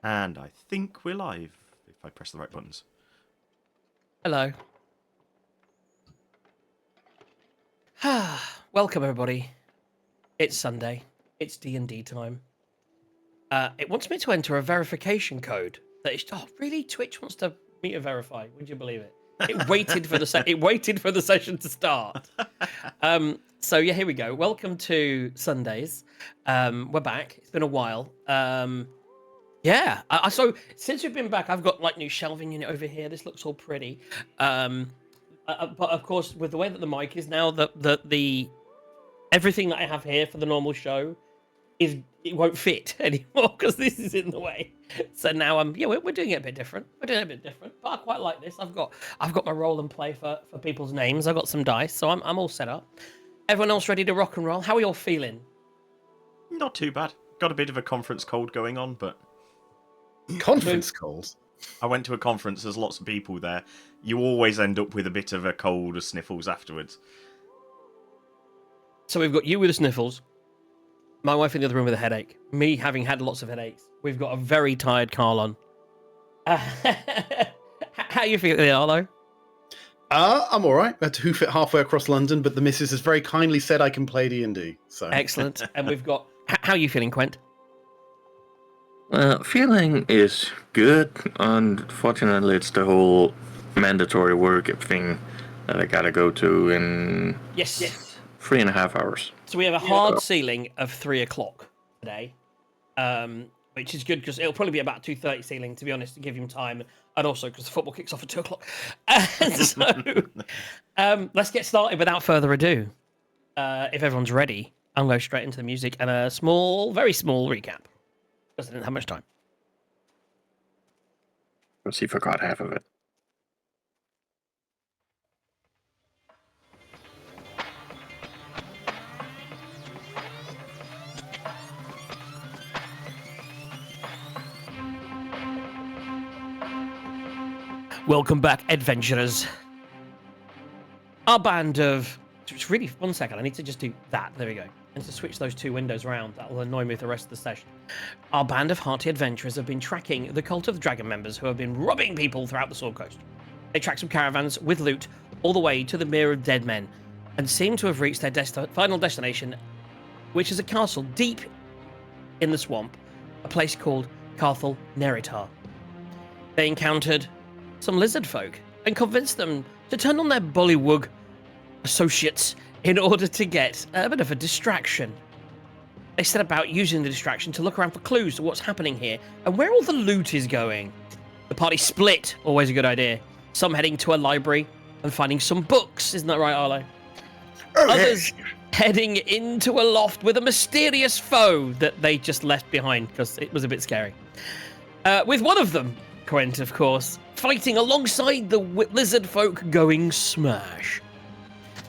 And I think we're live, if I press the right buttons. Hello. Welcome, everybody. It's Sunday. It's D&D time. It wants me to enter a verification code. Oh, really? Twitch wants me to verify. Would you believe it? It waited for the session to start. So yeah, here we go. Welcome to Sundays. We're back. It's been a while. So since we've been back, I've got like new shelving unit over here. This looks all pretty. But of course, with the way that the mic is now, the everything that I have here for the normal show it won't fit anymore because this is in the way. So now we're doing it a bit different. But I quite like this. I've got my roll and play for people's names. I've got some dice, so I'm all set up. Everyone else ready to rock and roll? How are you all feeling? Not too bad. Got a bit of a conference cold going on, but Conference calls. I went to a conference. There's lots of people there. You always end up with a bit of a cold or sniffles afterwards. So we've got you with the sniffles, my wife in the other room with a headache, me having had lots of headaches. We've got a very tired Carl on. How are you feeling, Arlo? I'm all right. I had to hoof it halfway across London, but the missus has very kindly said I can play D&D. So Excellent. And we've got... How are you feeling, Quent? Feeling is good. Unfortunately, it's the whole mandatory work thing that I gotta go to in Yes. 3.5 hours. So we have a hard ceiling of 3 o'clock today, which is good because it'll probably be about 2:30 ceiling, to be honest, to give him time, and also because the football kicks off at 2 o'clock. Let's get started without further ado. If everyone's ready, I'm going straight into the music and a very small recap because I didn't have much time. Because he forgot half of it. Welcome back, adventurers. Our band of... It's really... One second, I need to just do that. There we go. And to switch those two windows around, that will annoy me with the rest of the session. Our band of hearty adventurers have been tracking the Cult of the Dragon members who have been robbing people throughout the Sword Coast. They track some caravans with loot all the way to the Mere of Dead Men and seem to have reached their final destination, which is a castle deep in the swamp, a place called Carthel Neritar. They encountered some lizard folk and convinced them to turn on their bullywug associates in order to get a bit of a distraction. They set about using the distraction to look around for clues to what's happening here and where all the loot is going. The party split, always a good idea. Some heading to a library and finding some books, isn't that right, Arlo? Others heading into a loft with a mysterious foe that they just left behind because it was a bit scary. With one of them, Quent, of course, fighting alongside the lizard folk going smash.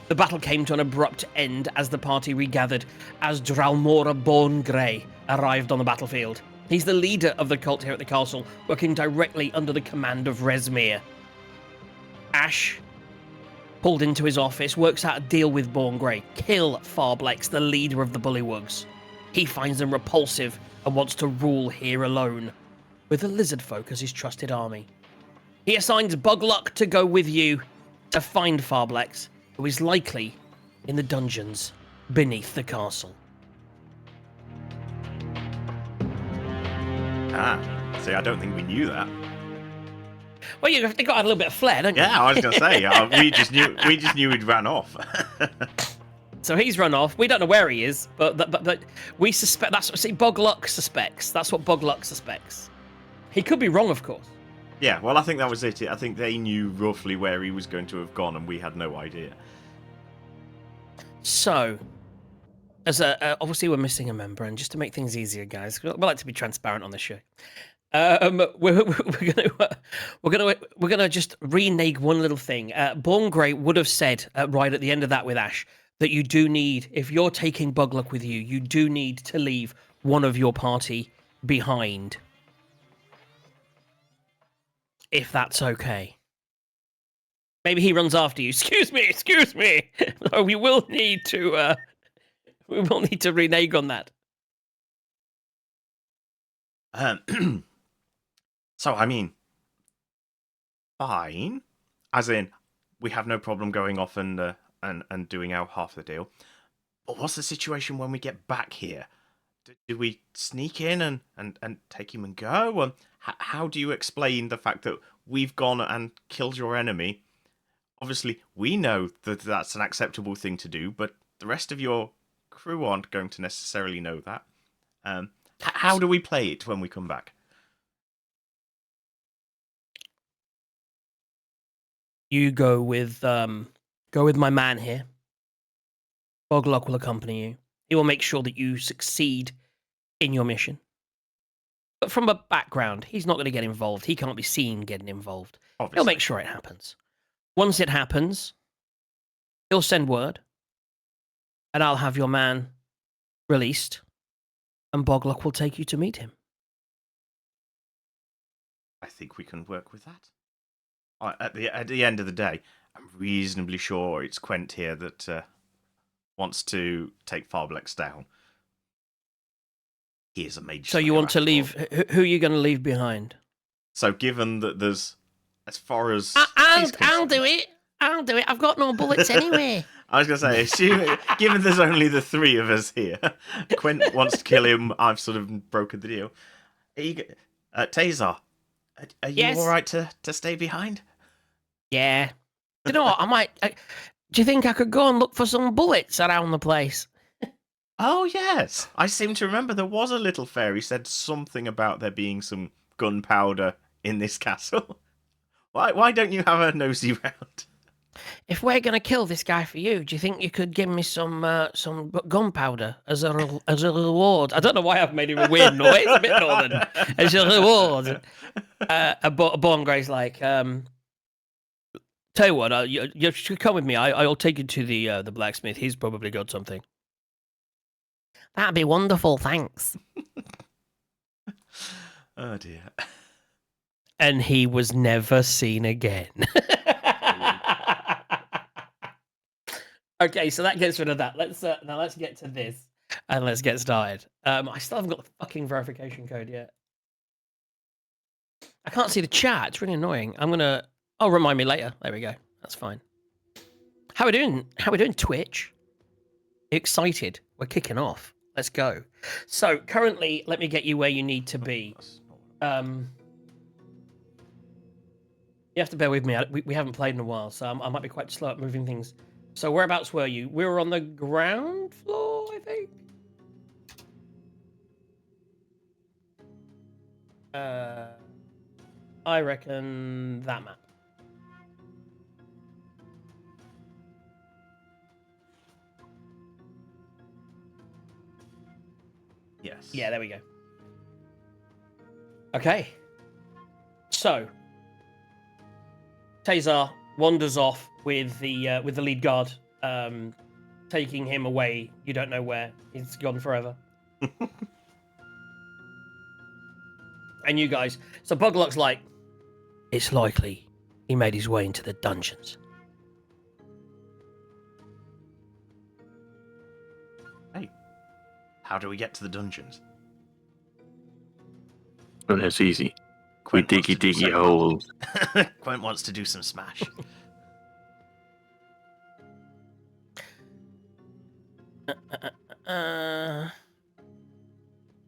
The battle came to an abrupt end as the party regathered as Dralmora Born Grey arrived on the battlefield. He's the leader of the cult here at the castle, working directly under the command of Resmir. Ash, pulled into his office, works out a deal with Born Grey. Kill Farblex, the leader of the Bullywugs. He finds them repulsive and wants to rule here alone, with the lizard folk as his trusted army. He assigns Bugluck to go with you to find Farblex, who is likely in the dungeons beneath the castle. See, I don't think we knew that. Well, you got to add a little bit of flair, don't you? Yeah, I was going to say, we just knew he'd ran off. So he's run off. We don't know where he is, but we suspect. Bugluck suspects. That's what Bugluck suspects. He could be wrong, of course. Yeah, well, I think that was it. I think they knew roughly where he was going to have gone, and we had no idea. So, as obviously we're missing a member, and just to make things easier, guys, we like to be transparent on this show. We're gonna just renege one little thing. Born Grey would have said right at the end of that with Ash that you do need, if you're taking Bugluck with you, you do need to leave one of your party behind. If that's okay. Maybe he runs after you. Excuse me. We will need to renege on that. So, I mean, fine. As in, we have no problem going off and doing our half of the deal. But what's the situation when we get back here? Do we sneak in and take him and go? How do you explain the fact that we've gone and killed your enemy? Obviously, we know that that's an acceptable thing to do, but the rest of your crew aren't going to necessarily know that. How do we play it when we come back? You go with my man here. Boglock will accompany you. He will make sure that you succeed in your mission. But from a background, he's not going to get involved. He can't be seen getting involved. Obviously. He'll make sure it happens. Once it happens, he'll send word, and I'll have your man released, and Boglock will take you to meet him. I think we can work with that. At the end of the day, I'm reasonably sure it's Quent here that wants to take Farblex down. He is a mage. So you want to leave? Who are you going to leave behind? So given that there's, as far as I'll do it. I'll do it. I've got no bullets anyway. I was going to say, given there's only the three of us here, Quent wants to kill him. I've sort of broken the deal. Tazar, are you Yes. all right to stay behind? Yeah. Do you know what? I might. Do you think I could go and look for some bullets around the place? Oh, yes. I seem to remember there was a little fairy said something about there being some gunpowder in this castle. Why don't you have a nosy round? If we're gonna kill this guy for you, do you think you could give me some gunpowder as a reward? I don't know why I've made a weird noise, a bit northern. As a reward. Born Grey's like, tell you what, you should come with me. I'll take you to the blacksmith. He's probably got something. That'd be wonderful, thanks. Oh dear. And he was never seen again. Okay, so that gets rid of that. Now let's get to this and let's get started. I still haven't got the fucking verification code yet. I can't see the chat. It's really annoying. Oh, remind me later. There we go. That's fine. How we doing? How we doing, Twitch? Excited? We're kicking off. Let's go. So currently, let me get you where you need to be. You have to bear with me. We haven't played in a while, so I might be quite slow at moving things. So whereabouts were you? We were on the ground floor, I think. I reckon that map. Yes. Yeah, there we go. Okay. So, Tazar wanders off with the lead guard, taking him away. You don't know where. He's gone forever. And you guys. So Buglock's like, it's likely he made his way into the dungeons. Hey, how do we get to the dungeons? Well, that's easy. We Quent wants to do diggy some- hole. Quent wants to do some smash.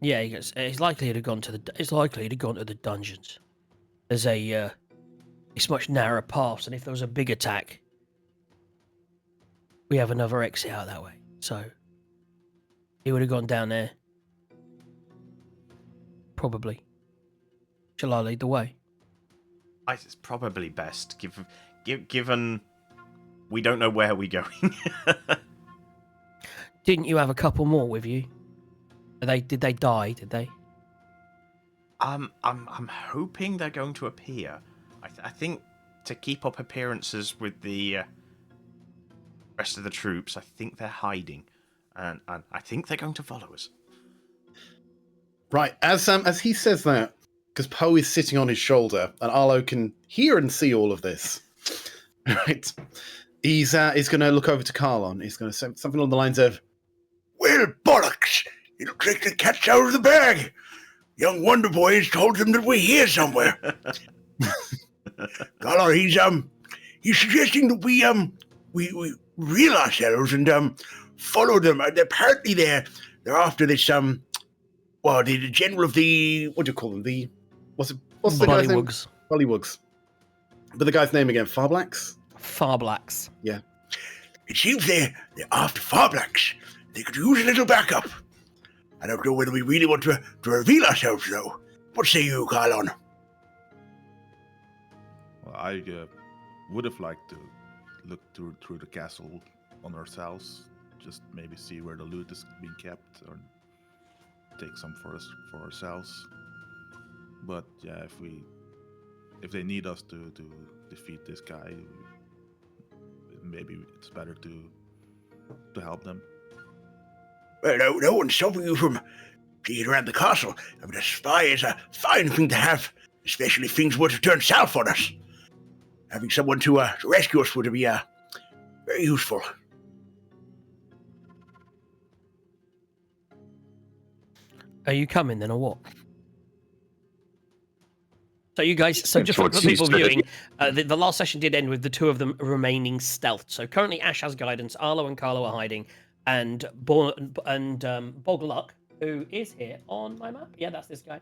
Yeah, he goes, it's likely to have gone to the dungeons. There's it's much narrower paths, and if there was a big attack, we have another exit out that way. So he would have gone down there. Probably. Shall I lead the way? It's probably best, given we don't know where we're going. Didn't you have a couple more with you? Did they die? Did they? I'm hoping they're going to appear. I think to keep up appearances with the rest of the troops, I think they're hiding, and I think they're going to follow us. Right, as he says that, because Poe is sitting on his shoulder, and Arlo can hear and see all of this. Right, he's going to look over to Carlon. He's going to say something along the lines of, "Well, bollocks! It looks like the cat's out of the bag. Young Wonder Boy has told them that we're here somewhere. Galar, he's suggesting that we reveal ourselves and follow them. Apparently they're after this the general of the, what do you call them? What's the guy's name? Bullywugs. Bullywugs. But the guy's name again, Farblacks? Farblacks. Yeah. It seems they're after Farblacks. They could use a little backup. I don't know whether we really want to reveal ourselves, though. What say you, Carlon? Well, I would have liked to look through the castle on ourselves, just maybe see where the loot is being kept, or take some for ourselves. But yeah, if they need us to defeat this guy, maybe it's better to help them. Well, no one's stopping you from digging around the castle. I mean, a spy is a fine thing to have, especially if things were to turn south on us. Having someone to rescue us would be very useful. Are you coming then, or what? So you guys, so just for That's what people she said. viewing, the last session did end with the two of them remaining stealth. So currently Ash has guidance, Arlo and Carlo are hiding, and Bogluck, who is here on my map. Yeah, that's this guy.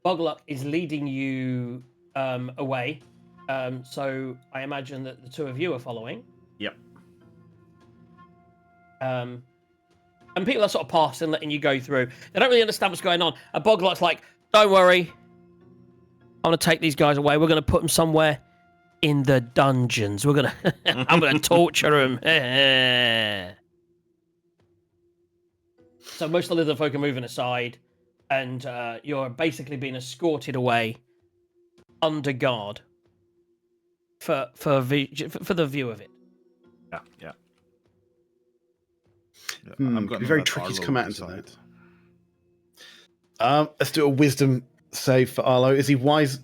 Bogluck is leading you away. So I imagine that the two of you are following. Yep. And people are sort of passing, letting you go through. They don't really understand what's going on. And Bogluck's like, don't worry. I'm going to take these guys away. We're going to put them somewhere in the dungeons. I'm going to torture them. So most of the little folk are moving aside, and you're basically being escorted away under guard for the view of it. Yeah, yeah. Yeah, It'd gonna be very let tricky to Arlo come out into decide. that. Let's do a wisdom save for Arlo. Is he wise?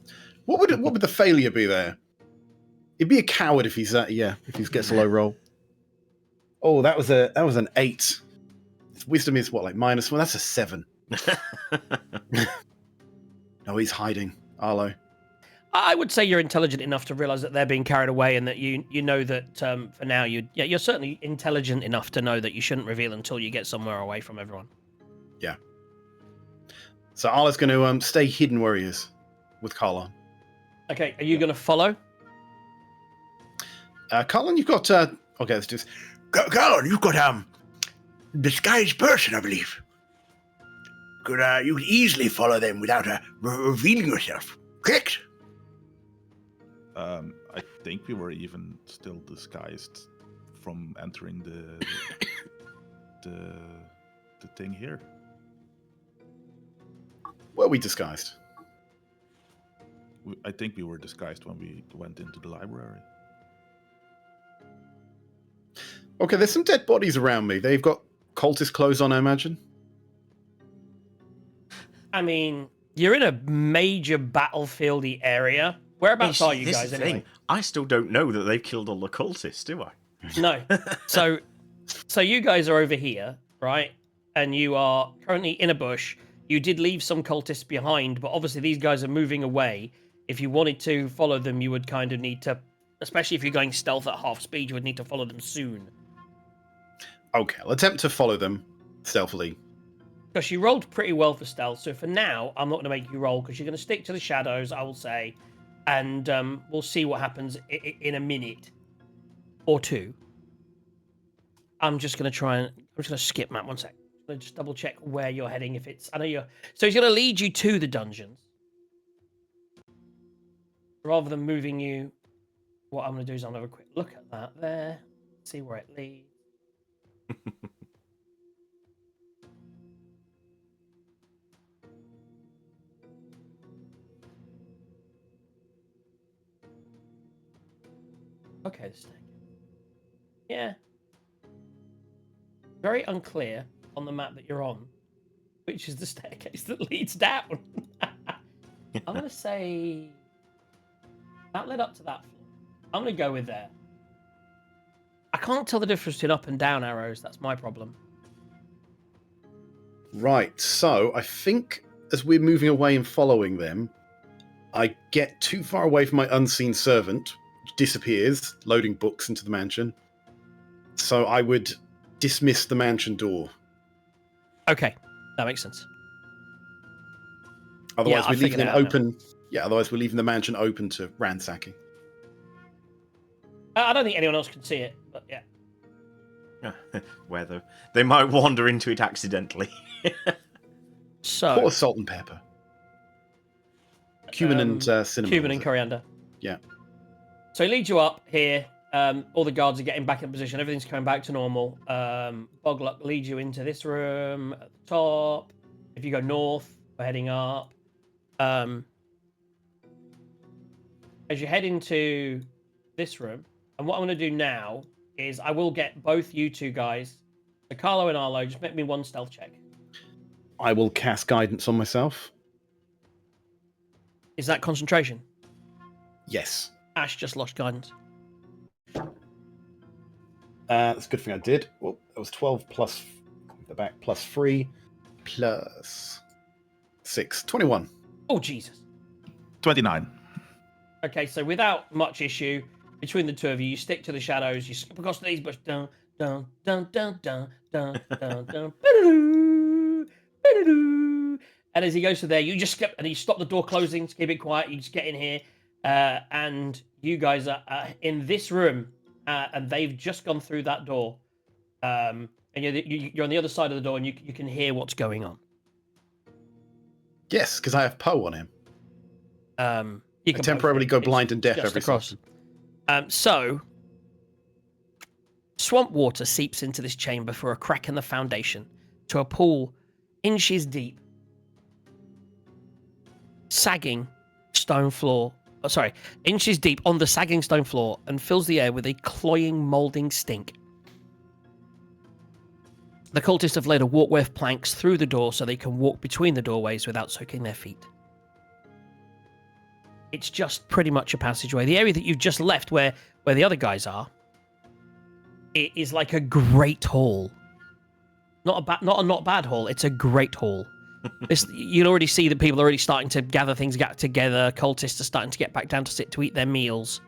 What would the failure be there? He'd be a coward if he's if he gets a low roll. Oh, that was an 8. Wisdom is what, like -1? That's a 7. No, he's hiding. Arlo. I would say you're intelligent enough to realize that they're being carried away, and that you know that for now you're certainly intelligent enough to know that you shouldn't reveal until you get somewhere away from everyone. Yeah. So Arlo's going to stay hidden where he is with Carlon. Okay, are you going to follow? Carlon, you've got okay, let's do this. Carlon, you've got disguised person, I believe. You could easily follow them without revealing yourself. Correct? I think we were even still disguised from entering the thing here. Were we disguised? I think we were disguised when we went into the library. Okay, there's some dead bodies around me. They've got cultist clothes on, I imagine. I mean, you're in a major battlefieldy area. Whereabouts are you This guys is the anyway? thing. I still don't know that they've killed all the cultists, do I? No. So you guys are over here, right? And you are currently in a bush. You did leave some cultists behind, but obviously these guys are moving away. If you wanted to follow them, you would kind of need to, especially if you're going stealth at half speed, you would need to follow them soon. Okay, I'll attempt to follow them stealthily. Because you rolled pretty well for stealth, so for now, I'm not going to make you roll, because you're going to stick to the shadows, I will say, and we'll see what happens in a minute or two. I'm just going to skip map 1 sec. I'm going to just double check where you're heading. So he's going to lead you to the dungeons. Rather than moving you, what I'm going to do is I'm going to have a quick look at that there, see where it leads. Okay, the staircase. Yeah. Very unclear on the map that you're on, which is the staircase that leads down. I'm going to say that led up to that floor. I'm going to go with there. I can't tell the difference between up and down arrows. That's my problem. Right, so I think as we're moving away and following them, I get too far away from my unseen servant, which disappears, loading books into the mansion. So I would dismiss the mansion door. Okay, that makes sense. Otherwise, I we're leaving figured it it out now. open. Yeah, otherwise we're leaving the mansion open to ransacking. I don't think anyone else can see it, but yeah. Where they might wander into it accidentally. So Pour salt and pepper. Cumin and cinnamon. cumin was and it? coriander. Yeah. So he leads you up here. All the guards are getting back in position. Everything's coming back to normal. Bogluck leads you into this room at the top. If you go north, we're heading up. As you head into this room, and what I'm going to do now is I will get both you two guys, so Carlo and Arlo, just make me one stealth check. I will cast guidance on myself. Is that concentration? Yes. Ash just lost guidance. That's a good thing I did. Well, it was 12 plus the back plus 3 plus 6. 21. Oh, Jesus. 29. Okay, so without much issue between the two of you, you stick to the shadows. You skip across these bushes. Dun dun dun dun dun dun dun dun. Ba-da-doo, ba-da-doo. And as he goes to there, you just skip and you stop the door closing to keep it quiet. You just get in here, and you guys are in this room, and they've just gone through that door, and you're on the other side of the door, and you can hear what's going on. Yes, because I have Poe on him. You I can temporarily both- go it's blind and deaf just every so across. often. So, swamp water seeps into this chamber through a crack in the foundation to a pool inches deep, sagging stone floor. Oh, sorry, inches deep on the sagging stone floor and fills the air with a cloying, moulding stink. The cultists have laid a walkway of planks through the door so they can walk between the doorways without soaking their feet. It's just pretty much a passageway. The area that you've just left where the other guys are, it is like a great hall. Not a not bad hall, it's a great hall. You'll already see that people are already starting to gather things together. Cultists are starting to get back down to sit to eat their meals.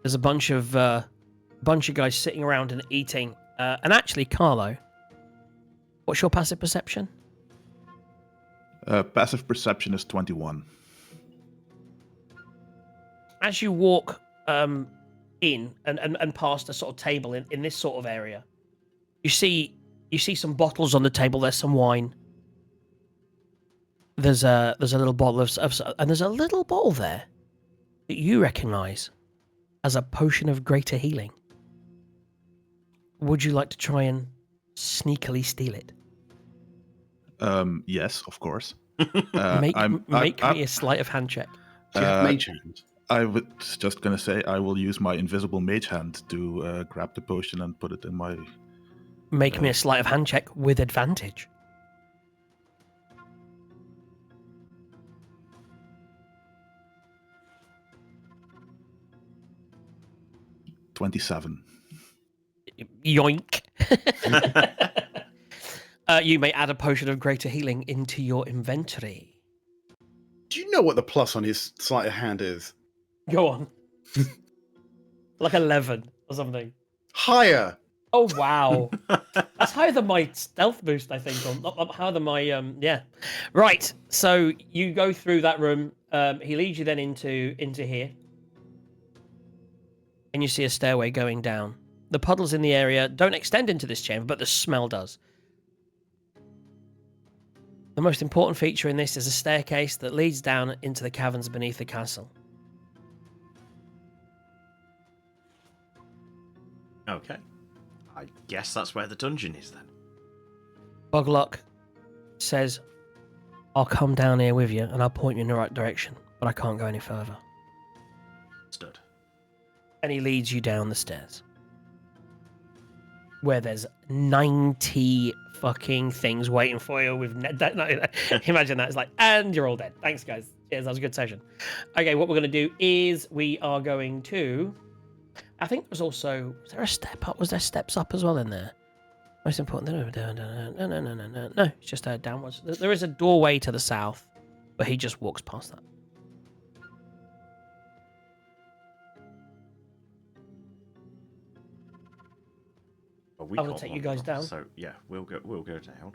There's a bunch of guys sitting around and eating. And actually, Carlo, what's your passive perception? Passive perception is 21. As you walk in and past a sort of table in this sort of area, you see some bottles on the table. There's some wine. There's a little bottle of and there's a little bottle there that you recognise as a potion of greater healing. Would you like to try and sneakily steal it? Yes, of course. Make me a sleight of hand check. Do you have mage hand? I was just gonna say I will use my invisible mage hand to grab the potion and put it in my. Make me a sleight of hand check with advantage. $27. Yoink. You may add a potion of greater healing into your inventory. Do you know what the plus on his sleight of hand is? Go on. Like 11 or something. Higher. Oh, wow. That's higher than my stealth boost, I think. Or higher than my, yeah. Right, so you go through that room. He leads you then into here. And you see a stairway going down. The puddles in the area don't extend into this chamber, but the smell does. The most important feature in this is a staircase that leads down into the caverns beneath the castle. Okay. I guess that's where the dungeon is then. Bogluck says, I'll come down here with you and I'll point you in the right direction, but I can't go any further. Stood. And he leads you down the stairs. Where there's 90 fucking things waiting for you with... Imagine that. It's like, and you're all dead. Thanks, guys. Cheers, that was a good session. Okay, what we're going to do is we are going to... I think there's also... Was there a step up? Was there steps up as well in there? Most important. No, it's just downwards. There is a doorway to the south, but he just walks past that. Well, we I will can't take you wander guys off, down. So yeah, we'll go down.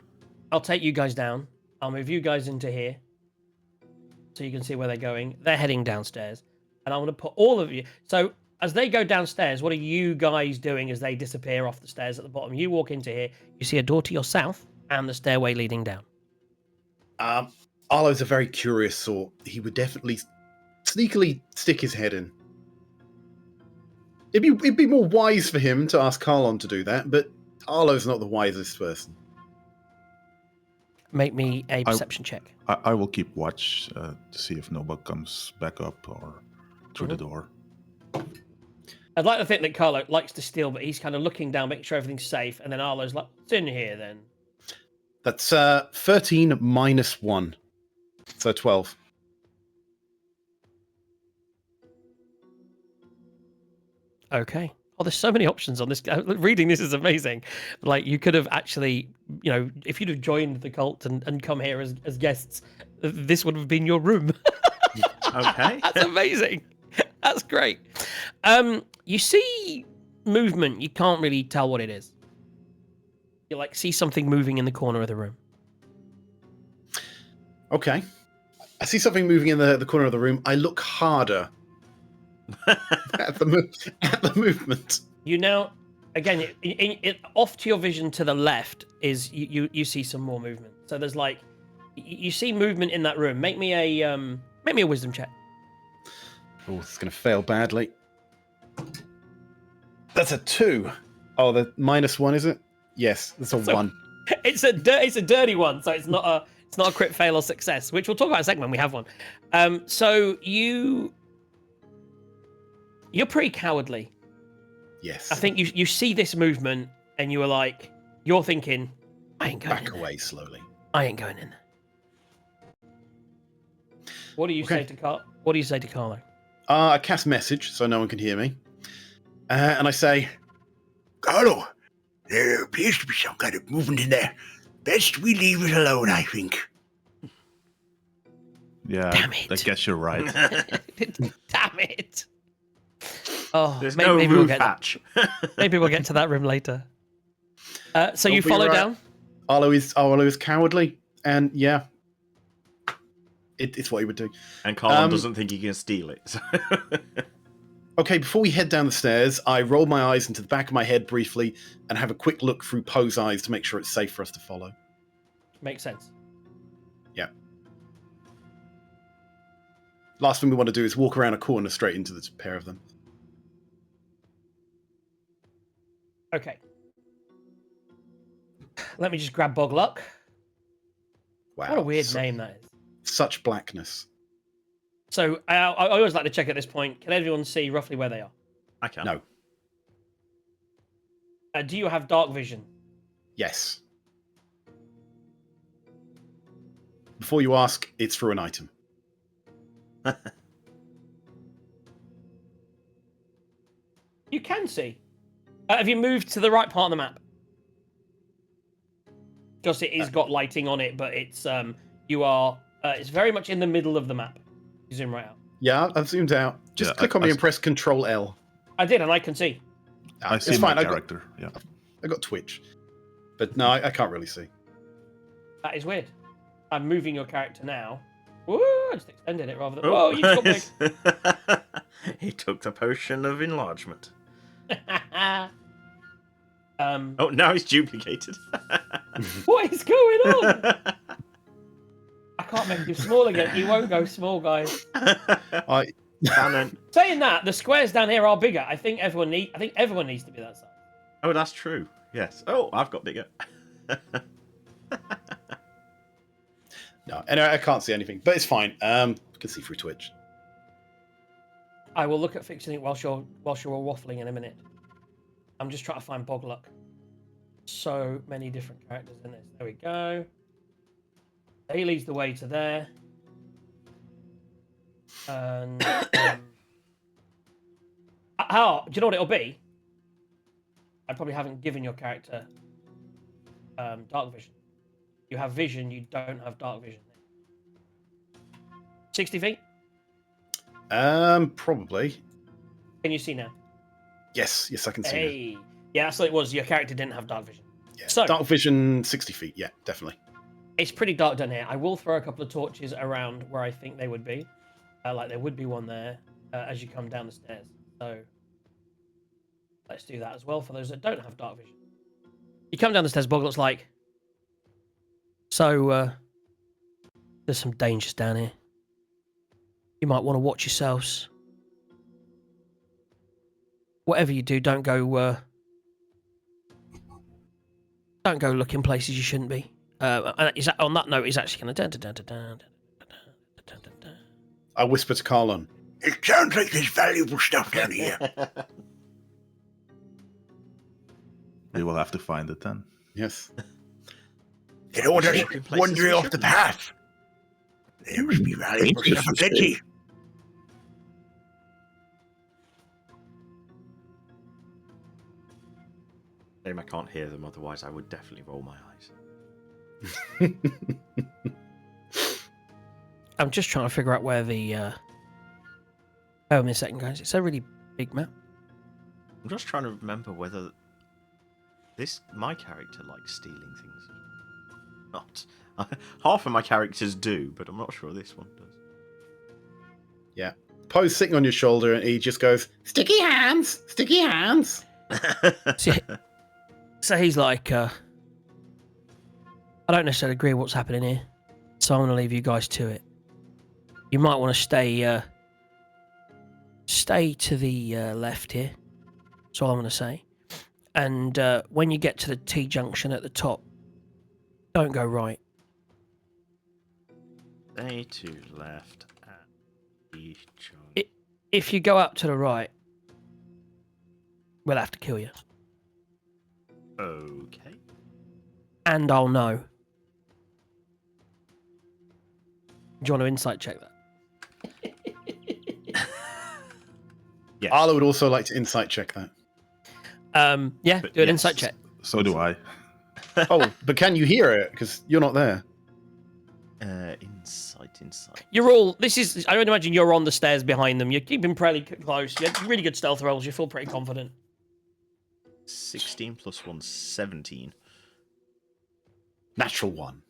I'll take you guys down. I'll move you guys into here, so you can see where they're going. They're heading downstairs, and I'm going to put all of you. So as they go downstairs, what are you guys doing as they disappear off the stairs at the bottom? You walk into here. You see a door to your south and the stairway leading down. Arlo's a very curious sort. He would definitely sneakily stick his head in. It'd be more wise for him to ask Carlon to do that, but Arlo's not the wisest person. Make me a perception check. I will keep watch to see if nobody comes back up or through the door. I'd like to think that Carlo likes to steal, but he's kind of looking down, making sure everything's safe, and then Arlo's like, "What's in here then?" That's 13 minus 1. So 12. Okay. Oh, there's so many options on this. Reading this is amazing. Like, you could have actually, if you'd have joined the cult and come here as guests, this would have been your room. Okay. That's amazing. That's great. You see movement. You can't really tell what it is. You see something moving in the corner of the room. Okay. I see something moving in the corner of the room. I look harder at the movement. You now, again, off to your vision to the left is you see some more movement. So there's you see movement in that room. Make me a wisdom check. Oh, this is going to fail badly. That's a 2. Oh, the minus 1, is it? Yes, it's a 1. It's a dirty one, so it's not a crit fail or success, which we'll talk about in a second when we have one. So you're pretty cowardly. Yes. I think you see this movement and you're thinking, I ain't going back in away there. slowly. I ain't going in there. What do you say to Carlo? I cast message so no one can hear me. And I say, Carlo, there appears to be some kind of movement in there. Best we leave it alone, I think. Yeah, Damn it. I guess you're right. Damn it. Oh, There's maybe no we'll roof get hatch. maybe we'll get to that room later. So you Don't be follow right. down? Arlo is cowardly, and yeah, it's what he would do. And Colin doesn't think he can steal it. So. Okay, before we head down the stairs, I roll my eyes into the back of my head briefly and have a quick look through Poe's eyes to make sure it's safe for us to follow. Makes sense. Yeah. Last thing we want to do is walk around a corner straight into the pair of them. Okay. Let me just grab Bogluck. Wow. What a weird name that is. Such blackness. So I always like to check at this point. Can everyone see roughly where they are? I can. No. Do you have dark vision? Yes. Before you ask, it's through an item. You can see. Have you moved to the right part of the map? Because it is got lighting on it, but it's it's very much in the middle of the map. You zoom right out. Yeah, I've zoomed out. Just click on me and press Control L. I did, and I can see. I see It's my fine. character. Yeah. I got Twitch. But no, I can't really see. That is weird. I'm moving your character now. Woo! I just extended it rather than. Whoa, you got big. He took the potion of enlargement. Oh, now he's duplicated. what is going on? I can't make him small again. He won't go small, guys. Cannon. Saying that, the squares down here are bigger. I think everyone needs to be that size. Oh, that's true. Yes. Oh, I've got bigger. No, anyway, I can't see anything, but it's fine. I can see through Twitch. I will look at fixing it whilst you're waffling in a minute. I'm just trying to find Bogluck. So many different characters in this. There we go. He leads the way to there. And do you know what it'll be? I probably haven't given your character dark vision. You have vision, you don't have dark vision. 60 feet? Probably. Can you see now? Yes, I can see now. Hey. Yeah, that's what it was. Your character didn't have dark vision. Yeah. So- Dark vision, 60 feet. Yeah, definitely. It's pretty dark down here. I will throw a couple of torches around where I think they would be. Like there would be one there as you come down the stairs. So let's do that as well for those that don't have dark vision. You come down the stairs, Boggle, it's like... So, there's some dangers down here. You might want to watch yourselves. Whatever you do, don't go looking places you shouldn't be. On that note, he's actually going to... I whisper to Carlon. It sounds like there's valuable stuff down here. We will have to find it then. Yes. They don't want us Looking places wandering we off the shouldn't. path. There must be valuable stuff aplenty. Shame I can't hear them, otherwise I would definitely roll my eyes. I'm just trying to figure out where the... Oh, in a second, guys. It's a really big map. I'm just trying to remember whether my character likes stealing things. Not. Half of my characters do, but I'm not sure this one does. Yeah. Poe's sitting on your shoulder and he just goes, sticky hands, sticky hands. So he's like, I don't necessarily agree with what's happening here, so I'm going to leave you guys to it. You might want to stay to the left here. That's all I'm going to say. And when you get to the T-junction at the top, don't go right. Stay to left at the chart. If you go up to the right, we'll have to kill you. Okay. And I'll know. Do you want to insight check that? Yes. Arlo would also like to insight check that. Yeah, But do an yes. insight check. So do I. Oh, but can you hear it? Because you're not there. Insight. You're all. This is. I would imagine you're on the stairs behind them. You're keeping pretty close. You had really good stealth rolls. You feel pretty confident. 16 plus 1, 17. Natural one.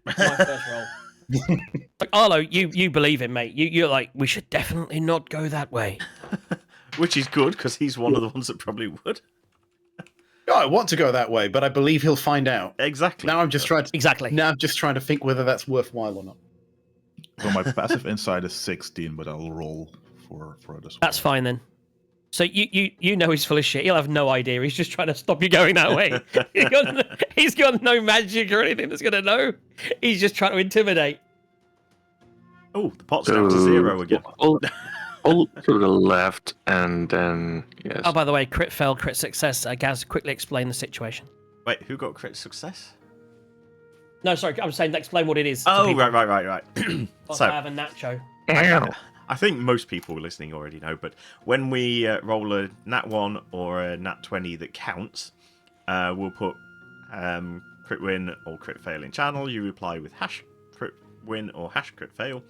My first roll. Like Arlo, you believe him, mate. You're like, we should definitely not go that way. Which is good, because he's one of the ones that probably would. Oh, I want to go that way, but I believe he'll find out. Exactly. Now I'm just trying to Exactly. to think whether that's worthwhile or not. So my passive insight is 16, but I'll roll for it as well. That's fine then. So you know he's full of shit. He'll have no idea. He's just trying to stop you going that way. He's got no magic or anything that's going to know. He's just trying to intimidate. Oh, the pot's down to 0 again. All to the left, and then yes. Oh, by the way, crit fail, crit success. Gaz, quickly explain the situation. Wait, who got crit success? No, sorry, I'm saying explain what it is. Oh, right. So, I have a nacho. I think most people listening already know, but when we roll a nat 1 or a nat 20 that counts, we'll put crit win or crit fail in channel. You reply with hash crit win or hash crit fail.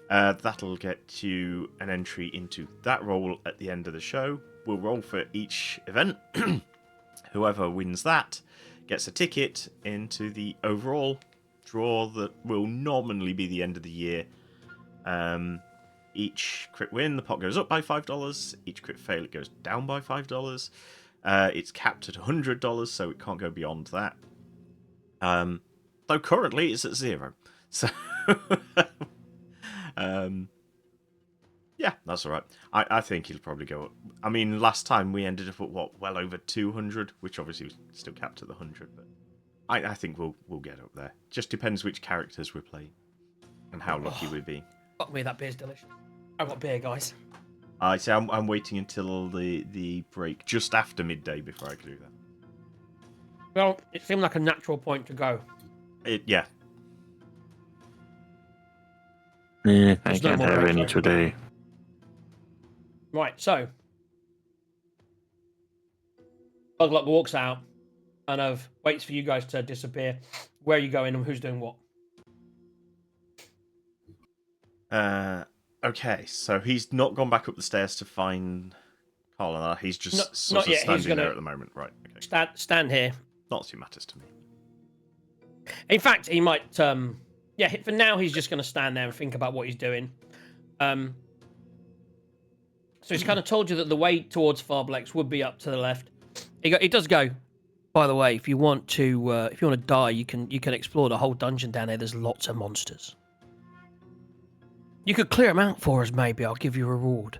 That'll get you an entry into that roll at the end of the show. We'll roll for each event. Whoever wins that gets a ticket into the overall draw that will nominally be the end of the year. Each crit win, the pot goes up by $5. Each crit fail, it goes down by $5. It's capped at $100, so it can't go beyond that. Though currently it's at 0. So, yeah, that's all right. I think he'll probably go up. I mean, last time we ended up at well over 200, which obviously was still capped at the 100, but I think we'll get up there. Just depends which characters we're playing and how lucky we're being. Fuck me, that beer's delicious. I got beer, guys. I say I'm waiting until the break just after midday before I can do that. Well, it seemed like a natural point to go. Yeah. I There's no can't more have breaks, any right? today. Right, so Bugluck walks out. kind of waits for you guys to disappear. Where are you going and who's doing what? Okay, so he's not gone back up the stairs to find Carl. He's just sort not of yet. He's standing there gonna at the moment, right? Okay, stand here. not too matters to me. In fact, he might. Yeah, for now he's just gonna stand there and think about what he's doing. So he's kind of told you that the way towards Farblex would be up to the left. He does go. By the way, if you want to die, you can explore the whole dungeon down there. There's lots of monsters. You could clear them out for us, maybe. I'll give you a reward.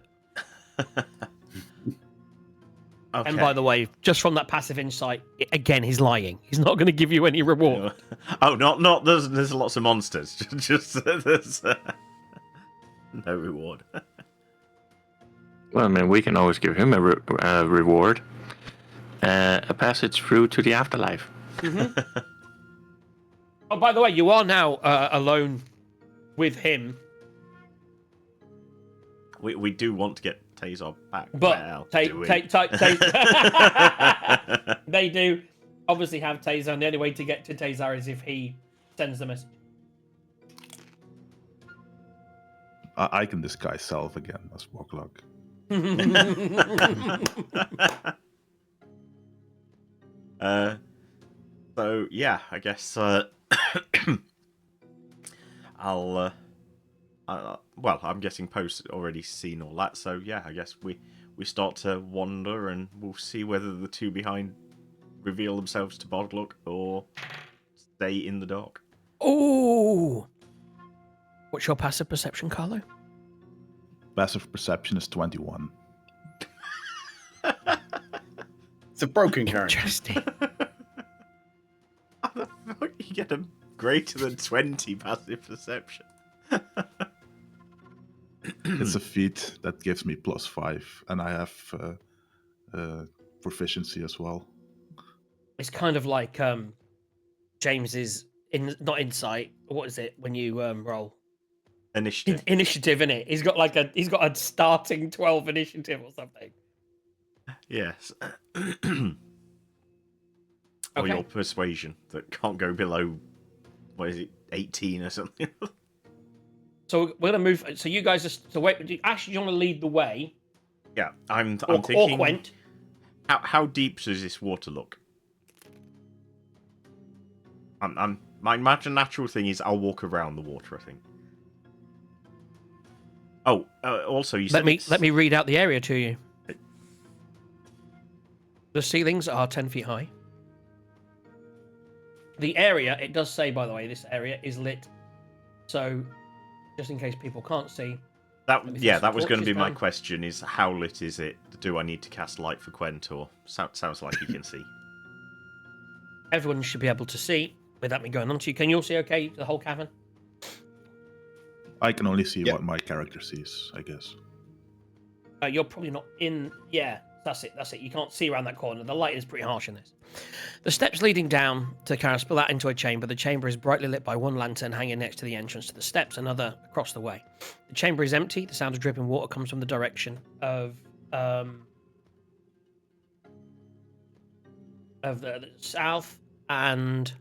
Okay. And by the way, just from that passive insight, again, he's lying. He's not going to give you any reward. Oh, not there's lots of monsters. Just there's no reward. Well, I mean, we can always give him a reward. A passage through to the afterlife. Mm-hmm. Oh, by the way, you are now alone with him. We do want to get Tazar back. But well, they do obviously have Tazar, and the only way to get to Tazar is if he sends the message. I can disguise self again as Warlock. So yeah, I guess well, I'm guessing Post already seen all that, so yeah, I guess we start to wander and we'll see whether the two behind reveal themselves to Bodlock or stay in the dark. Ooh! What's your passive perception, Carlo? Passive perception is 21. It's a broken character. Interesting. How the fuck you get a greater than 20 passive perception? It's a feat that gives me +5, and I have proficiency as well. It's kind of like James's not insight. What is it when you roll? Initiative. Initiative, innit? He's got a starting 12 initiative or something. Yes. Or Okay. your persuasion that can't go below, what is it, 18 or something? So we're gonna move. So you guys so wait. Ash, you want to lead the way? Yeah, I'm Or thinking. Quent? How deep does this water look? My natural thing is I'll walk around the water, I think. Oh, also you said Let me read out the area to you. The ceilings are 10 feet high. The area, it does say, by the way, this area is lit. So, just in case people can't see. that was going to torches be my down. question: is how lit is it? Do I need to cast light for Quent, or sounds like you can see? Everyone should be able to see without me going on to you. Can you all see okay, the whole cavern? I can only see Yeah. what my character sees, I guess. You're probably not in. Yeah, that's it. You can't see around that corner. The light is pretty harsh in this. The steps leading down to kind of spill out into a chamber. The chamber is brightly lit by one lantern hanging next to the entrance to the steps, another across the way. The chamber is empty. The sound of dripping water comes from the direction of the south and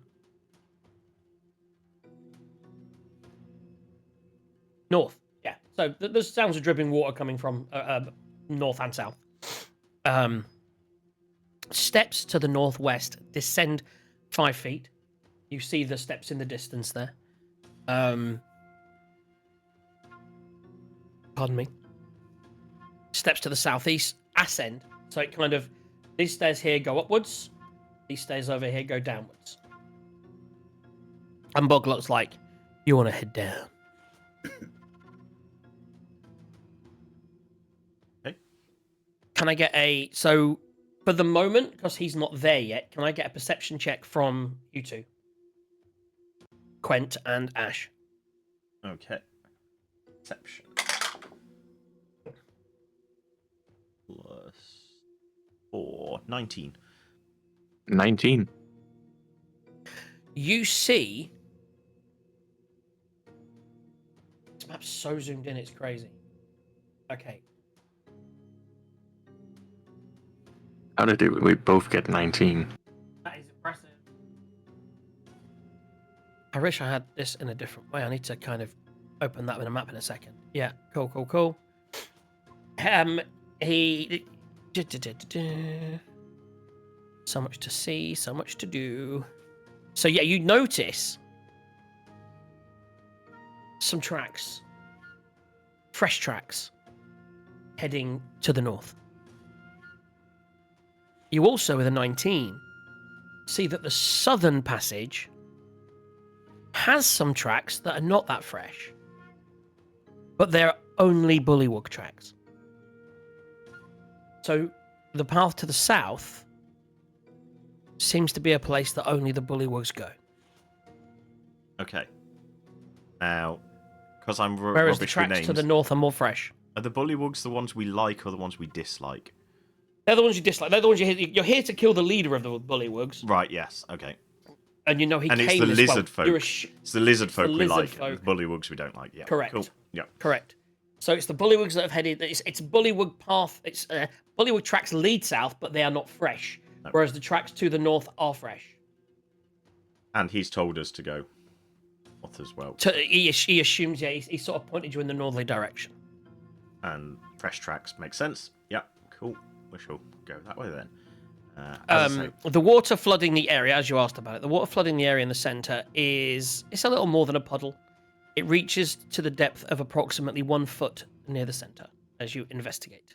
north. Yeah. So there's sounds of dripping water coming from north and south. Steps to the northwest descend 5 feet. You see the steps in the distance there. Pardon me. Steps to the southeast ascend. So it kind of, these stairs here go upwards. These stairs over here go downwards. And Bog looks like, you want to head down. Okay. Can I get so for the moment, because he's not there yet, can I get a perception check from you two? Quent and Ash. Okay. Perception. +4, 19. 19. You see, this map's so zoomed in, it's crazy. Okay. How did we both get 19? That is I wish I had this in a different way. I need to kind of open that in a map in a second. Yeah, cool. He... So much to see, so much to do. So yeah, you notice some tracks. Fresh tracks. Heading to the north. You also, with a 19, see that the southern passage has some tracks that are not that fresh. But they're only bullywug tracks. So the path to the south seems to be a place that only the bullywugs go. Okay. Now, because I'm Whereas the rubbish with tracks names, to the north are more fresh. are the bullywugs the ones we like or the ones we dislike? They're the ones you dislike. They're the ones you're here to kill the leader of the bullywugs. Right, yes, okay. And you know he And came it's the as lizard well. folk. It's the lizard it's the folk we lizard like. folk. The bullywugs we don't like. Yeah. Correct. Cool. Yeah. Correct. So it's the bullywugs that have headed. It's bullywug path. It's bullywug tracks lead south, but they are not fresh. No. Whereas the tracks to the north are fresh. And he's told us to go north as well. He assumes, yeah, he sort of pointed you in the northerly direction. And fresh tracks make sense. Yeah. Cool. We shall go that way then. As I say, The water flooding the area, as you asked about it, the water flooding the area in the centre it's a little more than a puddle. It reaches to the depth of approximately 1 foot near the centre as you investigate.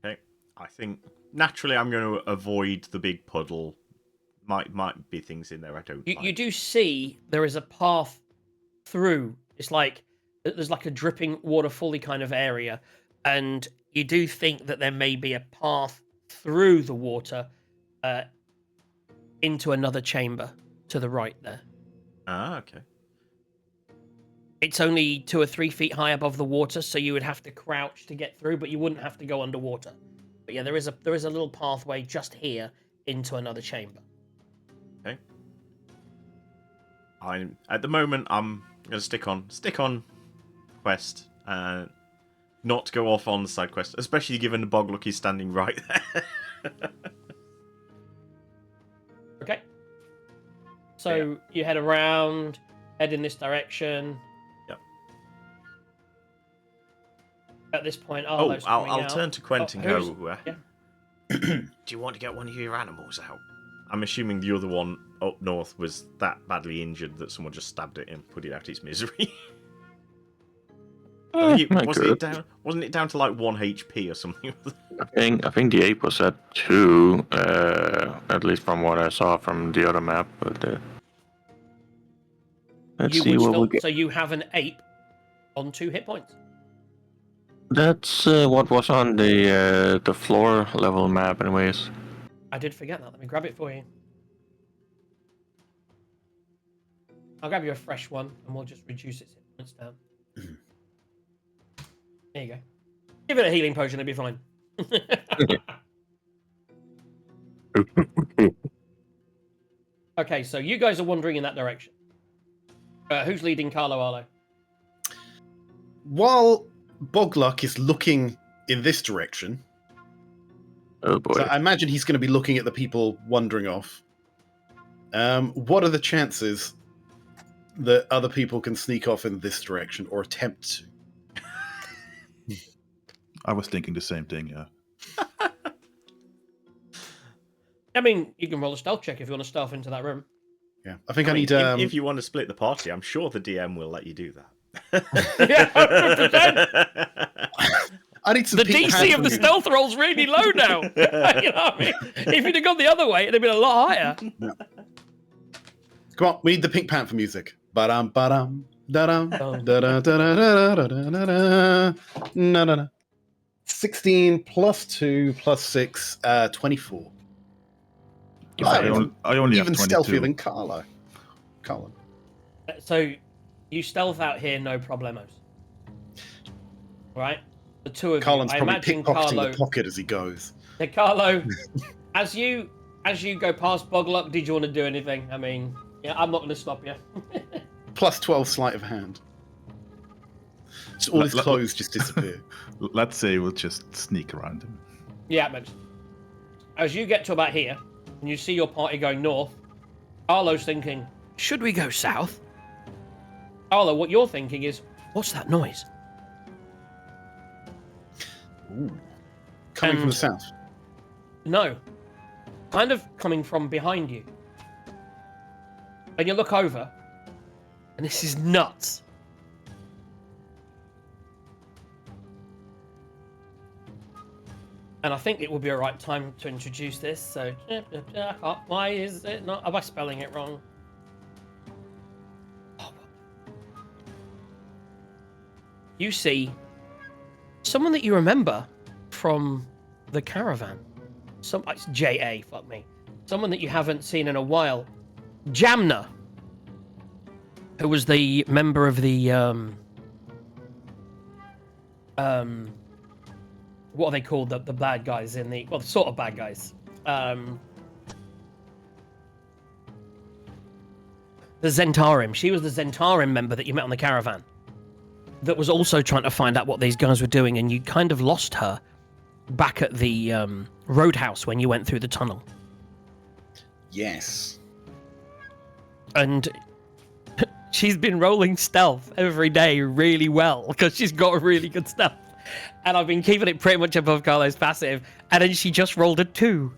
okay. I think naturally I'm going to avoid the big puddle. Might be things in there I don't like. You do see there is a path through. It's like there's like a dripping waterfally kind of area, and you do think that there may be a path through the water into another chamber to the right there. Ah, okay. It's only 2 or 3 feet high above the water, so you would have to crouch to get through, but you wouldn't have to go underwater. But yeah, there is a little pathway just here into another chamber. Okay. At the moment I'm going to stick on quest, not go off on the side quest, especially given the Boglook is standing right there. Okay. So you head around, head in this direction. Yep. At this point, I'll turn to Quent and who's- go. yeah. Do you want to get one of your animals out? I'm assuming the other one up north was that badly injured that someone just stabbed it and put it out its misery. Wasn't it down to like 1 HP or something? I think the ape was at 2, at least from what I saw from the other map. But let's see what we get. So you have an ape on 2 hit points. That's what was on the floor level map, anyways. I did forget that. Let me grab it for you. I'll grab you a fresh one, and we'll just reduce its hit points down. There you go. Give it a healing potion, it'll be fine. Okay, so you guys are wandering in that direction. Who's leading Carlo Arlo? While Bogluck is looking in this direction, Oh boy. so I imagine he's going to be looking at the people wandering off. What are the chances that other people can sneak off in this direction or attempt to? I was thinking the same thing, yeah. I mean, you can roll a stealth check if you want to stealth into that room. Yeah, I think I mean, need. if you want to split the party, I'm sure the DM will let you do that. Yeah, 100%. I need some. The pink DC hat of from the you. stealth roll's really low now. You know what I mean? If you'd have gone the other way, it'd have been a lot higher. Come on, we need the Pink Panther music. Ba-dum, ba-dum, da-dum, da-da, da-da, da-da, da-da, na-na-na. 16 plus 2 plus 6, 24. I only have Even 22. stealthier than Carlo. Colin. So you stealth out here, no problemos. Right? The two of Colin's you. I probably imagine pickpocketing Carlo. the pocket as he goes. Hey, Carlo, as you go past Bogluck, did you want to do anything? I mean, yeah, I'm not going to stop you. Plus 12 sleight of hand. So all his clothes just disappear. Let's say we'll just sneak around him. Yeah, but as you get to about here, and you see your party going north, Arlo's thinking, should we go south? Arlo, what you're thinking is, what's that noise? Ooh. Coming from And- the south. No. Kind of coming from behind you. And you look over, and this is nuts. And I think it would be a right time to introduce this, so... Why is it not... Am I spelling it wrong? You see someone that you remember from the caravan. It's J.A., fuck me. Someone that you haven't seen in a while. Jamna, who was the member of the, what are they called? The bad guys in the... Well, the sort of bad guys. The Zentarim. She was the Zentarim member that you met on the caravan. That was also trying to find out what these guys were doing, and you kind of lost her back at the roadhouse when you went through the tunnel. Yes. And she's been rolling stealth every day really well because she's got really good stealth. And I've been keeping it pretty much above Carlo's passive, and then she just rolled a 2.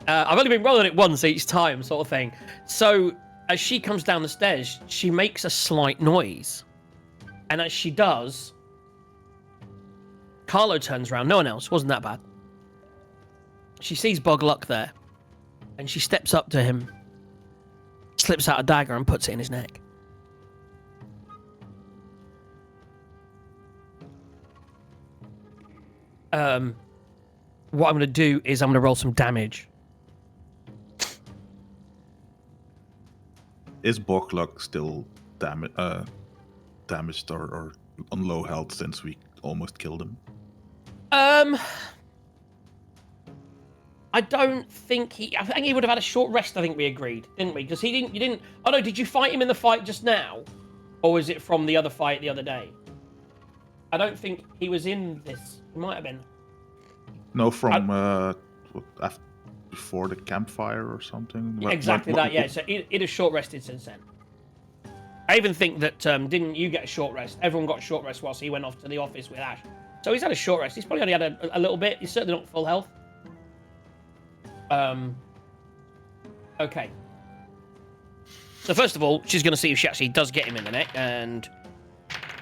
I've only been rolling it once each time, sort of thing. So as she comes down the stairs, she makes a slight noise. And as she does, Carlo turns around. No one else. Wasn't that bad. She sees Bogluck there, and she steps up to him, slips out a dagger, and puts it in his neck. What I'm going to do is I'm going to roll some damage. Is Borkluck still damaged or on low health since we almost killed him? I don't think I think he would have had a short rest. I think we agreed, didn't we? Because you didn't. Oh no, did you fight him in the fight just now, or was it from the other fight the other day? I don't think he was in this. He might have been. No, from before the campfire or something. Exactly that. Yeah. So it has short rested since then. I even think that didn't you get a short rest? Everyone got a short rest whilst he went off to the office with Ash. So he's had a short rest. He's probably only had a little bit. He's certainly not full health. Okay. So first of all, she's going to see if she actually does get him in the neck, and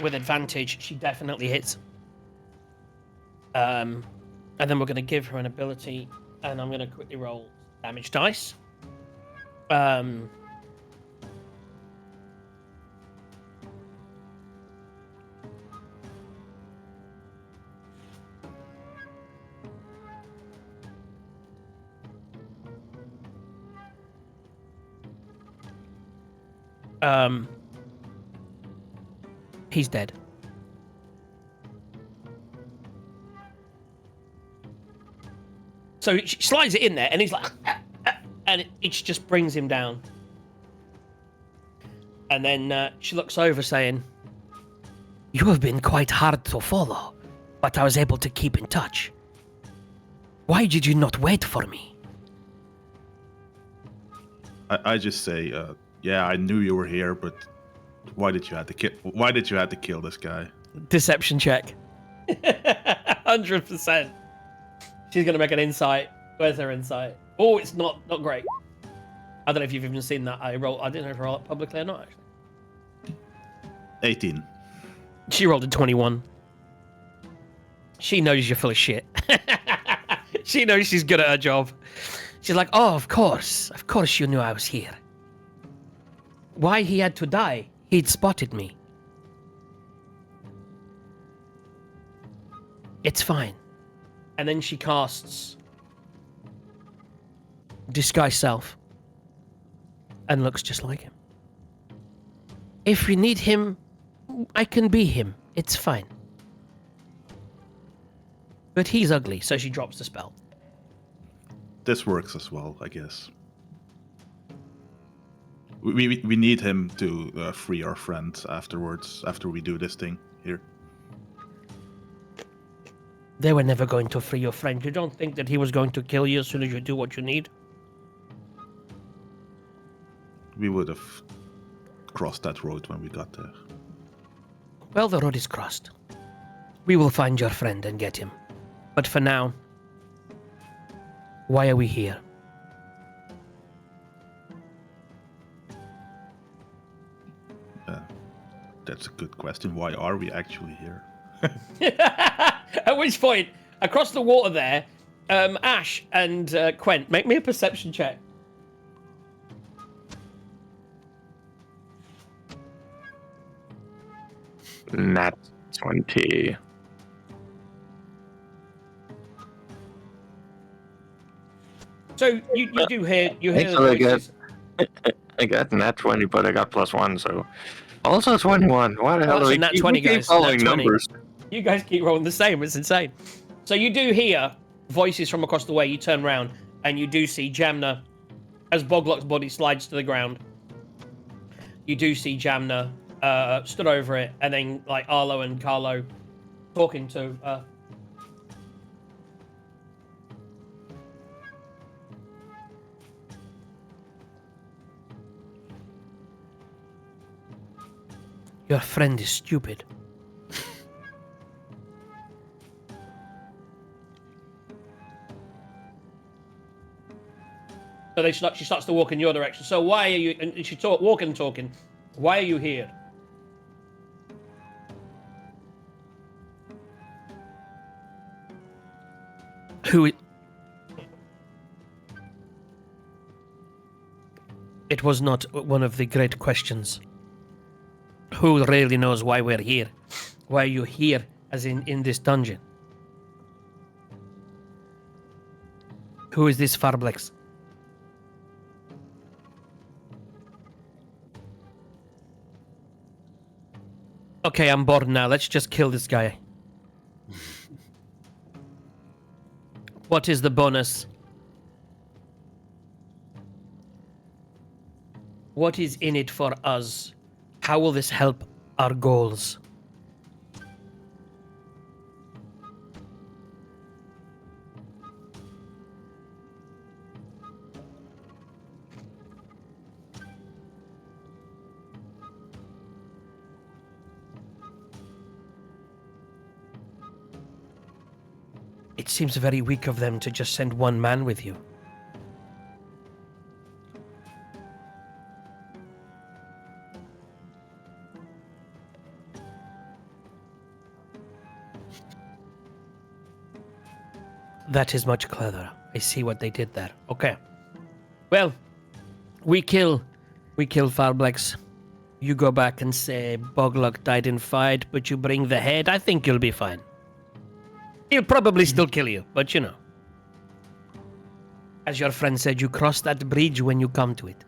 with advantage, she definitely hits. And then we're going to give her an ability, and I'm going to quickly roll damage dice. He's dead. So she slides it in there, and he's like, and it just brings him down. And then she looks over, saying, "You have been quite hard to follow, but I was able to keep in touch. Why did you not wait for me?" I just say, yeah, I knew you were here, but why did you have to kill? Why did you have to kill this guy? Deception check. 100%. She's gonna make an insight. Where's her insight? Oh, it's not great. I don't know if you've even seen that. I didn't know if I rolled it publicly or not, actually. 18. She rolled a 21. She knows you're full of shit. She knows she's good at her job. She's like, "Oh, of course you knew I was here. Why he had to die? He'd spotted me. It's fine." And then she casts Disguise Self and looks just like him. "If we need him, I can be him. It's fine. But he's ugly," so she drops the spell. This works as well, I guess. We need him to free our friend afterwards, after we do this thing here. They were never going to free your friend. You don't think that he was going to kill you as soon as you do what you need? We would have crossed that road when we got there. Well, the road is crossed. We will find your friend and get him. But for now, why are we here? That's a good question. Why are we actually here? At which point, across the water there, Ash and Quent, make me a perception check. Nat 20. So you do hear the Actually, voices. I got nat 20, but I got +1, so also 21. Why the hell that's do a nat we 20, keep guys. following Nat 20. numbers? You guys keep rolling the same. It's insane. So you do hear voices from across the way. You turn around and you do see Jamna as Boglock's body slides to the ground. You do see Jamna stood over it, and then like Arlo and Carlo talking to Your friend is stupid. So she starts to walk in your direction. So why are you? And she walking and talking. Why are you here? Who? It was not one of the great questions. Who really knows why we're here? Why are you here, as in this dungeon? Who is this Farblex? Okay, I'm bored now. Let's just kill this guy. What is the bonus? What is in it for us? How will this help our goals? It seems very weak of them to just send one man with you. That is much cleverer. I see what they did there. Okay. Well, we kill Farblex. You go back and say Boglock died in fight, but you bring the head. I think you'll be fine. He'll probably still kill you, but you know. As your friend said, you cross that bridge when you come to it.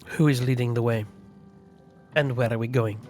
Who is leading the way? And where are we going?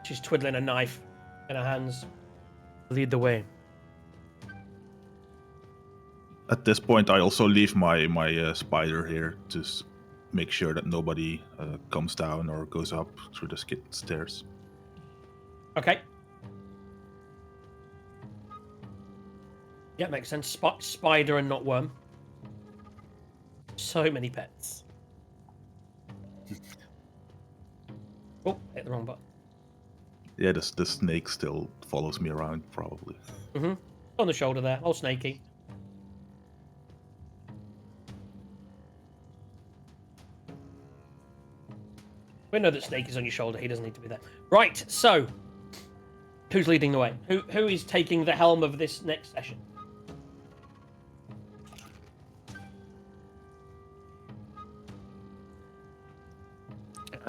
She's twiddling a knife in her hands. Lead the way. At this point, I also leave my spider here to make sure that nobody comes down or goes up through the stairs. Okay. Yeah, makes sense. Spider and not worm. So many pets. Oh, hit the wrong button. Yeah, the snake still follows me around, probably. Mm-hmm. On the shoulder there, all snaky. We know that Snake is on your shoulder. He doesn't need to be there. Right. So, who's leading the way? Who is taking the helm of this next session?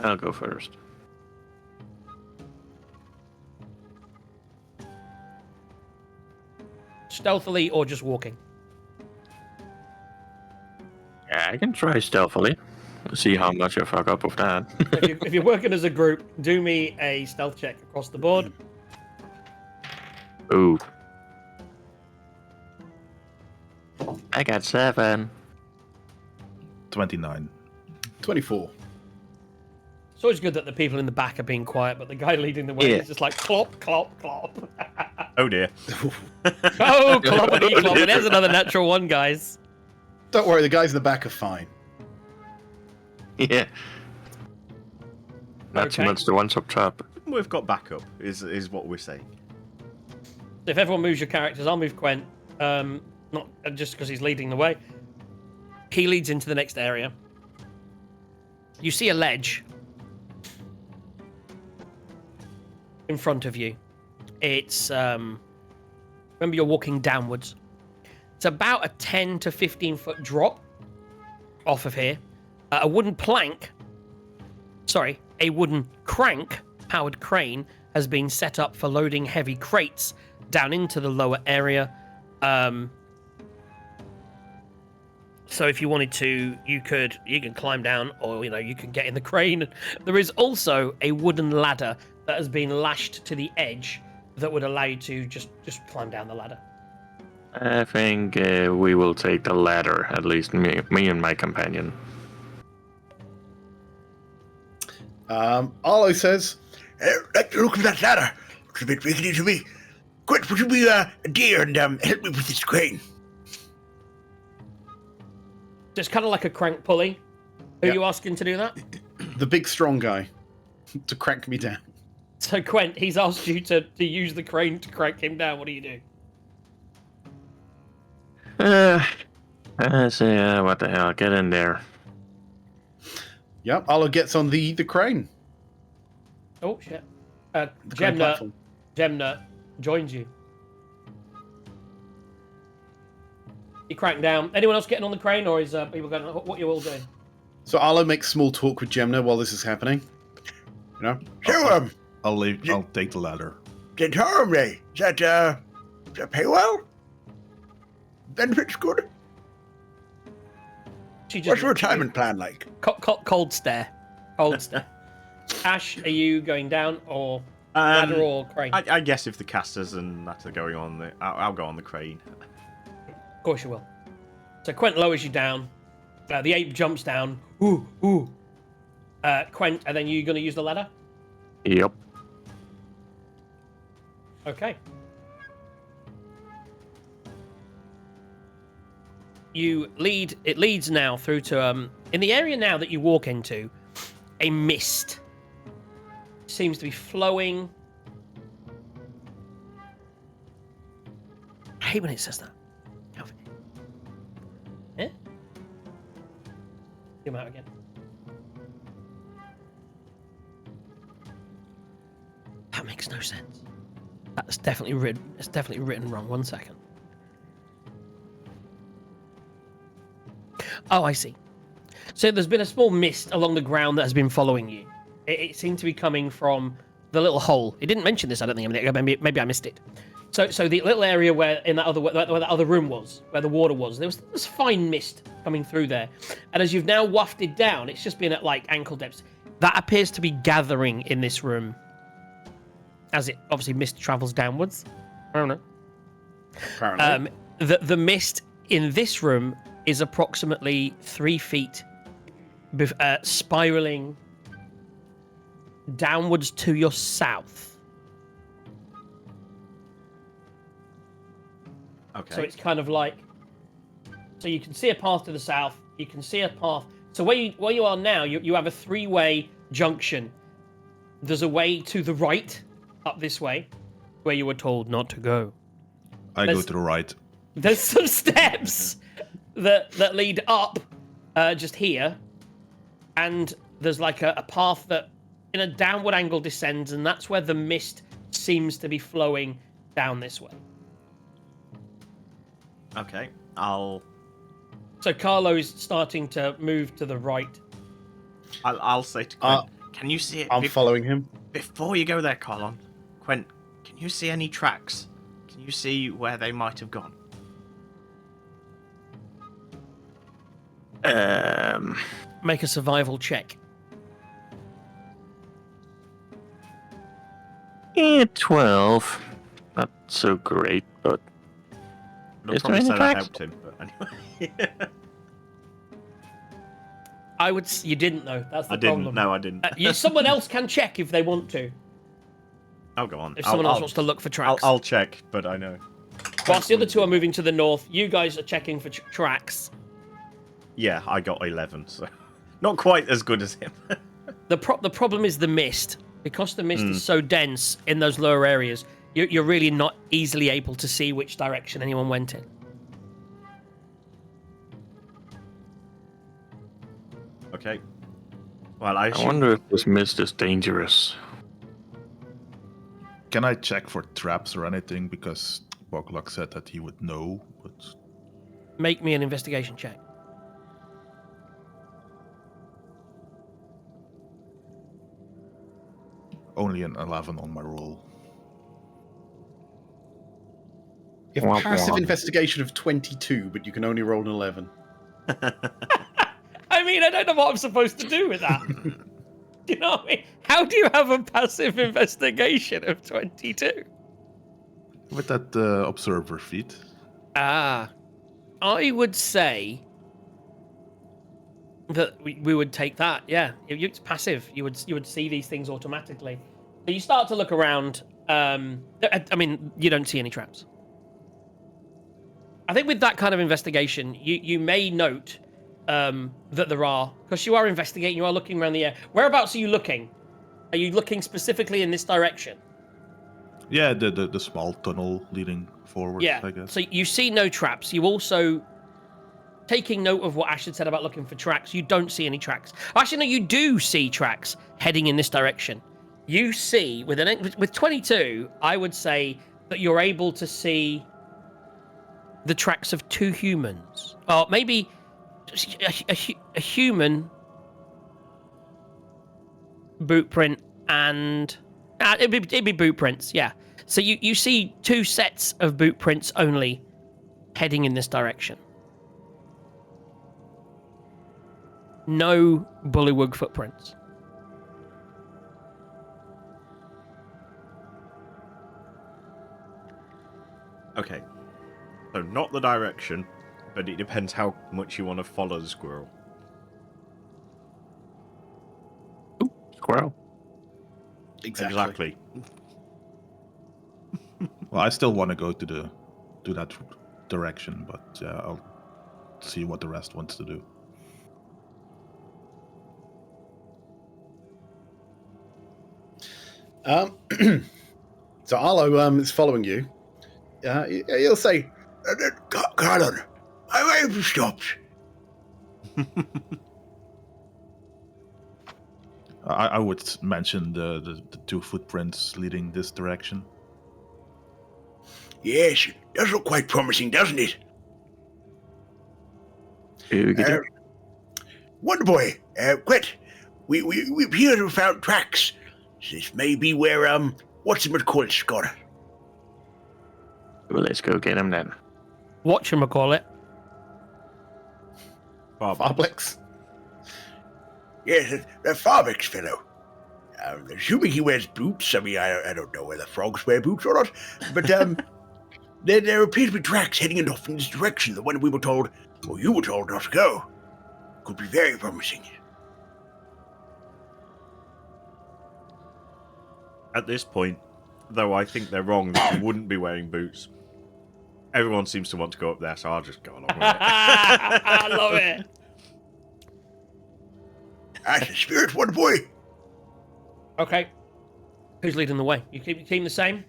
I'll go first. Stealthily or just walking? Yeah, I can try stealthily. See how much I fuck up with that. If you're working as a group, do me a stealth check across the board. Ooh. I got 7. 29. 24. It's always good that the people in the back are being quiet, but the guy leading the way Yeah. is just like clop, clop, clop. Oh dear. Oh, cloppity clop. There's another natural one, guys. Don't worry, the guys in the back are fine. Yeah. Not so Okay. much the ones up top. We've got backup, is what we're saying. So if everyone moves your characters, I'll move Quent. Not just because he's leading the way. He leads into the next area. You see a ledge in front of you. It's remember you're walking downwards. It's about a 10 to 15 foot drop off of here. A wooden crank powered crane has been set up for loading heavy crates down into the lower area. So if you wanted to, you can climb down, or you can get in the crane. There is also a wooden ladder that has been lashed to the edge that would allow you to just climb down the ladder. I think we will take the ladder, at least me and my companion. Arlo says, Like the look of that ladder. Looks a bit rickety to me. Quint, would you be a dear and help me with this crane? Just kind of like a crank pulley. Who are Yeah. you asking to do that? the big strong guy, to crank me down. So Quent, he's asked you to use the crane to crank him down. What do you do? I say, what the hell? Get in there. Yep, Arlo gets on the crane. Oh shit! The crane Gemna platform. joins you. You crank down. Anyone else getting on the crane, or is people going? What you all doing? So Arlo makes small talk with Gemna while this is happening. You know? So, I'll take the ladder. then Harmony, does that pay well? Benefits good? She just What's your retirement plan like? cold stare. Cold stare. Ash, are you going down or ladder or crane? I guess if the casters and that are going on, I'll go on the crane. Of course you will. So Quent lowers you down. The ape jumps down. Ooh, ooh. Quent, and then you going to use the ladder? Yep. Okay. It leads now through to in the area now that you walk into, a mist seems to be flowing. I hate when it says that. Eh? Come out again. That makes no sense. That's definitely written. It's definitely written wrong. 1 second. Oh, I see. So there's been a small mist along the ground that has been following you. It seemed to be coming from the little hole. It didn't mention this, I don't think. Maybe I missed it. So the little area where that other room was, where the water was, there was this fine mist coming through there. And as you've now wafted down, it's just been at like ankle depths. That appears to be gathering in this room. As it obviously mist travels downwards. I don't know. Apparently. The mist in this room is approximately 3 feet, spiraling downwards to your south. Okay. So it's kind of like, so you can see a path to the south. You can see a path. So where you are now, you have a 3-way junction. There's a way to the right, up this way, where you were told not to go. I go Let's- to the right. There's some steps that lead up just here, and there's like a path that in a downward angle descends, and that's where the mist seems to be flowing down this way. Okay. So Carlo is starting to move to the right. I'll say to Quint, Can you see it? I'm following him. Before you go there, Carlon, Quent, can you see any tracks? Can you see where they might have gone? Make a survival check. 12. Not so great, but I'd Is probably there say any that tracks? helped him, but anyway. You didn't though. That's the I problem. didn't. No, I didn't. Someone else can check if they want to. I'll go on. If someone else wants to look for tracks. I'll check, but I know. Whilst the other two are moving to the north, you guys are checking for tracks. Yeah, I got 11, so not quite as good as him. The problem is the mist. Because the mist is so dense in those lower areas, you're really not easily able to see which direction anyone went in. Okay. Well, I I wonder if this mist is dangerous. Can I check for traps or anything? Because Boglock said that he would know, but Make me an investigation check. only an 11 on my roll. You have Womp passive womp. investigation of 22, but you can only roll an 11. I mean, I don't know what I'm supposed to do with that. You know what I mean? How do you have a passive investigation of 22? With that observer feat. I would say that we would take that. Yeah, it's passive. You would see these things automatically. So you start to look around. I mean, you don't see any traps. I think with that kind of investigation, you may note that there are, because you are investigating, you are looking around the air. Whereabouts are you looking? Are you looking specifically in this direction? Yeah, the small tunnel leading forward, Yeah. I guess. So you see no traps. You also, taking note of what Ash had said about looking for tracks, you don't see any tracks. Actually, no, you do see tracks heading in this direction. You see, with 22, I would say that you're able to see the tracks of two humans. Or maybe a human boot print and... it'd be boot prints, yeah. So you see two sets of boot prints only heading in this direction. No bullywug footprints. Okay. So not the direction, but it depends how much you want to follow the squirrel. Squirrel. Exactly. Well, I still want to go to that direction, but I'll see what the rest wants to do. So Arlo is following you. He'll say, Carlon, why have you stopped? I would mention the two footprints leading this direction. Yes, it does look quite promising, doesn't it? Wonder Boy, Quet, we appear to have found tracks. This may be where, what's-it-called got it. Well, let's go get him then. Whatchamacallit. Farblex. Yes, the Farbex fellow. Assuming he wears boots. I mean, I don't know whether frogs wear boots or not, but there appear to be tracks heading off in this direction. The one we were told, or you were told not to go. Could be very promising. At this point, though I think they're wrong that you wouldn't be wearing boots, everyone seems to want to go up there, so I'll just go along with it. I love it. That's the spirit, Wonder Boy. Okay. Who's leading the way? You keep your team the same?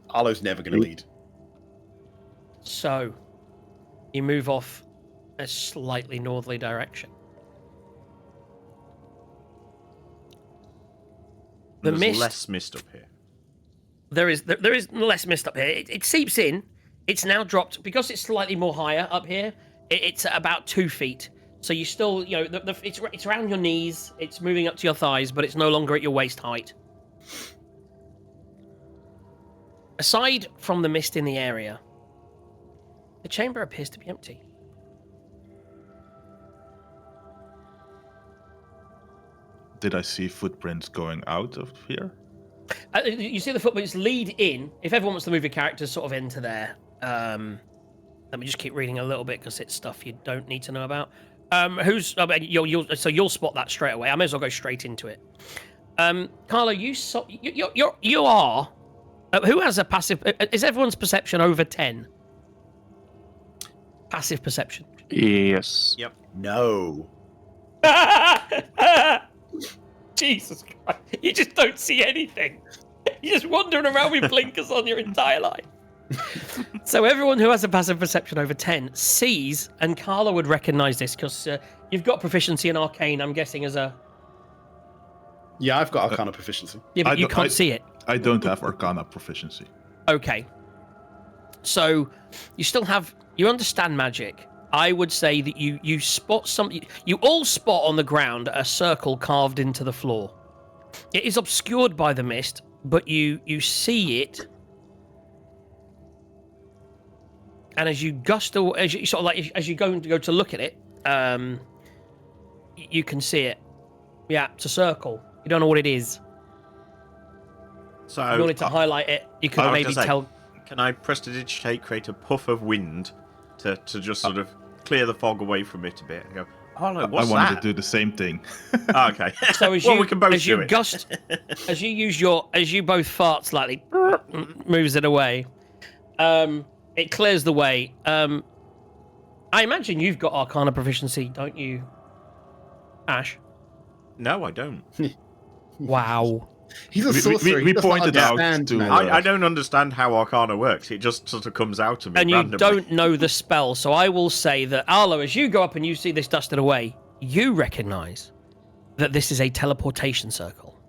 Arlo's never going to lead. So, you move off a slightly northerly direction. The There's mist... less mist up here. There is less mist up here. It seeps in. It's now dropped, because it's slightly more higher up here, it's at about 2 feet. So you still, it's around your knees, it's moving up to your thighs, but it's no longer at your waist height. Aside from the mist in the area, the chamber appears to be empty. Did I see footprints going out of here? You see the footprints lead in. If everyone wants to move your characters sort of into there, let me just keep reading a little bit because it's stuff you don't need to know about. You'll spot that straight away. I may as well go straight into it. Carlo, you are. Who has a passive? Is everyone's perception over 10? Passive perception. Yes. Yep. No. Jesus Christ! You just don't see anything. You're just wandering around with blinkers on your entire life. So everyone who has a passive perception over 10 sees, and Carla would recognise this because you've got proficiency in arcane. I'm guessing as a. Yeah, I've got Arcana proficiency. Yeah, but you can't see it. I don't have Arcana proficiency. Okay. So you still have. You understand magic. I would say that you spot something. You all spot on the ground a circle carved into the floor. It is obscured by the mist, but you see it. And as you gusto, as you sort of like as you go to look at it, you can see it. Yeah, it's a circle. You don't know what it is. So If you wanted to highlight it, you could I was maybe gonna say, tell. Can I prestidigitate, create a puff of wind to just sort of clear the fog away from it a bit and go, oh no, what's I wanted that? to do the same thing. Oh, okay. So as well, you we can both as do you it. gust, as you both fart slightly, moves it away. It clears the way. I imagine you've got Arcana proficiency, don't you, Ash? No, I don't. Wow. He's a sorcerer. we He does not pointed out understand to- magic. I don't understand how Arcana works. It just sort of comes out to me And you randomly. don't know the spell, so I will say that Arlo, as you go up and you see this dusted away, you recognise that this is a teleportation circle.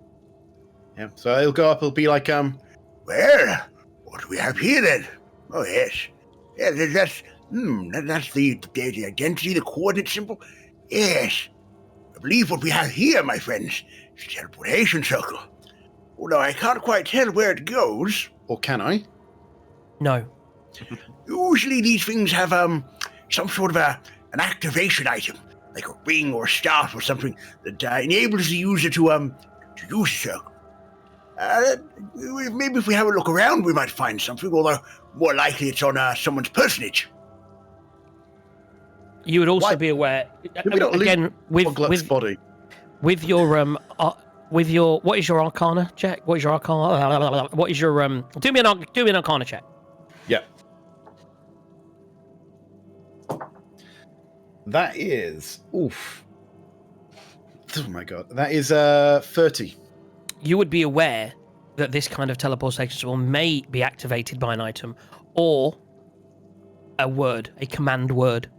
Yeah, so he'll go up. He'll be like, Well, what do we have here then? Oh yes, yeah, that's the identity, the coordinate symbol. Yes, I believe what we have here, my friends, is a teleportation circle. Although I can't quite tell where it goes. or can I? No. Usually these things have some sort of an activation item, like a ring or a staff or something that enables the user to use the circle. Maybe if we have a look around, we might find something. Although more likely it's on someone's personage. You would also Why- be aware we not again Ogluck's body. with your what is your Arcana check? What is your Arcana? What is your do me an Arcana check. Yeah. That is oof. Oh my god. That is 30. You would be aware that this kind of teleportation spell may be activated by an item or a word, a command word.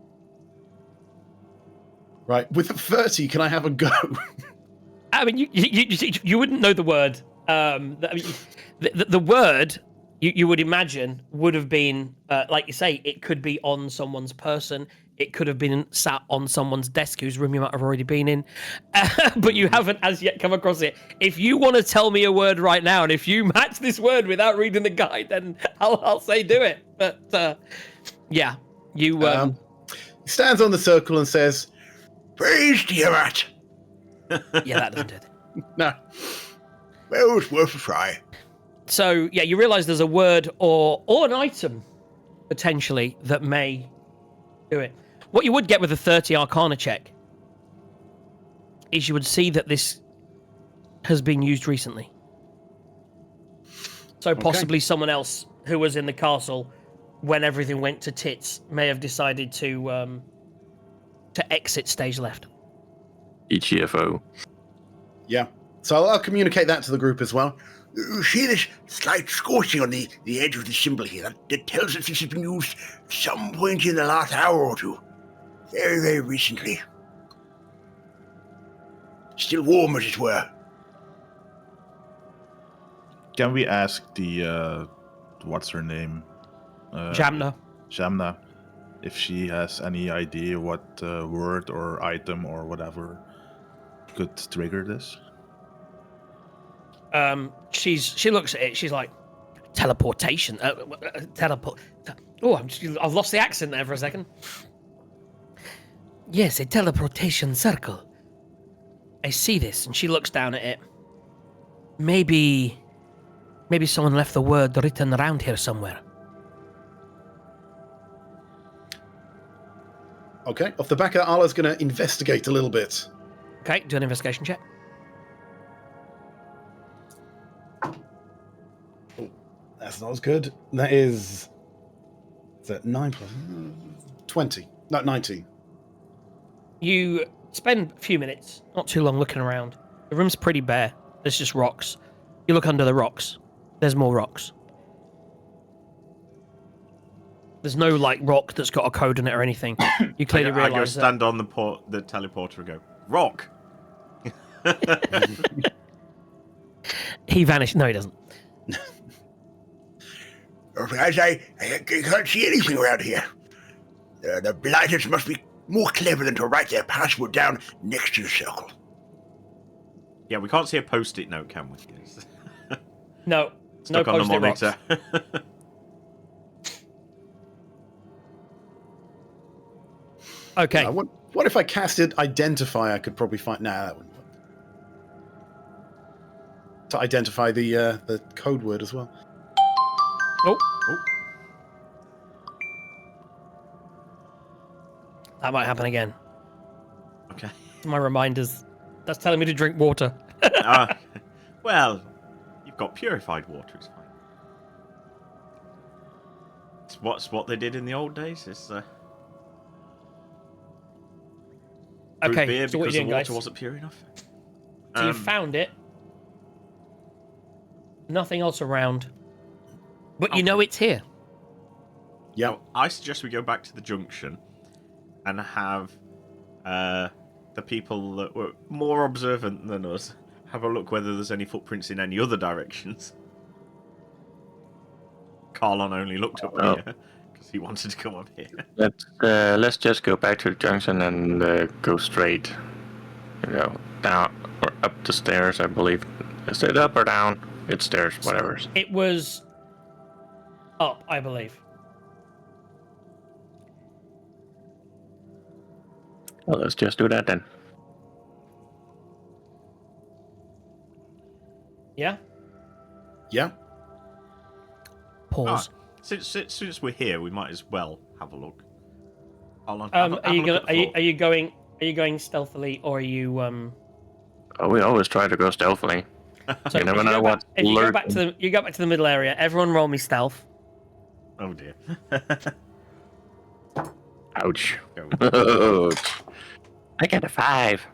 Right. With 30, can I have a go? I mean, you wouldn't know the word. The word you would imagine would have been, like you say, it could be on someone's person. It could have been sat on someone's desk whose room you might have already been in, but you haven't as yet come across it. If you want to tell me a word right now, and if you match this word without reading the guide, then I'll say do it. But yeah, you. He stands on the circle and says, Praise Tiamat. Yeah, that doesn't do it. no. Well, it's worth a try. So yeah, you realise there's a word or an item potentially that may do it. What you would get with a 30 Arcana check is you would see that this has been used recently. So possibly someone else who was in the castle when everything went to tits may have decided to exit stage left. EGFO. Yeah. So I'll communicate that to the group as well. You see this slight scorching on the edge of the symbol here? That tells us this has been used at some point in the last hour or two. Very, very recently. Still warm, as it were. Can we ask the what's her name? Jamna. Jamna, if she has any idea what word or item or whatever could trigger this. She looks at it. She's like, teleportation. Teleport. Oh, I've lost the accent there for a second. Yes, a teleportation circle. I see this, and she looks down at it. Maybe someone left the word written around here somewhere. Okay, off the back of that, Arlo's going to investigate a little bit. Okay, do an investigation check. That's not as good. That is that 9 plus 20. No, 19. You spend a few minutes, not too long, looking around. The room's pretty bare. There's just rocks. You look under the rocks. There's more rocks. There's no like rock that's got a code in it or anything. You clearly I go realise stand on the teleporter and go, rock! he vanished. No, he doesn't. I can't see anything around here. The blighters must be more clever than to write their password down next to the circle. Yeah, we can't see a post-it note, can we? No, Stuck no on the post-it rocks. monitor. Okay. What if I casted Identify? I could probably find. Nah, that wouldn't work. To identify the code word as well. Oh. Oh. That might happen again. Okay. My reminders. That's telling me to drink water. Well, you've got purified water. It's fine. It's what they did in the old days. It's Okay, beer so what are because you the doing, water guys? wasn't pure enough. So you found it. Nothing else around. But you know it's here. Yeah. Now, I suggest we go back to the junction and have the people that were more observant than us have a look whether there's any footprints in any other directions. Carlon only looked up here because he wanted to come up here. Let's just go back to the junction and go straight. Down or up the stairs, I believe. Is it up or down? It's stairs, whatever. It was up, I believe. Well, let's just do that then. Yeah? Yeah. Pause. Since we're here, we might as well have a look. Carlon, Are you going stealthily or are you Oh, we always try to go stealthily. So You never if know what if you go lurk- back to the middle area, everyone roll me stealth. Oh dear. Ouch. Go. I get a 5.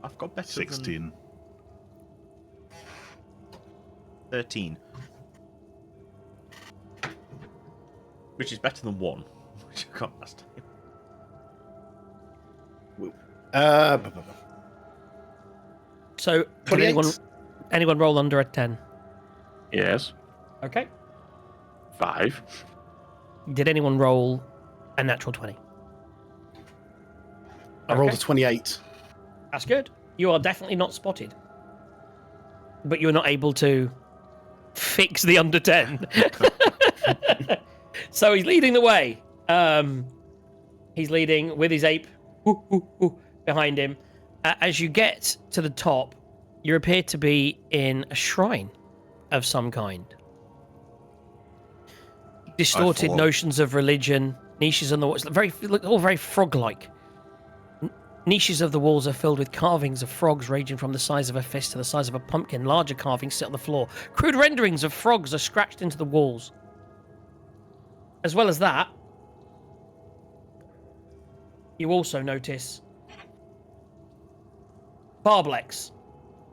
I've got better 16. than 13. Which is better than 1, which I got last time. So did 28. anyone roll under a 10? Yes. Okay. 5. Did anyone roll a natural 20? I rolled a Okay. 28. That's good. You are definitely not spotted. But you're not able to fix the under 10. So he's leading the way. He's leading with his ape behind him. As you get to the top, you appear to be in a shrine of some kind. Distorted follow. notions of religion, niches on the walls, all very frog-like. Niches of the walls are filled with carvings of frogs ranging from the size of a fist to the size of a pumpkin. Larger carvings sit on the floor. Crude renderings of frogs are scratched into the walls. As well as that, you also notice Barblex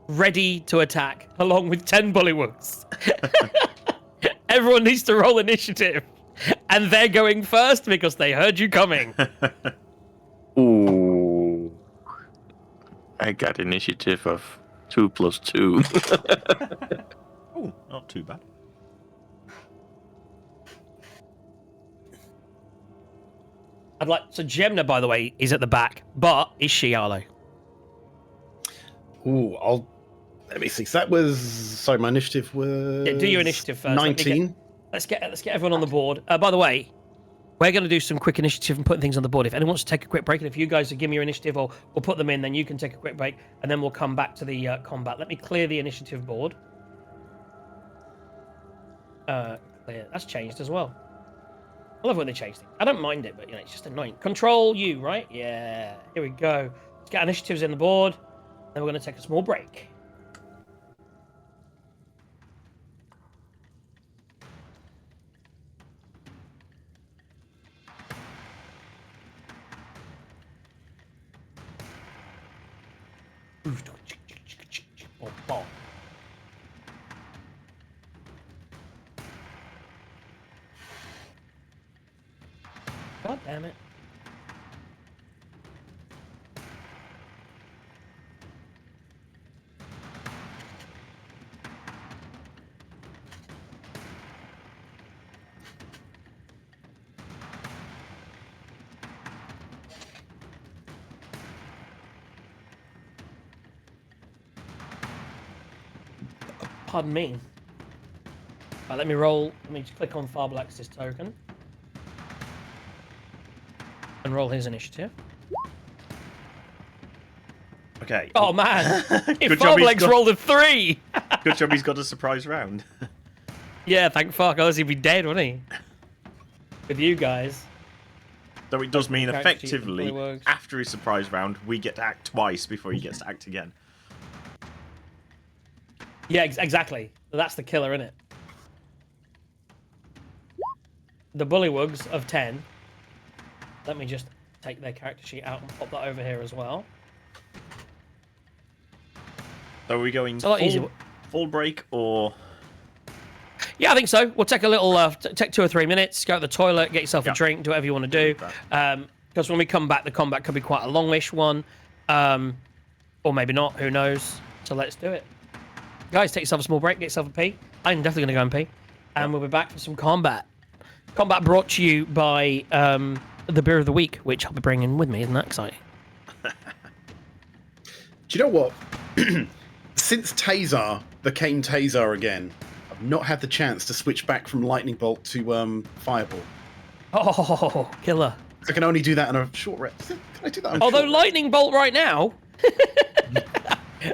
ready to attack along with 10 bullywugs. Everyone needs to roll initiative. And they're going first because they heard you coming. Ooh. I got initiative of 2 plus 2. Oh, not too bad. So Gemna, by the way, is at the back, but is she, Arlo? Ooh, let me see. So that was sorry, my initiative was Yeah, do your initiative first. 19. Let's get everyone on the board. By the way, we're going to do some quick initiative and putting things on the board. If anyone wants to take a quick break, and if you guys give me your initiative or we'll put them in, then you can take a quick break, and then we'll come back to the combat. Let me clear the initiative board. Clear. That's changed as well. I love when they change things. I don't mind it, but it's just annoying. Control U, right? Yeah. Here we go. Let's get initiatives in the board. Then we're going to take a small break. God damn it. Pardon me. Right, let me roll. Let me just click on Farblex's token. And roll his initiative. Okay. Oh man! If Good job he's Farblex got- rolled a 3! Good job he's got a surprise round. Yeah, thank fuck. Otherwise he'd be dead, wouldn't he? With you guys. Though it does mean Character sheet effectively, fully works. after his surprise round, we get to act twice before he gets to act again. Yeah, exactly. That's the killer, innit? The Bullywugs of 10. Let me just take their character sheet out and pop that over here as well. So are we going It's a lot easier. full break or... Yeah, I think so. We'll take a little, take 2 or 3 minutes, go to the toilet, get yourself a drink, do whatever you want to do. Because when we come back, the combat could be quite a longish one. Or maybe not, who knows. So let's do it. Guys, take yourself a small break, get yourself a pee. I'm definitely going to go and pee. And we'll be back for some combat. Combat brought to you by the Beer of the Week, which I'll be bringing with me. Isn't that exciting? Do you know what? Since Tazar became Tazar again, I've not had the chance to switch back from Lightning Bolt to Fireball. Oh, killer. I can only do that on a short rest. Can I do that on a Although short Lightning Bolt right now...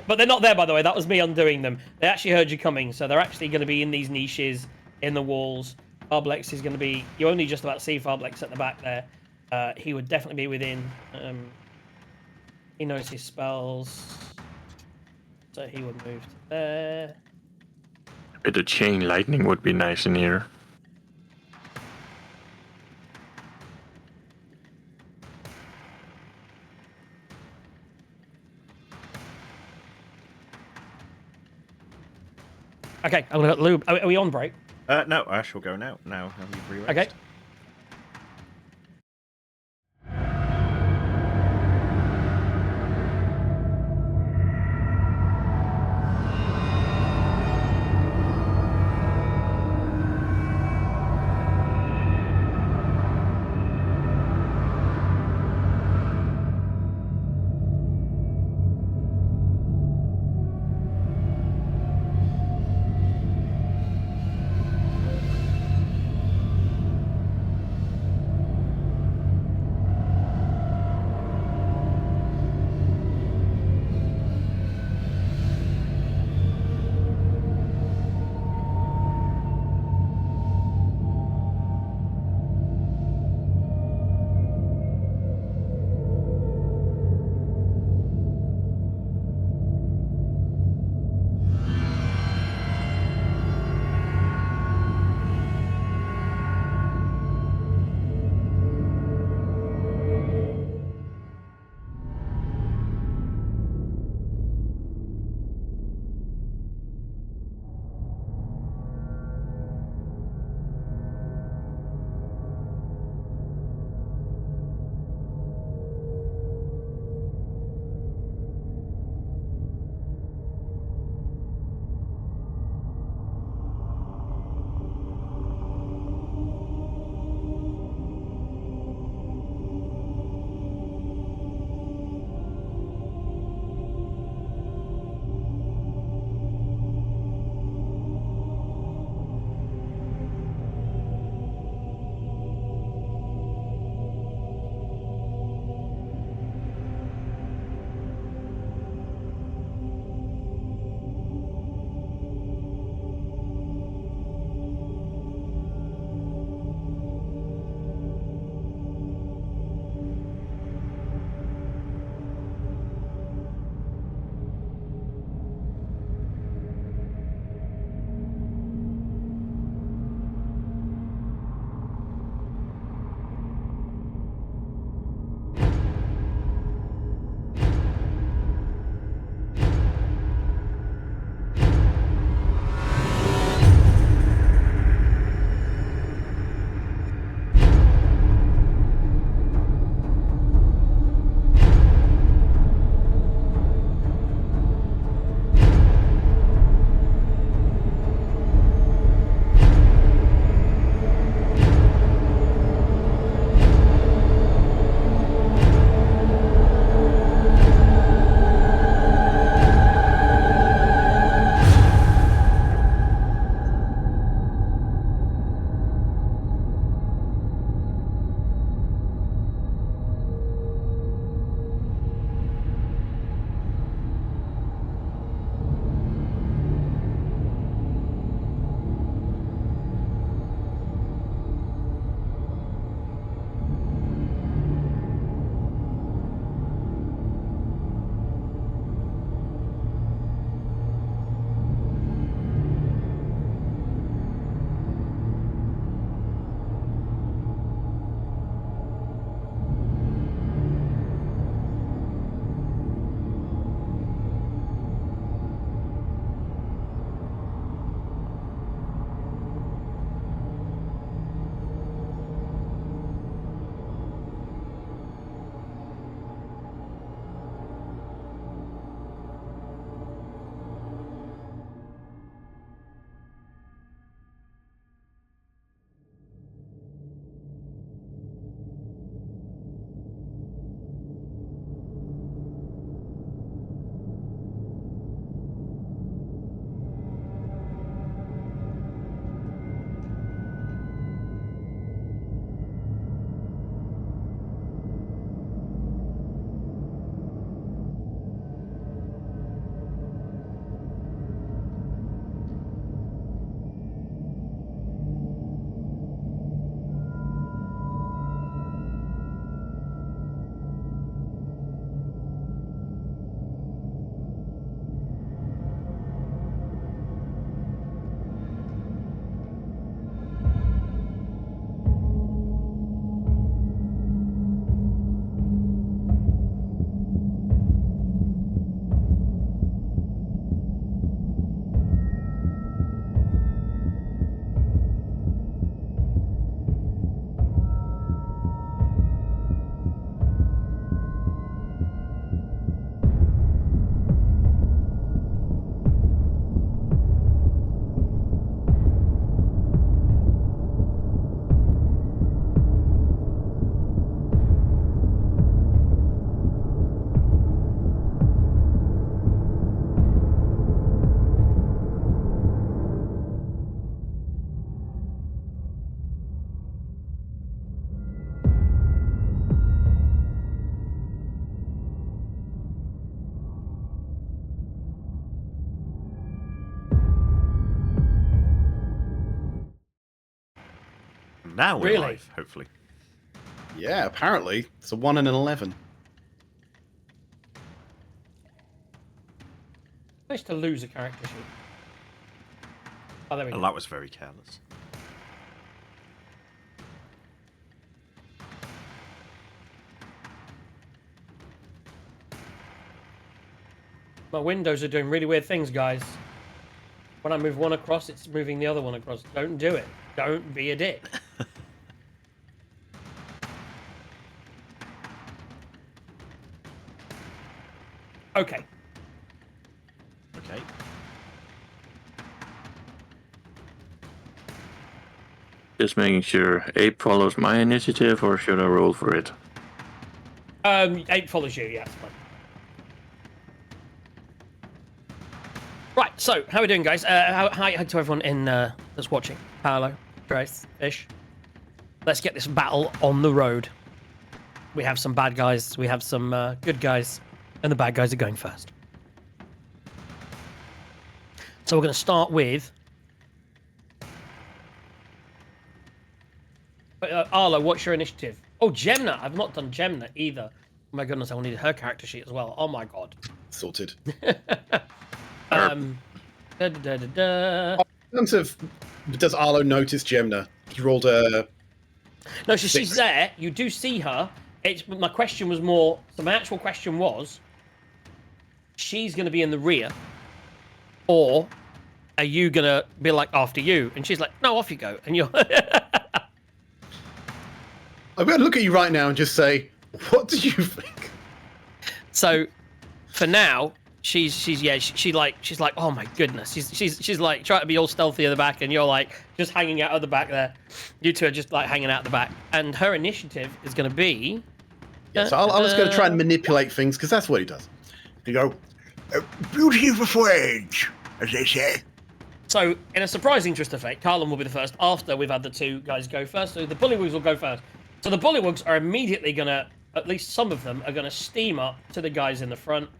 But they're not there, by the way. That was me undoing them. They actually heard you coming, so they're actually going to be in these niches, in the walls. Farblex is going to be... You only just about see Farblex at the back there. He would definitely be within... he knows his spells. So he would move to there. A bit of chain lightning would be nice in here. Okay, I'm going to lube. Are we on break? No, I shall go now. Now you've re-raised. Okay. Now we're Really? live, hopefully. Yeah, apparently. It's a 1 and an 11. Nice to lose a character sheet. Oh, there we Well, go. that was very careless. My windows are doing really weird things, guys. When I move one across, it's moving the other one across. Don't do it. Don't be a dick. Okay. Okay. Just making sure Ape follows my initiative, or should I roll for it? 8 follows you. Yeah, it's fine. Right. So, how are we doing, guys? Hi to everyone in that's watching. Paolo, Trace, Fish. Let's get this battle on the road. We have some bad guys. We have some good guys, and the bad guys are going first. So we're going to start with Arlo. What's your initiative? Oh, Gemna. I've not done Gemna either. Oh my goodness, I will need her character sheet as well. Oh my god. Sorted. Da, da, da, da, da. In terms of, does Arlo notice Gemna? He rolled a... No, she's 6. there. You do see her. My question was more. So my actual question was, she's going to be in the rear, or are you going to be like after you? And she's like, no, off you go. And you're. I'm going to look at you right now and just say, what do you think? So, for now, she's like, oh my goodness, she's like trying to be all stealthy at the back, and you're like just hanging out at the back there. You two are just like hanging out at the back, and her initiative is going to be. Yeah, so Arlo's going to try and manipulate things, because that's what he does. You go, beauty before age, as they say. So, in a surprising twist of fate, Carlin will be the first after we've had the two guys go first. So the Bullywugs will go first. So the Bullywugs are immediately going to, at least some of them, are going to steam up to the guys in the front,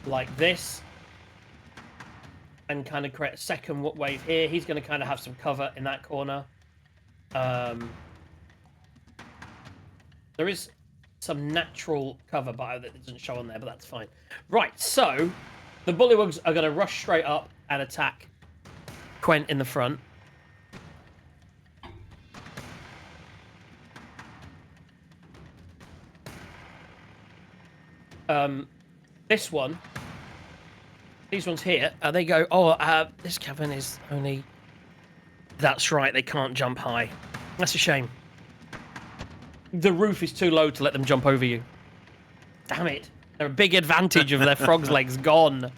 like this, and kind of create a second wave here. He's going to kind of have some cover in that corner. There is some natural cover bio that doesn't show on there, but that's fine. Right, so the Bullywugs are going to rush straight up and attack Quent in the front. These ones here, they go, this cabin is only... That's right, they can't jump high. That's a shame. The roof is too low to let them jump over you. Damn it. They're a big advantage of their frog's legs gone.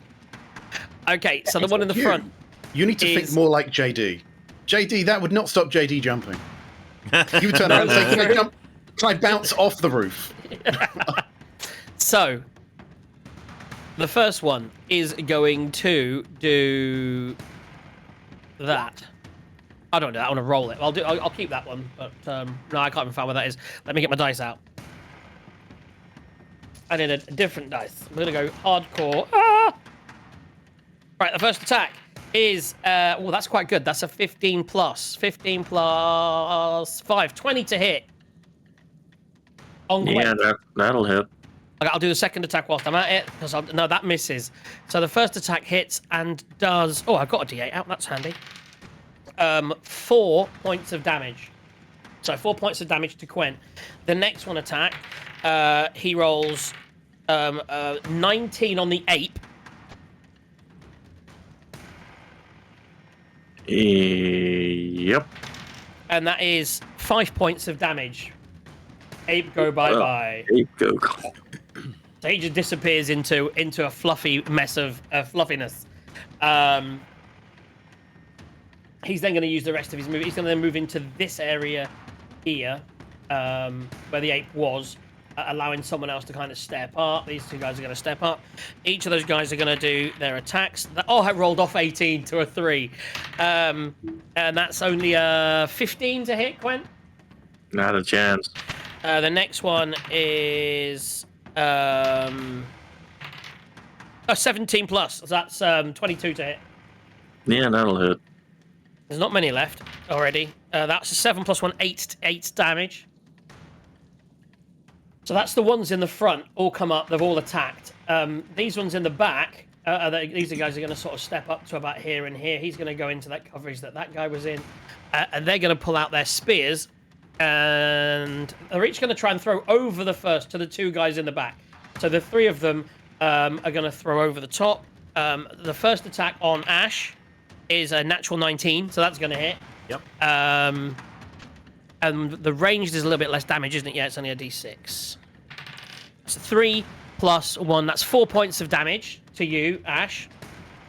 Okay, so the one in the front. You need to think more like JD. JD, that would not stop JD jumping. You would turn around and say, can I jump? Can I bounce off the roof? So, the first one is going to do that. I don't know. I want to roll it. I'll keep that one, but no, I can't even find where that is. Let me get my dice out. I need a different dice. I'm gonna go hardcore. Ah! Right, the first attack is well, that's quite good. That's a 15 plus 5, 20 to hit. On Yeah, Gwent. that'll hit. I'll do the second attack whilst I'm at it, because no, that misses. So the first attack hits and does... Oh, I've got a D8 out. That's handy. 4 points of damage. So 4 points of damage to Quent. The next one attack, he rolls 19 on the ape. Yep. And that is 5 points of damage. Ape, go bye-bye. Ape, go. So he just disappears into a fluffy mess of fluffiness. He's then going to use the rest of his move. He's going to then move into this area here, where the ape was, allowing someone else to kind of step up. These two guys are going to step up. Each of those guys are going to do their attacks. Oh, I rolled off 18 to a 3. And that's only a 15 to hit, Quent. Not a chance. The next one is 17 plus. So that's 22 to hit. Yeah, that'll hit. There's not many left already. That's a 7 plus 1, 8 damage. So that's the ones in the front all come up. They've all attacked. These ones in the back, these guys are going to sort of step up to about here and here. He's going to go into that coverage that guy was in. And they're going to pull out their spears. And they're each going to try and throw over the first to the 2 guys in the back. So the 3 of them are going to throw over the top. The first attack on Ash is a natural 19, so that's going to hit. Yep. And the ranged is a little bit less damage, isn't it? Yeah, it's only a d6. So 3 plus 1, that's 4 points of damage to you, Ash.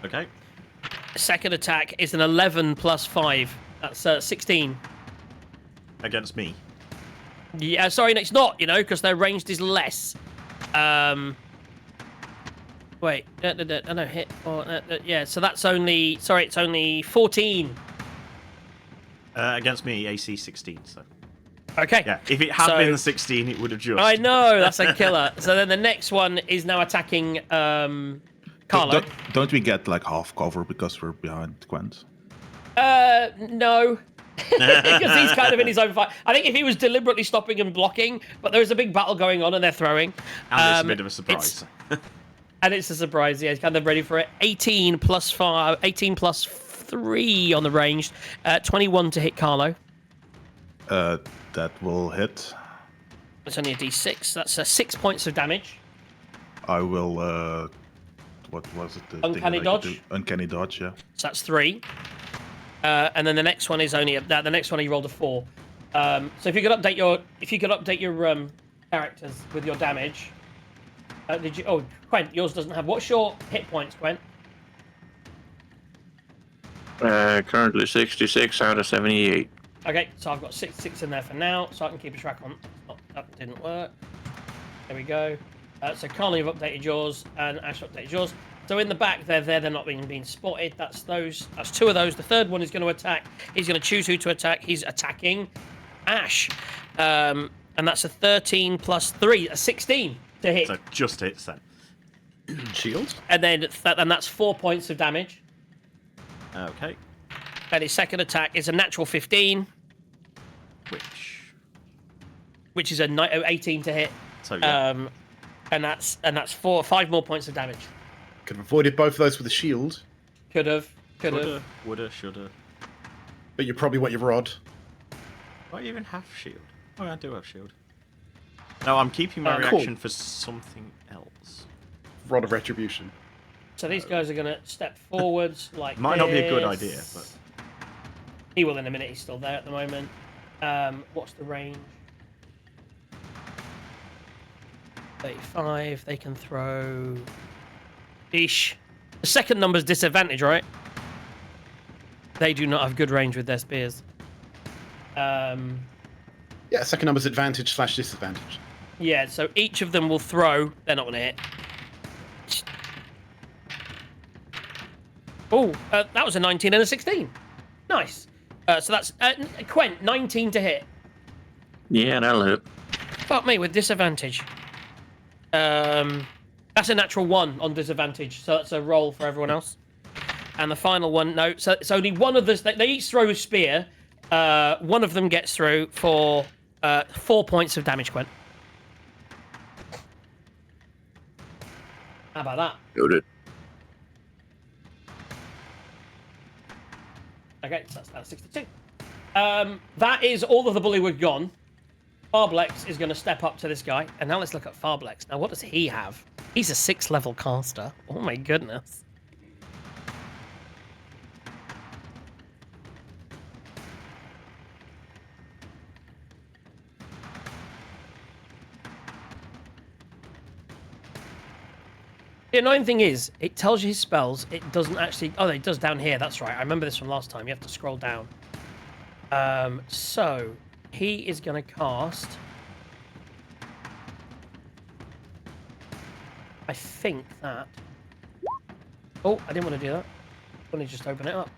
Okay. Second attack is an 11 plus 5. That's 16. Against me. Yeah, sorry, no, it's not, because their ranged is less. Wait, no, hit. Yeah, so that's only, sorry, it's only 14. Against me, AC 16, so... Okay. Yeah, if it had been 16, it would have just... I know, that's a killer. So then the next one is now attacking Carlo. Don't we get like half cover because we're behind Gwent? No. Because he's kind of in his own fight. I think if he was deliberately stopping and blocking, but there's a big battle going on and they're throwing. And it's a bit of a surprise. And it's a surprise, yeah, he's kind of ready for it. 18 plus 5, 18 plus 3 on the ranged. 21 to hit Carlo. That will hit. It's only a d6. That's 6 points of damage. I will. What was it? The Uncanny thing that I could dodge? do? Uncanny dodge, yeah. So that's 3. And then the next one is only the next one he rolled a 4. So if you could update your characters with your damage. Did you? Oh, Quent, yours doesn't have. What's your hit points, Quent? Currently 66 out of 78. Okay, so I've got 6 in there for now, so I can keep a track on. Oh, that didn't work. There we go. So Carly, you've updated yours, and Ash updated yours. So in the back, they're not being spotted. That's those. That's 2 of those. The third one is going to attack. He's going to choose who to attack. He's attacking Ash, and that's a 13 plus 3, a 16 to hit. So just hits then. Shield. And then that's 4 points of damage. Okay. And his second attack is a natural 15, which is a 18 to hit. So yeah. And that's 5 more points of damage. Could have avoided both of those with a shield, Could have. Woulda, shoulda. but you probably want your rod. Do I even have shield? Oh, I do have shield. No, I'm keeping my Cool. reaction for something else. Rod of retribution. So these guys are going to step forwards like Might not be a good this. idea, but... He will in a minute. He's still there at the moment. What's the range? 35. They can throw... Eesh. The second number's disadvantage, right? They do not have good range with their spears. Yeah, second number's advantage / disadvantage. Yeah, so each of them will throw. They're not going to hit. Oh, that was a 19 and a 16. Nice. So that's Quent, 19 to hit. Yeah, that'll hit. Fuck me, with disadvantage. That's a natural 1 on disadvantage, so that's a roll for everyone else. And the final one, no, so it's only one of the... They each throw a spear. One of them gets through for 4 points of damage, Quent. How about that? Got it. Okay, so that's 62. That is all of the Bullywug gone. Farblex is going to step up to this guy. And now let's look at Farblex. Now, what does he have? He's a 6th level caster. Oh my goodness. The annoying thing is, it tells you his spells. It doesn't actually... Oh, it does down here. That's right. I remember this from last time. You have to scroll down. So, he is going to cast... I think that... Oh, I didn't want to do that. Let me just open it up.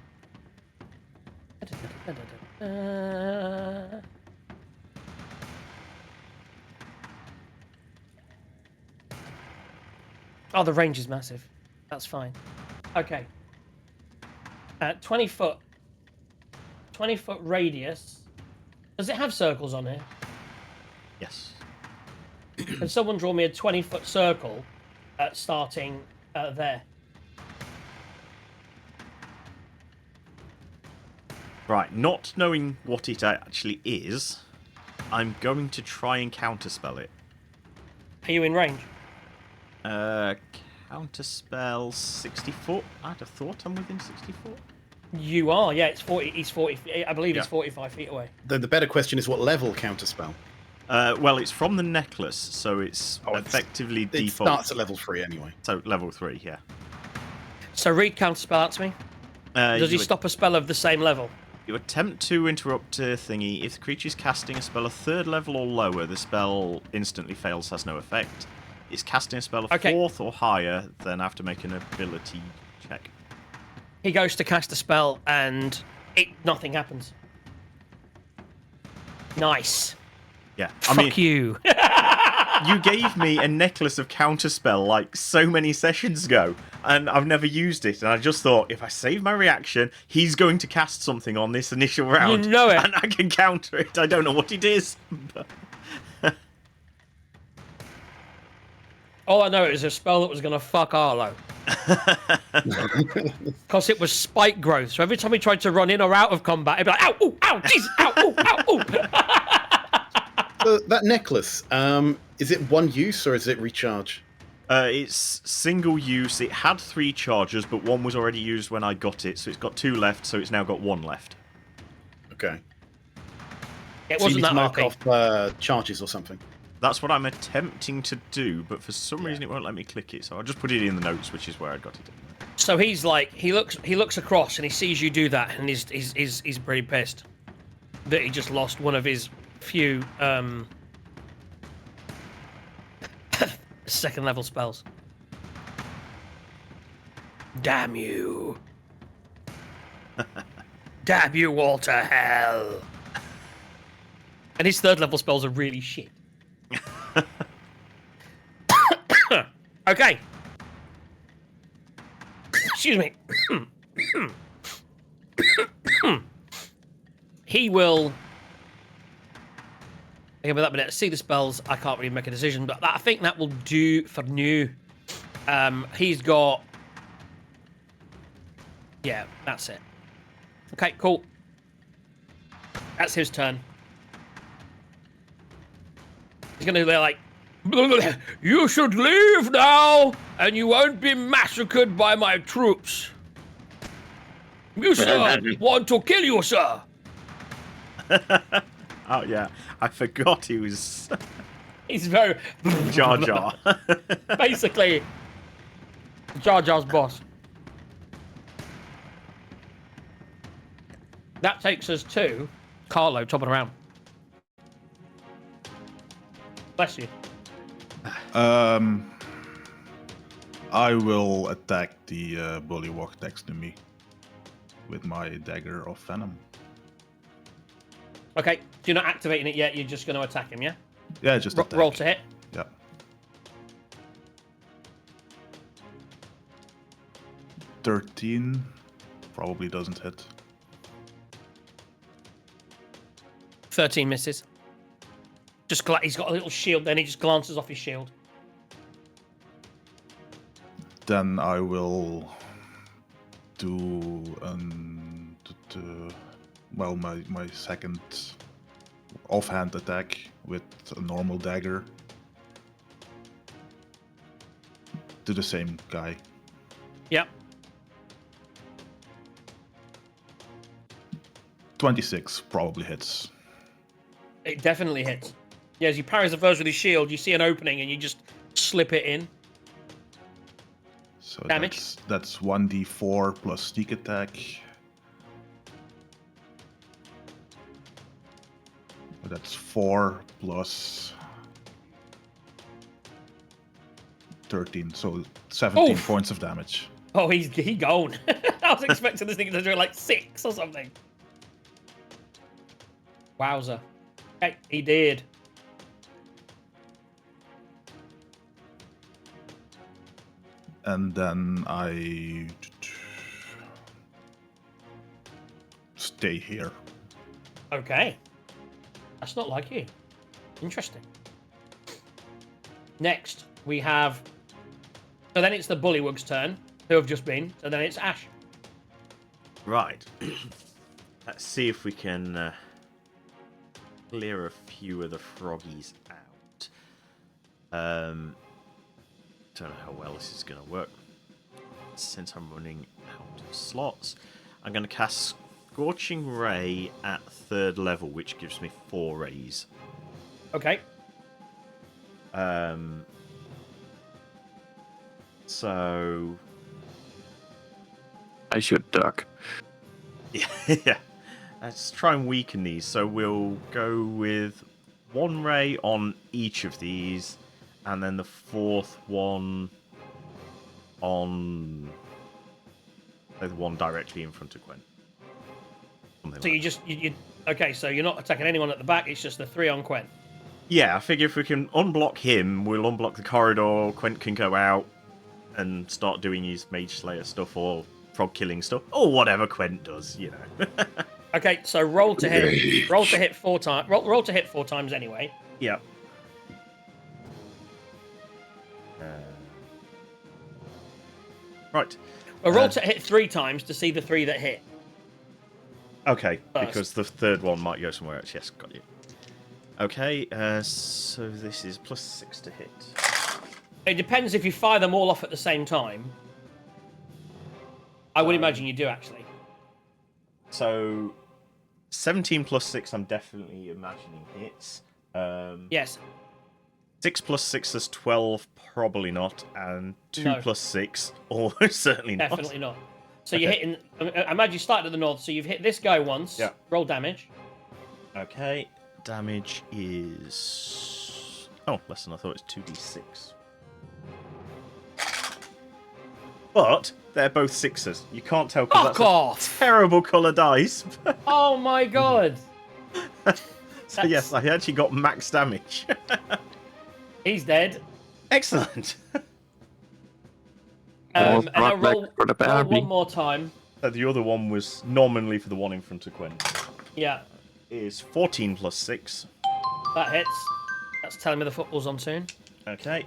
Oh, the range is massive. That's fine. Okay. 20 foot. 20-foot radius. Does it have circles on here? Yes. Can someone draw me a 20-foot circle starting there? Right, not knowing what it actually is, I'm going to try and counterspell it. Are you in range? Counterspell 60 foot? I'd have thought I'm within 60 foot. You are, yeah. It's 40. He's 40. I believe he's Yeah. 45 feet away. The better question is what level counterspell? Well, it's from the necklace, so it's effectively It default. starts at level 3 anyway. So level 3, yeah. So read counterspell out to me. Does he you stop a spell of the same level? You attempt to interrupt a thingy. If the creature is casting a spell a 3rd level or lower, the spell instantly fails, has no effect. It's casting a spell a 4th or higher, then have to make an ability check. He goes to cast a spell and nothing happens. Nice. Yeah, Fuck you. You gave me a necklace of counterspell like so many sessions ago, and I've never used it. And I just thought, if I save my reaction, he's going to cast something on this initial round. You know it. And I can counter it. I don't know what it is. But... All I know is a spell that was going to fuck Arlo. Because it was spike growth. So every time he tried to run in or out of combat, he'd be like, ow, ooh, ow, jeez, ow, ooh, ow, ooh. So that necklace, is it one use or is it recharge? It's single use. It had 3 charges, but 1 was already used when I got it, so it's got 2 left, so it's now got 1 left. Okay. It So you wasn't need that to mark OP. off charges or something. That's what I'm attempting to do, but for some reason it won't let me click it, so I'll just put it in the notes, which is where I got it. So he's like, he looks across and he sees you do that, and he's pretty pissed that he just lost one of his few 2nd level spells. Damn you! Damn you all to hell! And his 3rd level spells are really shit. Okay. Excuse me. He will. Again, with that minute, see the spells. I can't really make a decision, but I think that will do for new. He's got. Yeah, that's it. Okay, cool. That's his turn. He's gonna be like, you should leave now, and you won't be massacred by my troops. You, sir, want to kill you, sir. Oh, yeah. I forgot he was He's very... Jar Jar. Basically, Jar Jar's boss. That takes us to Carlo, top of the round. Bless you. I will attack the bullywog next to me with my dagger of venom. Okay, you're not activating it yet, you're just going to attack him, yeah? Yeah, just attack. Roll to hit. Yeah. 13 probably doesn't hit. 13 misses. He's got a little shield, then he just glances off his shield. Then I will do my second offhand attack with a normal dagger to the same guy. Yep. 26 probably hits. It definitely hits. Yeah, as he parries the first with his shield, you see an opening and you just slip it in. So Damage? that's 1d4 plus sneak attack. That's 4 plus 13, so 17 Oof. points of damage. Oh, he gone. I was expecting this thing to do like 6 or something. Wowzer. Okay, he did. And then I stay here. Okay. That's not like you. Interesting. Next, we have... So then it's the Bullywugs' turn, who have just been. So then it's Ash. Right. Let's see if we can clear a few of the froggies out. Don't know how well this is going to work. Since I'm running out of slots, I'm going to cast Scorching Ray at 3rd level, which gives me 4 rays. Okay. So... I should duck. Yeah. Let's try and weaken these. So we'll go with 1 ray on each of these, and then the 4th one on the one directly in front of Gwen. Something So like you just... Okay, so you're not attacking anyone at the back, it's just the 3 on Quen. Yeah, I figure if we can unblock him, we'll unblock the corridor, Quent can go out and start doing his Mage Slayer stuff or frog killing stuff, or whatever Quent does, you know. Okay, so roll to hit. Roll to hit 4 times. Roll to hit 4 times anyway. Yeah. Right. Well, roll to hit 3 times to see the 3 that hit. Okay, First. because the 3rd one might go somewhere else. Yes, got you. Okay, so this is +6 to hit. It depends if you fire them all off at the same time. I would imagine you do, actually. So 17 + 6, I'm definitely imagining hits. Yes. 6 + 6 is 12, probably not, and 2 No. + 6, almost certainly not. Definitely not. So Okay. you're hitting... I imagine you started at the north, so you've hit this guy once. Yeah. Roll damage. Okay, damage is... Oh, less than I thought. It's 2d6. But they're both 6s. You can't tell because Fuck that's off! a terrible colour dice. Oh my god! So yes, I actually got max damage. He's dead. Excellent. And now brought back roll, for the roll baby. one more time. The other one was nominally for the one in front of Quinn. Yeah, Is 14 + 6. that hits. That's telling me the football's on soon. Okay.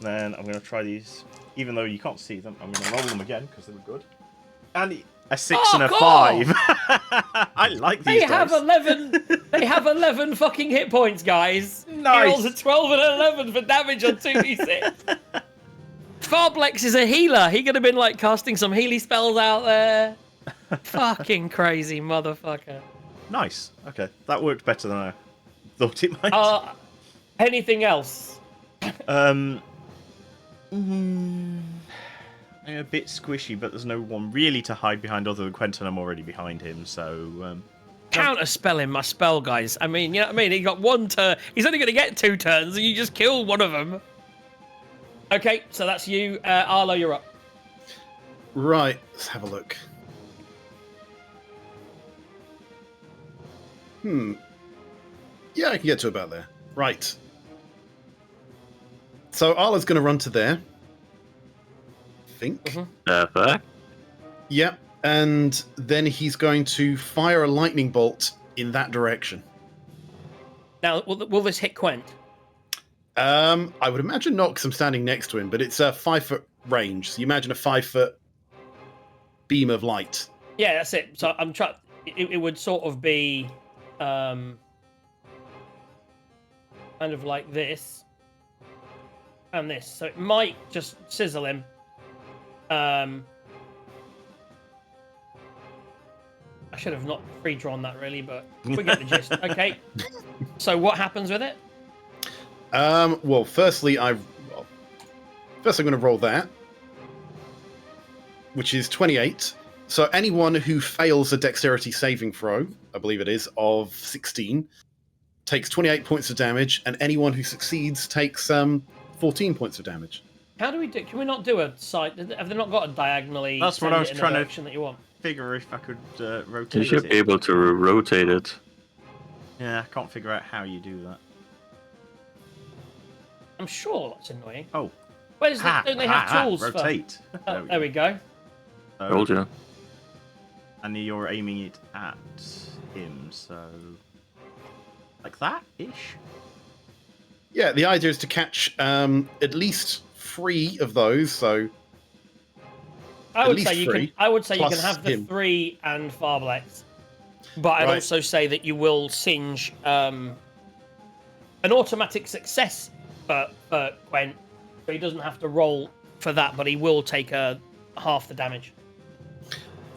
Then I'm going to try these. Even though you can't see them, I'm going to roll them again because they were good. And a 6 and a Fuck 5. I like these They have dice. 11. They have 11 fucking hit points, guys. Nice. He rolls a 12 and 11 for damage on 2d6. Farblex is a healer. He could have been like casting some healy spells out there. Fucking crazy motherfucker. Nice. Okay, that worked better than I thought it might. Anything else? I'm a bit squishy, but there's no one really to hide behind other than Quentin. I'm already behind him, so... Counter spelling my spell, guys. I mean, you know what I mean? He got 1 turn. He's only going to get 2 turns, and you just kill one of them. Okay, so that's you. Arlo, you're up. Right, let's have a look. Yeah, I can get to about there. Right. So Arlo's going to run to there. I think. Mhm. Fuck? Yep. And then he's going to fire a lightning bolt in that direction. Now, will this hit Quent? I would imagine not because I'm standing next to him, but it's a 5-foot range. So you imagine a 5-foot beam of light. Yeah, that's it. So I'm trying. It would sort of be, kind of like this, and this. So it might just sizzle him. I should have not pre-drawn that really, but we get the gist. Okay. So what happens with it? Well, firstly, I'm going to roll that, which is 28. So anyone who fails a dexterity saving throw, I believe it is, of 16, takes 28 points of damage, and anyone who succeeds takes 14 points of damage. How do we do? Can we not do a side? Have they not got a diagonally? That's what send I it was in the trying to- direction that you want. figure if I could You rotate should it. be able to rotate it. Yeah, I can't figure out how you do that. I'm sure that's annoying. Oh. Where's the, don't they have tools rotate. for? Oh, there we go. So, Told you. And you're aiming it at him, so like that ish. Yeah, the idea is to catch at least 3 of those. So I At would least say you can. three, I would say you can plus have the him. 3 and Farblex, but I'd Right. also say that you will singe an automatic success for Gwent, so he doesn't have to roll for that, but he will take half the damage.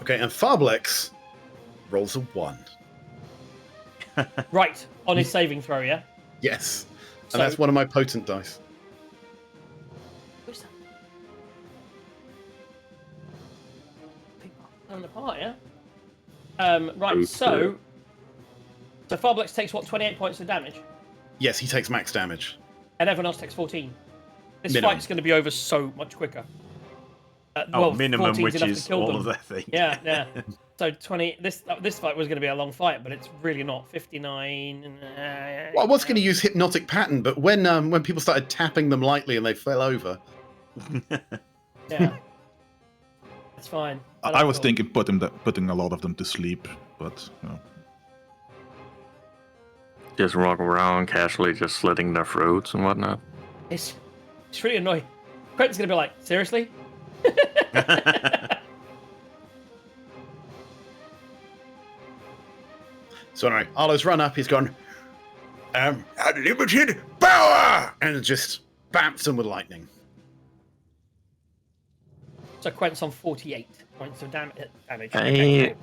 okay, and Farblex rolls a 1. Right on his saving throw, yeah. Yes, and So- that's one of my potent dice. Who's that? People are falling apart, yeah. Right, Okay. so Farblex takes what, 28 points of damage, Yes, he takes max damage. and everyone else takes 14. This Minimum. fight's going to be over so much quicker. Minimum, 14's which enough to is kill all them. of their things. Yeah, yeah. So 20. This fight was going to be a long fight, but it's really not. 59. Well, I was going to use hypnotic pattern, but when people started tapping them lightly and they fell over, Yeah, it's fine. I was thought- thinking putting a lot of them to sleep, but you know. Just walk around casually, just slitting their throats and whatnot. it's really annoying. Quentin's going to be like, seriously? so anyway, Arlo's run up. He's gone Unlimited power! and just bamps them with lightning. So Quent's on 48 points of damage. Hey,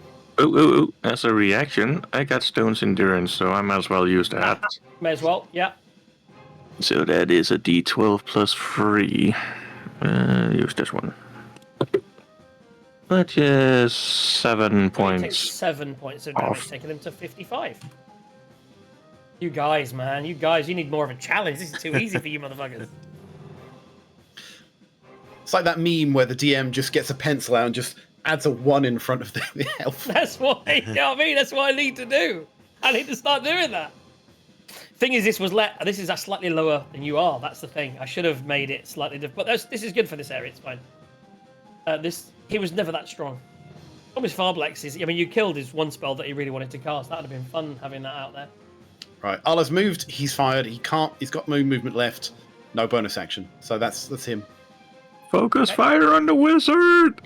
ooh, as a reaction, I got Stone's Endurance, so I might as well use that. May as well. Yeah. So that is a d12 plus 3. Use this one. But yes, 7 He takes points. 7 points of damage, off. taking him to 55. You guys, man. You guys, you need more of a challenge. This is too easy for you motherfuckers. It's like that meme where the DM just gets a pencil out and just adds a 1 in front of the elf. That's what, you know what I mean? That's what I need to do. I need to start doing that. Thing is, this is a slightly lower than you are. That's the thing. I should have made it slightly different. But this is good for this area. It's fine. He was never that strong. Almost Farblex is. I mean, you killed his one spell that he really wanted to cast. That would have been fun having that out there. Right, Arlo's moved. He's fired. He can't. He's got no movement left. No bonus action. So that's him. Focus fire on the wizard!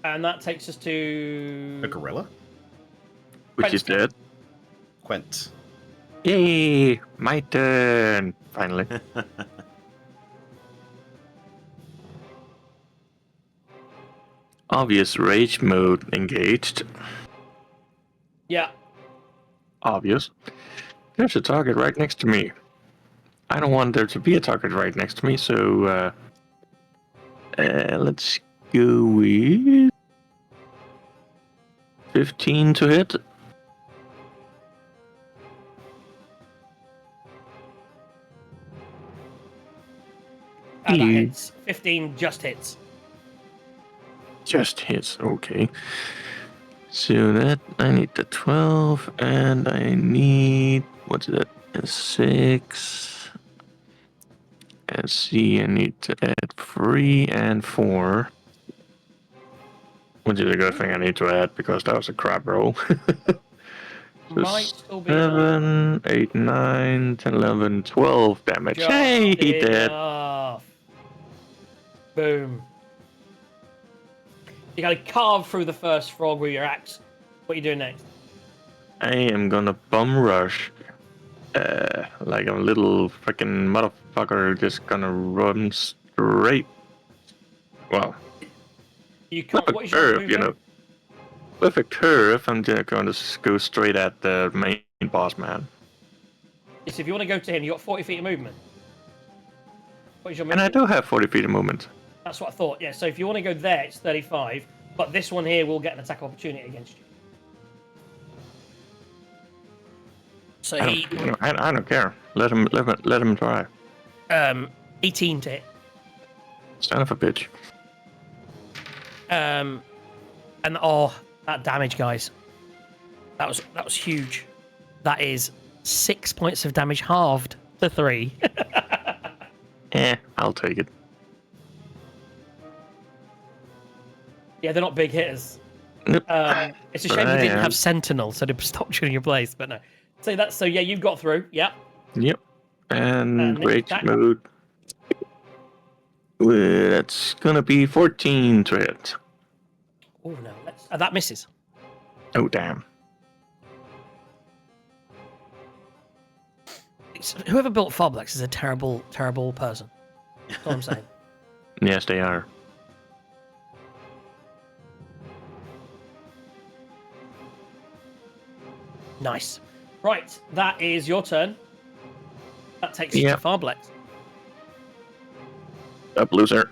And that takes us to A gorilla. Which is dead. Quent. Yay! My turn! Finally. Obvious rage mode engaged. Yeah. Obvious. There's a target right next to me. I don't want there to be a target right next to me, so let's go with 15 to hit. And that You- hits. 15 just hits. Just hits, okay. So that I need the 12 and I need what's that? A 6. And C I need to add 3 and 4. Which is a good thing I need to add because that was a crap roll. So Might still be enough. 7, 8, 9, 10, 11, 12 damage. Just Hey, he did. enough. Boom. You gotta carve through the first frog with your axe. What are you doing next? I am gonna bum rush. Like a little freaking motherfucker just gonna run straight. Well, You can't. with What a is your curve, you movement? know. With a curve, I'm just going to go straight at the main boss man. So if you want to go to him, you got 40 feet of movement. What is your And I movement? do have 40 feet of movement. That's what I thought. Yeah. So if you want to go there, it's 35. But this one here will get an attack opportunity against you. So he, I don't care. Let him try. 18 to hit. Son of a bitch. And oh, that damage, guys. That was huge. That is 6 points of damage halved to 3. I'll take it. Yeah, they're not big hitters. Nope. It's a But shame you I didn't am. have Sentinel, so they stopped you in your place. But no. So yeah, you've got through. Yeah. Yep. And next rage attack. mode. That's gonna be 14 to hit. Oh no, that misses. Oh damn. Whoever built Foblex is a terrible, terrible person. That's all I'm saying. Yes, they are. Nice. Right, that is your turn. That takes you Yep. to Farblex. Up, loser.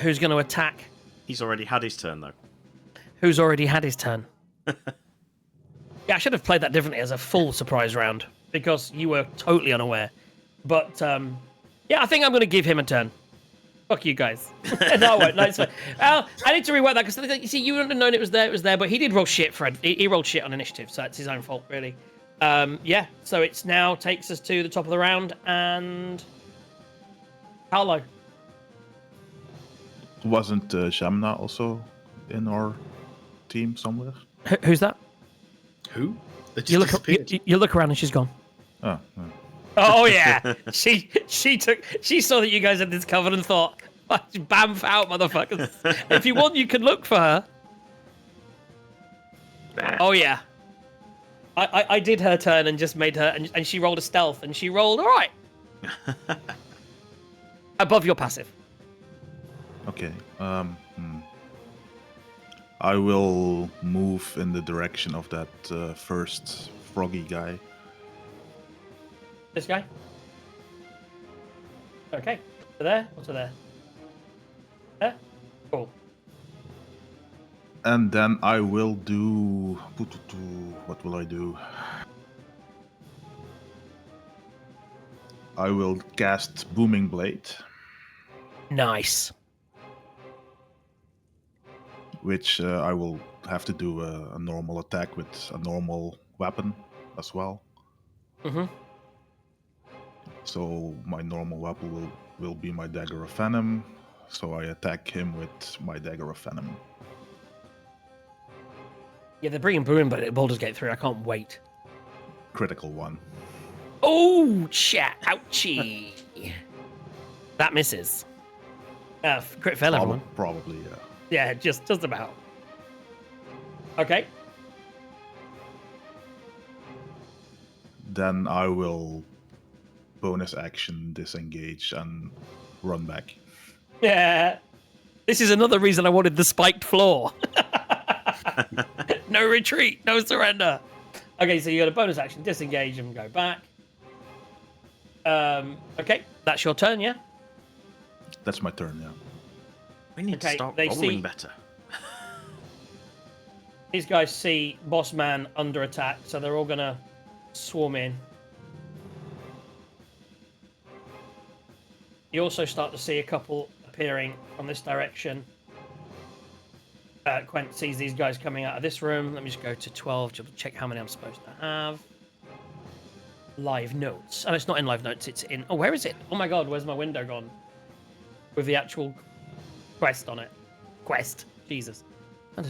Who's going to attack? He's already had his turn, though. Who's already had his turn? Yeah, I should have played that differently as a full surprise round because you were totally unaware. But yeah, I think I'm going to give him a turn. Fuck you guys. No, I won't. No, it's fine. I need to rework that because you see, you wouldn't have known it was there, but he did roll shit, Fred. He rolled shit on initiative, so it's his own fault, really. Yeah, so it's now takes us to the top of the round and Paolo. Wasn't Shamna also in our team somewhere? Who's that? Who? They just You look, disappeared. you look around and she's gone. Oh, Oh yeah, she saw that you guys had this covered and thought, "Bamf out, motherfuckers." If you want, you can look for her. Oh yeah, I did her turn and just made her, and she rolled a stealth, and she rolled all right, above your passive. okay. I will move in the direction of that first froggy guy. This guy. Okay, to there or to there? There. Cool. And then I will do... What will I do? I will cast Booming Blade, Nice. which I will have to do a normal attack with a normal weapon as well. Mm-hmm. So my normal weapon will be my Dagger of Venom. So I attack him with my Dagger of Venom. Yeah, they're bringing Bruin, but Baldur's Gate 3. I can't wait. Critical one. Oh, chat. Ouchie. That misses. Crit fail, everyone. Probably, yeah. Yeah, just about. Okay. Then I will bonus action disengage and run back. Yeah. This is another reason I wanted the spiked floor. No retreat, no surrender. Okay, so you got a bonus action, disengage and go back. Okay, that's your turn, yeah? That's my turn, yeah. We need to Okay, start they rolling see- better. These guys see Boss Man under attack, so they're all gonna swarm in. You also start to see a couple appearing from this direction. Quent sees these guys coming out of this room. Let me just go to 12 to check how many I'm supposed to have. Live notes. Oh, it's not in live notes. It's in... Oh, where is it? Oh my god, where's my window gone? With the actual quest on it. Quest. Jesus. Yeah,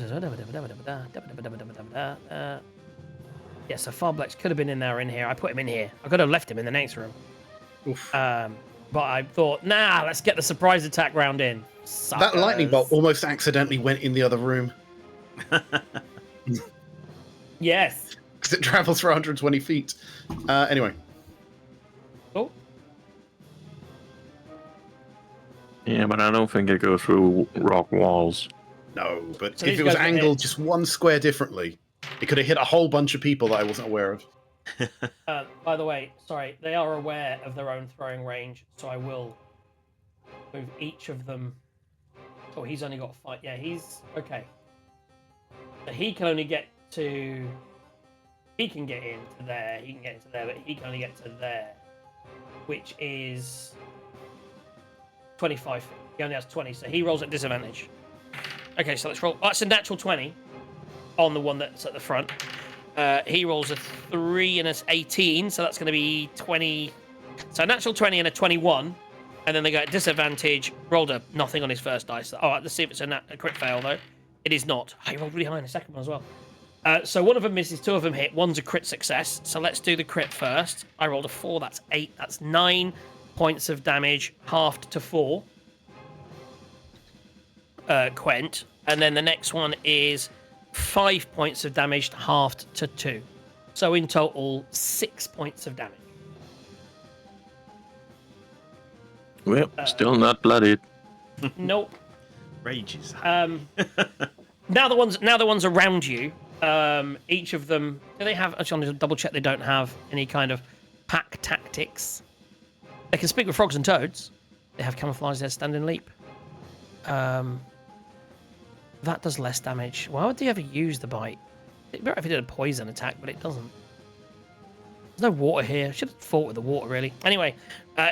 so Farblex could have been in there or in here. I put him in here. I could have left him in the next room. Oof. But I thought, nah, let's get the surprise attack round in. That lightning bolt Suckers. almost accidentally went in the other room Yes. because it travels for 120 feet. Anyway, Oh, Yeah, but I don't think it goes through rock walls. no, but So if these it was guys got angled hit. just one square differently, it could have hit a whole bunch of people that I wasn't aware of. by the way, sorry, they are aware of their own throwing range, so I will move each of them. Oh, he's only got 5. Yeah, he's okay. So he can only get to. He can get into there. He can get into there, but he can only get to there, which is 25 feet. He only has 20, so he rolls at disadvantage. Okay, so let's roll. Oh, that's a natural 20 on the one that's at the front. He rolls a 3 and it's 18, so that's going to be 22 So a natural 20 and a 21, and then they go at disadvantage. Rolled a nothing on his first dice. All right, let's see if it's a crit fail, though. It is not. Oh, he rolled really high in the second one as well. So one of them misses, 2 of them hit, 1's a crit success. So let's do the crit first. I rolled a 4, that's 8. That's 9 points of damage, halved to 4. Quent. And then the next one is 5 points of damage, halved to 2. So in total, 6 points of damage. Well, still not bloodied. Nope. Rage is Now the ones around you, each of them, do they have, actually, I'm going to double check they don't have any kind of pack tactics. They can speak with frogs and toads. They have camouflage their standing leap. That does less damage. Why would they ever use the bite? It'd be better if it did a poison attack, but it doesn't. There's no water here. Should have fought with the water, really. Anyway,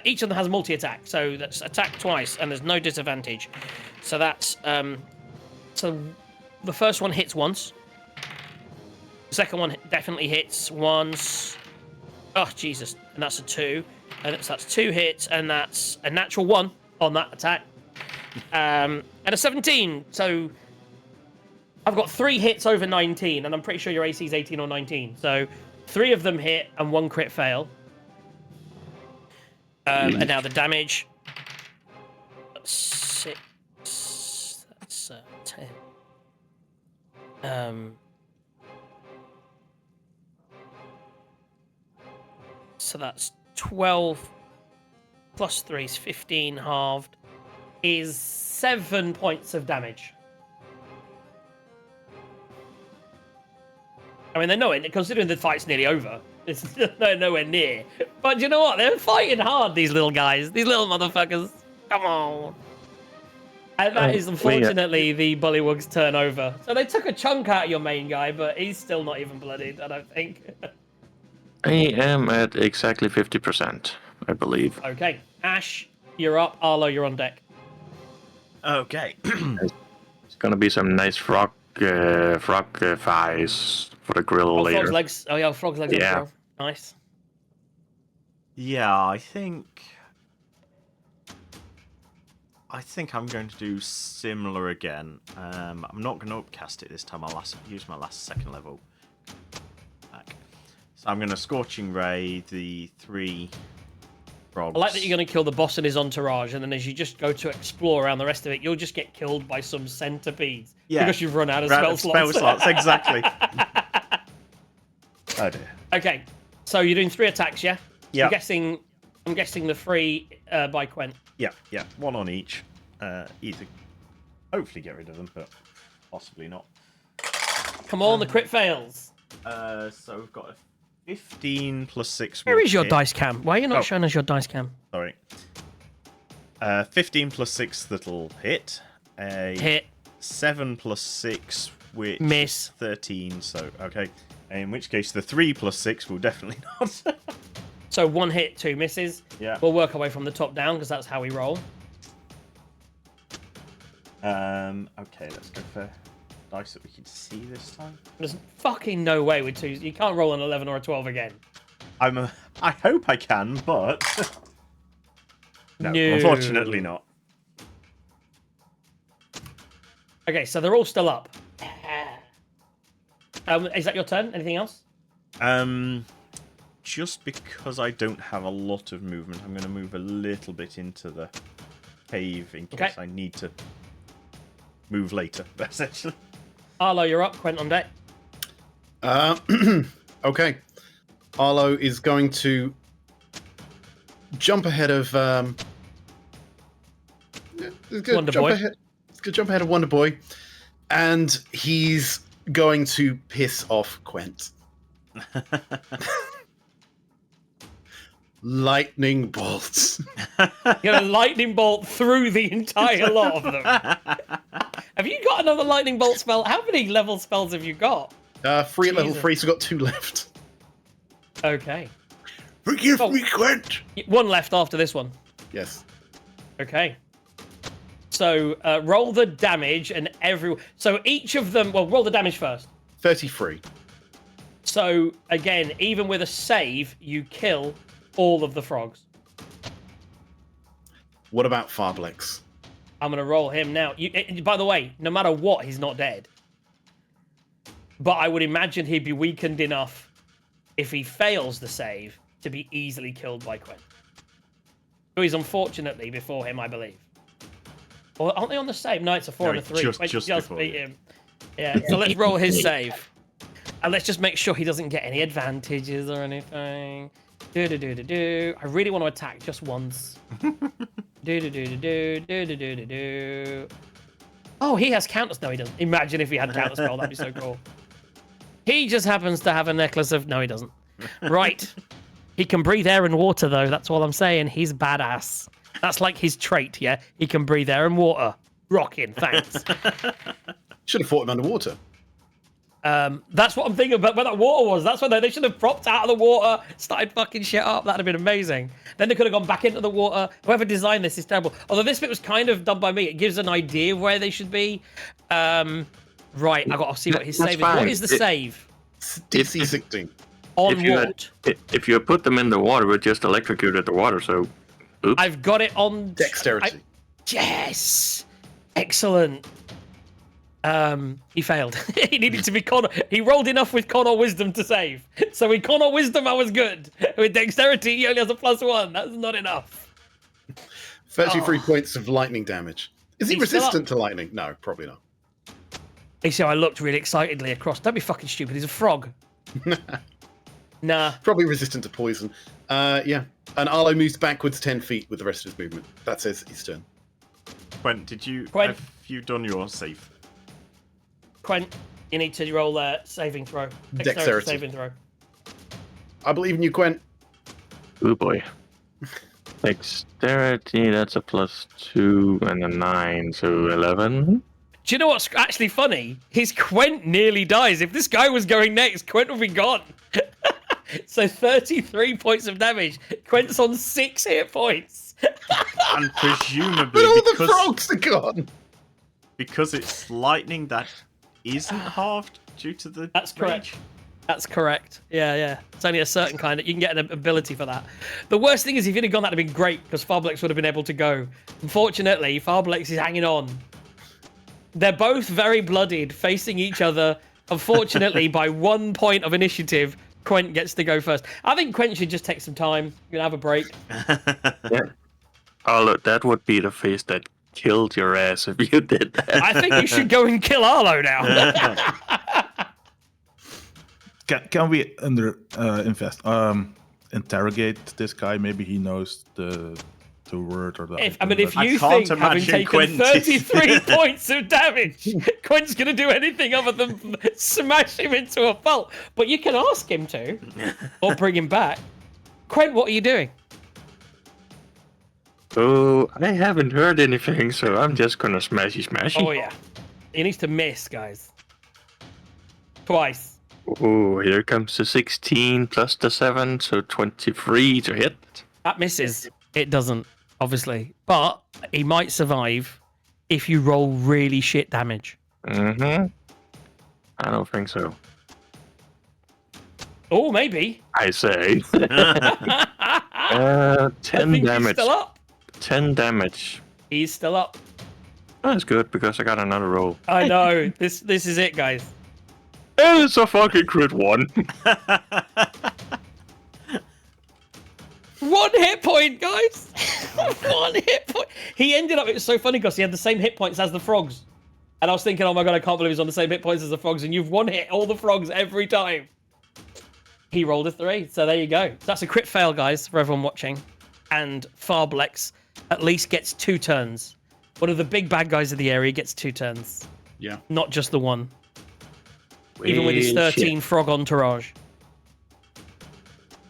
each of them has multi-attack, so that's attack twice, and there's no disadvantage. So that's so the first one hits once. The second one definitely hits once. Oh Jesus! And that's a 2, and that's 2 hits, and that's a natural 1 on that attack, and a 17. So I've got 3 hits over 19, and I'm pretty sure your AC is 18 or 19. So 3 of them hit and 1 crit fail. And now the damage. That's 6. That's 10. So that's 12 plus 3 is 15 halved. Is 7 points of damage. I mean, they're nowhere, considering the fight's nearly over. It's nowhere near. But you know what? They're fighting hard, these little guys. These little motherfuckers. Come on. And that is, unfortunately, the Bullywug's turn over. So they took a chunk out of your main guy, but he's still not even bloodied, I don't think. I am at exactly 50%, I believe. Okay. Ash, you're up. Arlo, you're on deck. okay. It's gonna be some nice frog thighs for the grill later. Frog's legs. Oh, yeah, frog's legs. Yeah. Well. Nice. Yeah, I think I'm going to do similar again. I'm not going to upcast it this time. I'll use my last second level back. So I'm going to Scorching Ray the 3 frogs. I like that you're going to kill the boss and his entourage, and then as you just go to explore around the rest of it, you'll just get killed by some centipedes. Yeah. Because you've run out of spell slots. Spell slots, exactly. Oh dear. Okay, so you're doing 3 attacks, yeah? Yeah. I'm guessing the 3 by Quent. Yeah, 1 on each. Either hopefully get rid of them, but possibly not. Come on, the crit fails. So we've got a 15 plus 6. Where is your hit. dice cam? Why are you not showing us your dice cam? Sorry. 15 plus 6 that'll hit. A Hit. 7 plus 6, which Miss. is 13. So okay. In which case, the 3 plus 6 will definitely not. So 1 hit, 2 misses. Yeah. We'll work our way from the top down because that's how we roll. Okay, let's go for dice that we can see this time. There's fucking no way with 2s. You can't roll an 11 or a 12 again. I hope I can, but no, No. unfortunately not. Okay, so they're all still up. Is that your turn? Anything else? Just because I don't have a lot of movement, I'm going to move a little bit into the cave in case I need to move later, essentially. Arlo, you're up. Quent on deck. Okay. Arlo is going to jump ahead of Wonder Boy. He's gonna jump ahead of Wonder Boy, and he's going to piss off Quent. Lightning bolts. You're a lightning bolt through the entire lot of them. Have you got another lightning bolt spell? How many level spells have you got? 3 at level Jesus. 3, so got 2 left. Okay. Forgive me, Quent. 1 left after this one. Yes. Okay. So roll the damage and so each of them, well, roll the damage first. 33. So again, even with a save, you kill all of the frogs. What about Farblex? I'm going to roll him now. By the way, no matter what, he's not dead. But I would imagine he'd be weakened enough if he fails the save to be easily killed by Quinn. Who is unfortunately before him, I believe. Or aren't they on the same? No, it's a 4 and a 3. Just before beat him. Yeah, so let's roll his save. And let's just make sure he doesn't get any advantages or anything. I really want to attack just once. Oh, he has counters. No, he doesn't. Imagine if he had counter spell. That'd be so cool. He just happens to have a necklace of... No, he doesn't. Right. He can breathe air and water, though. That's all I'm saying. He's badass. That's like his trait, yeah? He can breathe air and water. Rocking, thanks. Should have fought him underwater. That's what I'm thinking about where that water was. That's why they should have propped out of the water, started fucking shit up. That'd have been amazing. Then they could have gone back into the water. Whoever designed this is terrible. Although this bit was kind of done by me. It gives an idea of where they should be. Right, I got to see what his That's save is. fine. What is the save? DC 16. On if you what? if you put them in the water, it just electrocuted the water. So, oops. I've got it on... Dexterity. Yes! Excellent. He failed. He needed to be con. He rolled enough with con or wisdom to save. So with con or wisdom, I was good. With dexterity, he only has a +1. That's not enough. 33 points of lightning damage. Is he He's still resistant to lightning? No, probably not. You see, I looked really excitedly across. Don't be fucking stupid. He's a frog. Nah. Probably resistant to poison. Yeah. And Arlo moves backwards 10 feet with the rest of his movement. That says his turn. Quen, have you done your save? Quen, you need to roll a saving throw. Dexterity. Saving throw. I believe in you, Quen. Oh boy. Dexterity, that's a +2 and a 9, so 11. Do you know what's actually funny? His Quent nearly dies. If this guy was going next, Quent would be gone. So 33 points of damage. Quent's on 6 hit points. And presumably, But all the frogs are gone. because it's lightning, that isn't halved due to the That's correct. rage? That's correct. Yeah. It's only a certain kind that you can get an ability for that. The worst thing is if he'd have gone, that'd have been great because Farblex would have been able to go. Unfortunately, Farblex is hanging on. They're both very bloodied, facing each other. Unfortunately, by 1 point of initiative, Quent gets to go first. I think Quent should just take some time. You can have a break. Yeah. Oh, look, that would be the face that killed your ass if you did that. I think you should go and kill Arlo now. Can we interrogate this guy? Maybe he knows the word or the. If item you that- I can't think, having imagine taken Quentin 33 points of damage, Quent's going to do anything other than smash him into a pulp. But you can ask him to, or bring him back. Quent, what are you doing? Oh, I haven't heard anything, so I'm just gonna smashy. Oh, yeah. He needs to miss, guys. Twice. Oh, here comes the 16 plus the 7, so 23 to hit. That misses. It doesn't, obviously. But he might survive if you roll really shit damage. Mm-hmm. I don't think so. Oh, maybe. I say. 10 I think damage. he's still up. 10 damage. He's still up. That's good because I got another roll. I know. This is it, guys. And it's a fucking crit 1. 1 hit point, guys. 1 hit point. He ended up. It was so funny because he had the same hit points as the frogs, and I was thinking, oh my god, I can't believe he's on the same hit points as the frogs. And you've one hit all the frogs every time. He rolled a 3, so there you go. So that's a crit fail, guys, for everyone watching. And Farblex at least gets 2 turns. One of the big bad guys of the area gets 2 turns, Yeah. not just the one. Even with his 13 frog entourage.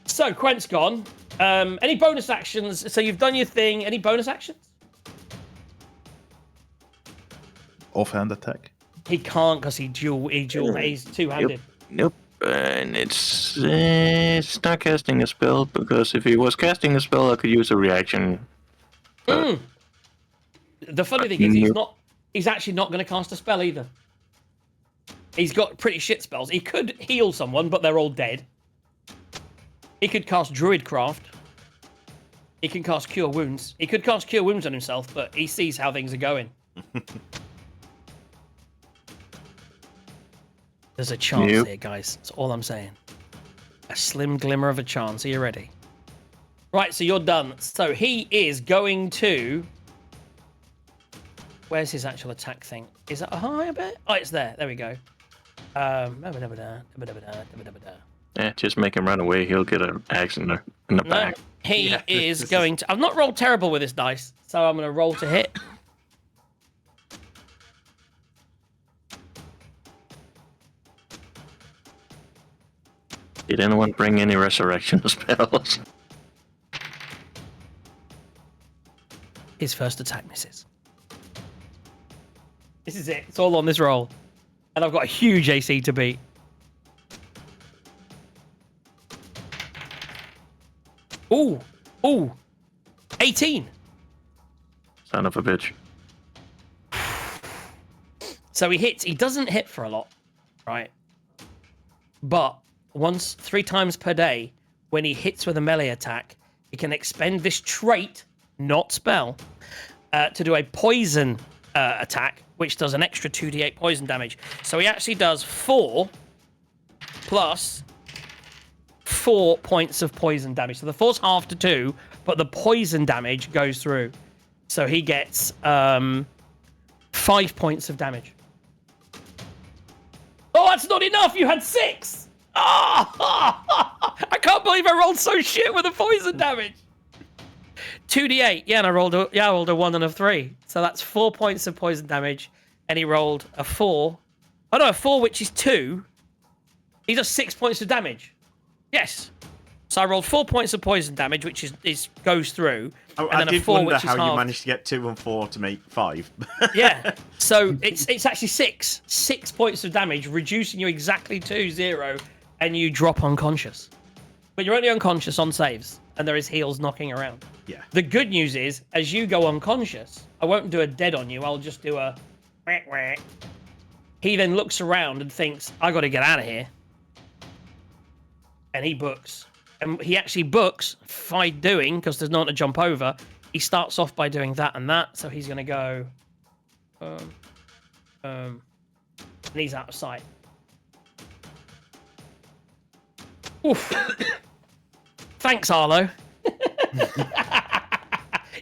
So Quent's gone. Any bonus actions? So you've done your thing. Any bonus actions? Offhand attack. He can't because he's two-handed. Nope. And it's not casting a spell because if he was casting a spell, I could use a reaction. The funny thing is, he's actually not going to cast a spell either. He's got pretty shit spells. He could heal someone, but they're all dead. He could cast Druidcraft. He can cast Cure Wounds. He could cast Cure Wounds on himself, but he sees how things are going. There's a chance Yep. here, guys. That's all I'm saying. A slim glimmer of a chance. Are you ready? Right, so you're done. So he is going to... Where's his actual attack thing? Is that high a bit? Oh, it's there. There we go. Yeah, just make him run away. He'll get an axe in the No, back. he Yeah, is this going to... I've not rolled terrible with this dice, so I'm going to roll to hit. Did anyone bring any resurrection spells? His first attack misses. This is it. It's all on this roll. And I've got a huge AC to beat. Ooh. Ooh. 18. Son of a bitch. So he hits. He doesn't hit for a lot, right? But once, 3 times per day, when he hits with a melee attack, he can expend this trait, not spell, to do a poison attack, which does an extra 2d8 poison damage. So he actually does 4 plus 4 points of poison damage. So the 4's half to 2, but the poison damage goes through. So he gets 5 points of damage. Oh, that's not enough. You had 6. Oh, I can't believe I rolled so shit with the poison damage. 2d8. Yeah, and I rolled a 1 and a 3. So that's 4 points of poison damage. And he rolled a 4. Oh no, a 4, which is 2. He does 6 points of damage. Yes. So I rolled 4 points of poison damage, which is goes through. Oh, and I then did a 4, wonder which is how you halved. managed to get 2 and 4 to make 5. Yeah. So it's actually 6. 6 points of damage, reducing you exactly to 0, and you drop unconscious. But you're only unconscious on saves, and there is heals knocking around. Yeah. The good news is, as you go unconscious, I won't do a dead on you. I'll just do a whack whack. He then looks around and thinks, I got to get out of here. And he books. And he actually books by doing, because there's no one to jump over, he starts off by doing that and that. So he's going to go... and he's out of sight. Oof. Thanks, Arlo.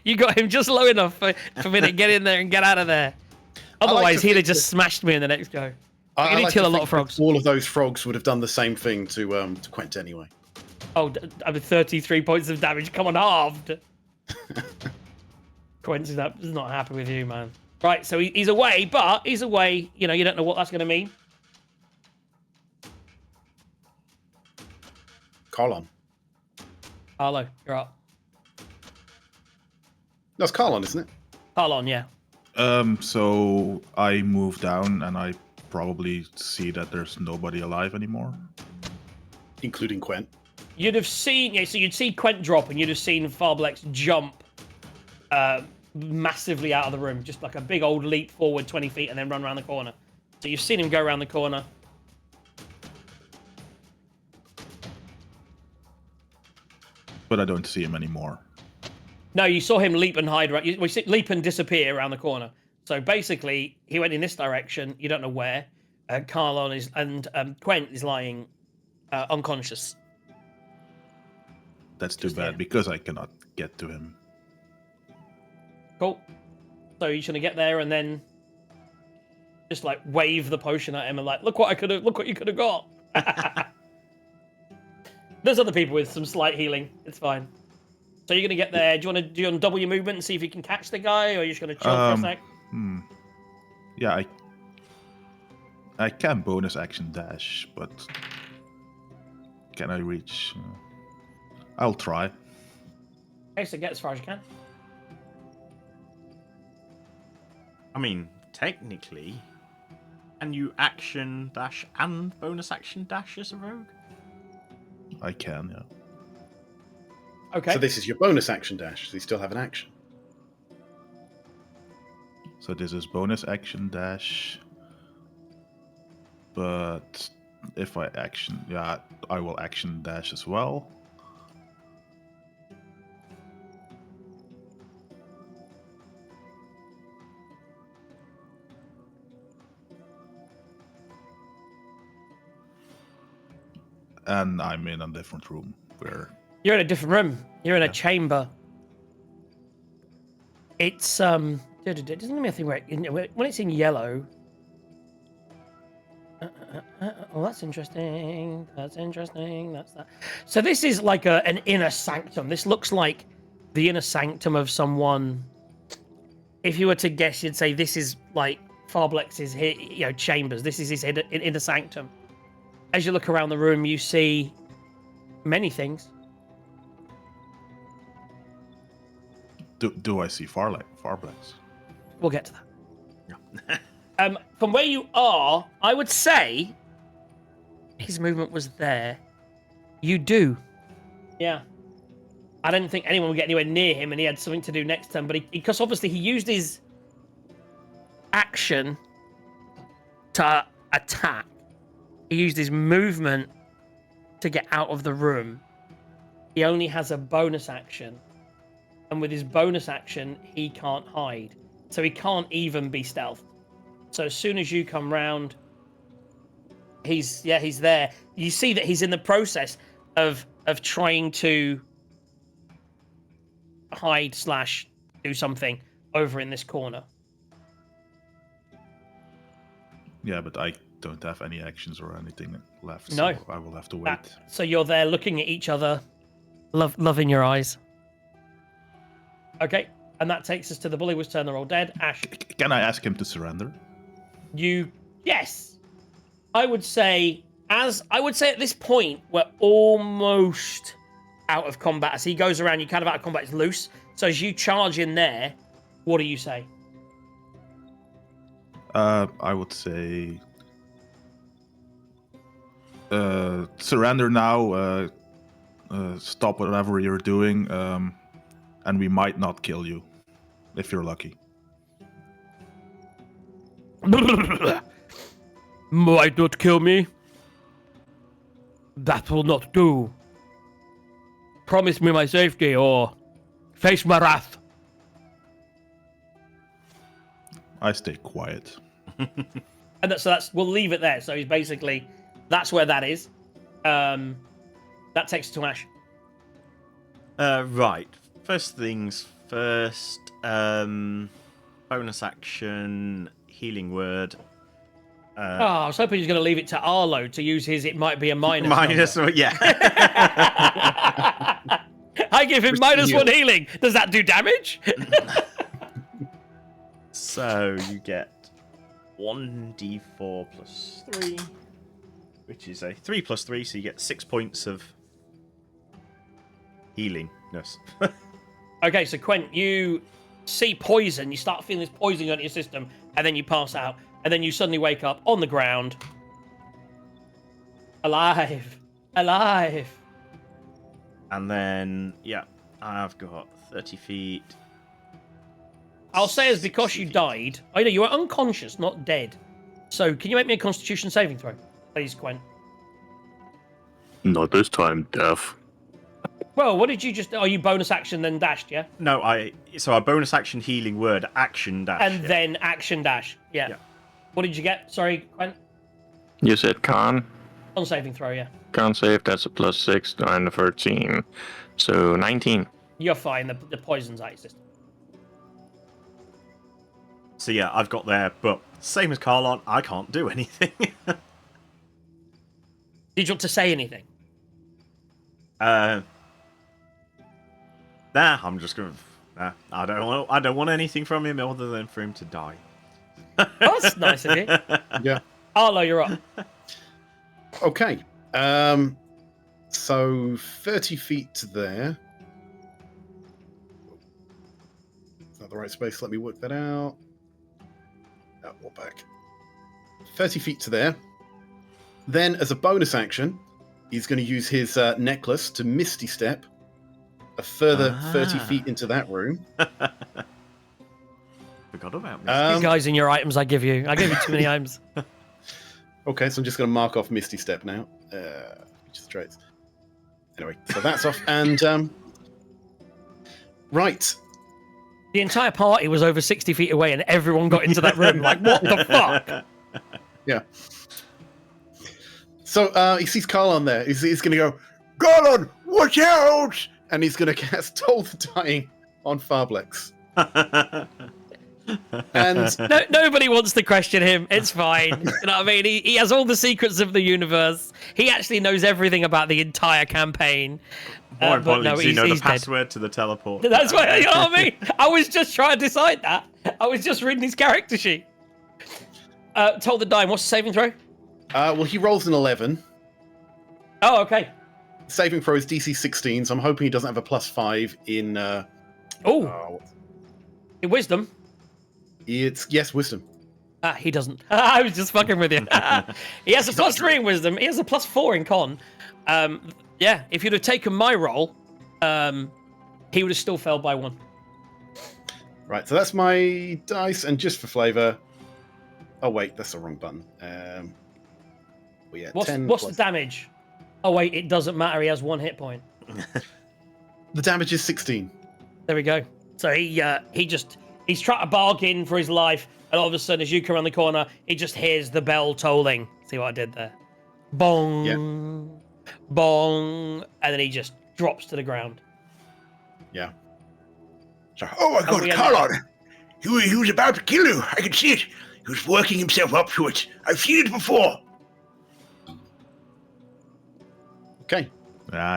You got him just low enough for me to get in there and get out of there. Otherwise, he'd have just smashed me in the next go. I need like to kill to a lot think of frogs. that all of those frogs would have done the same thing to Quent anyway. Oh, I mean, 33 points of damage. Come on, halved. Quentin's not happy with you, man. Right, so he's away, but he's away. You know, you don't know what that's going to mean. Carlon. Arlo, you're up. That's Carlon, isn't it? Harlon, yeah. So I move down and I probably see that there's nobody alive anymore. Including Quent. You'd have seen, yeah, so you'd see Quent drop and you'd have seen Farblex jump massively out of the room. Just like a big old leap forward 20 feet and then run around the corner. So you've seen him go around the corner. But I don't see him anymore. No, you saw him leap and hide. Right, we see leap and disappear around the corner. So basically, he went in this direction. You don't know where. Carlon is and Quent is lying unconscious. That's too Just bad there. because I cannot get to him. Cool. So you're gonna get there and then just like wave the potion at him and like, look what you could have got. There's other people with some slight healing. It's fine. So you're gonna get there. Do you want to double your movement and see if you can catch the guy, or you're just gonna chill for a sec? Yeah, I can bonus action dash, but can I reach? I'll try. Okay, so get as far as you can. I mean, technically, can you action dash and bonus action dash as a rogue? I can, yeah. Okay. So this is your bonus action dash, so you still have an action. So this is bonus action dash. But if I action, yeah, I will action dash as well. And I'm in a different room where. You're in a different room. You're in a chamber. It's doesn't give me a thing where when it's in yellow. Oh, that's interesting. That's interesting. That's that. So this is like an inner sanctum. This looks like the inner sanctum of someone. If you were to guess, you'd say this is like Farblex's, chambers. This is his inner sanctum. As you look around the room, you see many things. Do I see Farblex? We'll get to that. From where you are, I would say his movement was there. You do. Yeah. I don't think anyone would get anywhere near him, and he had something to do next turn, but because obviously he used his action to attack. He used his movement to get out of the room. He only has a bonus action. And with his bonus action, he can't hide. So he can't even be stealthed. So as soon as you come round, he's there. You see that he's in the process of trying to hide / do something over in this corner. Yeah, but I don't have any actions or anything left. No. So I will have to wait. So you're there looking at each other, love in your eyes. Okay, and that takes us to the bully was turned, they're all dead. Ash. Can I ask him to surrender? Yes. I would say at this point we're almost out of combat. As he goes around, you kind of out of combat, it's loose. So as you charge in there, what do you say? I would say surrender now. Stop whatever you're doing, and we might not kill you if you're lucky. Might not kill me. That will not do. Promise me my safety or face my wrath. I stay quiet. And that's we'll leave it there. So he's basically that's where that is. That takes us to Ash. Right. First things first. Bonus action, healing word. I was hoping he was going to leave it to Arlo to use his. It might be a minus. Yeah. I give him -1 healing. Does that do damage? So you get 1d4 plus 3, which is a 3 plus 3, so you get 6 points of healingness. Okay, so Quent, you see poison. You start feeling this poison on your system, and then you pass out, and then you suddenly wake up on the ground, alive. And then, yeah, I've got 30 feet. I'll say it's because you died. I know you were unconscious, not dead. So can you make me a Constitution saving throw, please, Quent? Not this time, Death. Well, what did you just... Oh, you bonus action then dashed, yeah? No, so a bonus action healing word, action dash. And then action dash, yeah. What did you get? Sorry, Quent? You said con? On saving throw, yeah. Con save, that's a +6, 9 to 13. So 19. You're fine, the poison's out your system. So yeah, I've got there, but same as Carlon, I can't do anything. Did you want to say anything? Nah, I'm just gonna. I don't want anything from him other than for him to die. Oh, that's nice of you. Yeah. Arlo, you're up. Okay. So 30 feet to there. Is that the right space? Let me work that out. We're back. 30 feet to there. Then, as a bonus action, he's going to use his necklace to Misty Step a further 30 feet into that room. Forgot about me. These guys in your items I give you. I gave you too many items. Okay, so I'm just going to mark off Misty Step now. Just traits. Anyway, so that's off. And, right. The entire party was over 60 feet away and everyone got into that room. Like, what the fuck? Yeah. So he sees Carlon there. He's going to go, Garland, watch out! and he's going to cast Toll the Dying on Farblex. And Nobody wants to question him. It's fine. You know what I mean? He has all the secrets of the universe. He actually knows everything about the entire campaign. More But importantly, no, do you know the he's dead. password to the teleport? That's what, you know what I mean? I was just trying to decide that. I was just reading his character sheet. Told the Dime, what's the saving throw? well, he rolls an 11. Oh, okay. Saving throw is DC 16, so I'm hoping he doesn't have a +5 in. Oh, in wisdom. It's yes, wisdom. He doesn't. I was just fucking with you. He has a +3 in wisdom. He has a +4 in con. Yeah, if you'd have taken my roll, he would have still failed by 1. Right, so that's my dice, and just for flavour. Oh wait, that's the wrong button. Well, yeah, What's 10 the plus- damage? Oh wait, it doesn't matter. He has 1 hit point. The damage is 16. There we go. So he's trying to bargain for his life, and all of a sudden, as you come around the corner, he just hears the bell tolling. See what I did there? Bong, bong, and then he just drops to the ground. Yeah. So, oh my God, we have- Garland! He was about to kill you. I can see it. He was working himself up to it. I've seen it before. Okay.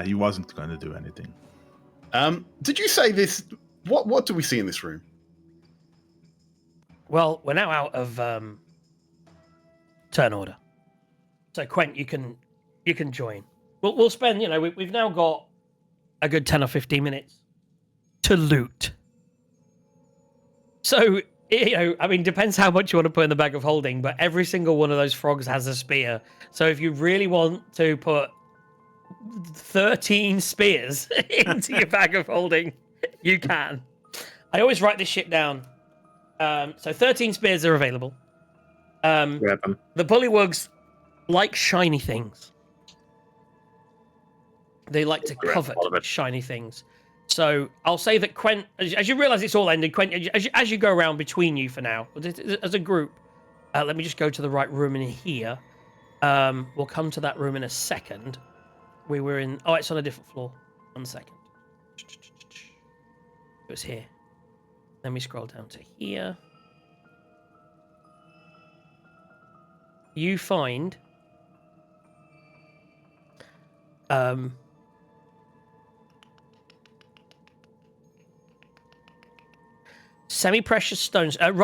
He wasn't going to do anything. Did you say this? What do we see in this room? Well, we're now out of turn order. So Quent, you can join. We'll spend, we've now got a good 10 or 15 minutes to loot. So, depends how much you want to put in the bag of holding, but every single one of those frogs has a spear. So if you really want to put 13 spears into your bag of holding, you can. I always write this shit down. So 13 spears are available. Grab them. The bullywugs like shiny things. They like to Grab covet all of it. shiny things. So I'll say that Quent, as you realize it's all ended, Quent, as you go around between you for now, as a group, let me just go to the right room in here. We'll come to that room in a second. We were in, it's on a different floor. 1 second. It was here. Then we scroll down to here. You find semi-precious stones. One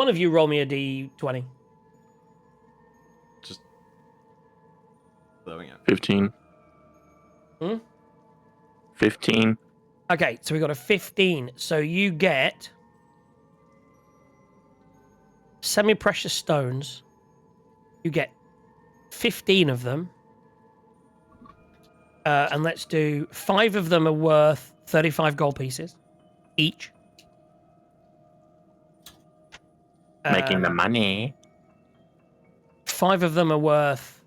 of you roll me a d20. Just blowing up. 15. 15. Okay, so we got a 15. So you get semi-precious stones. You get 15 of them. And let's do 5 of them are worth 35 gold pieces each. Making the money. 5 of them are worth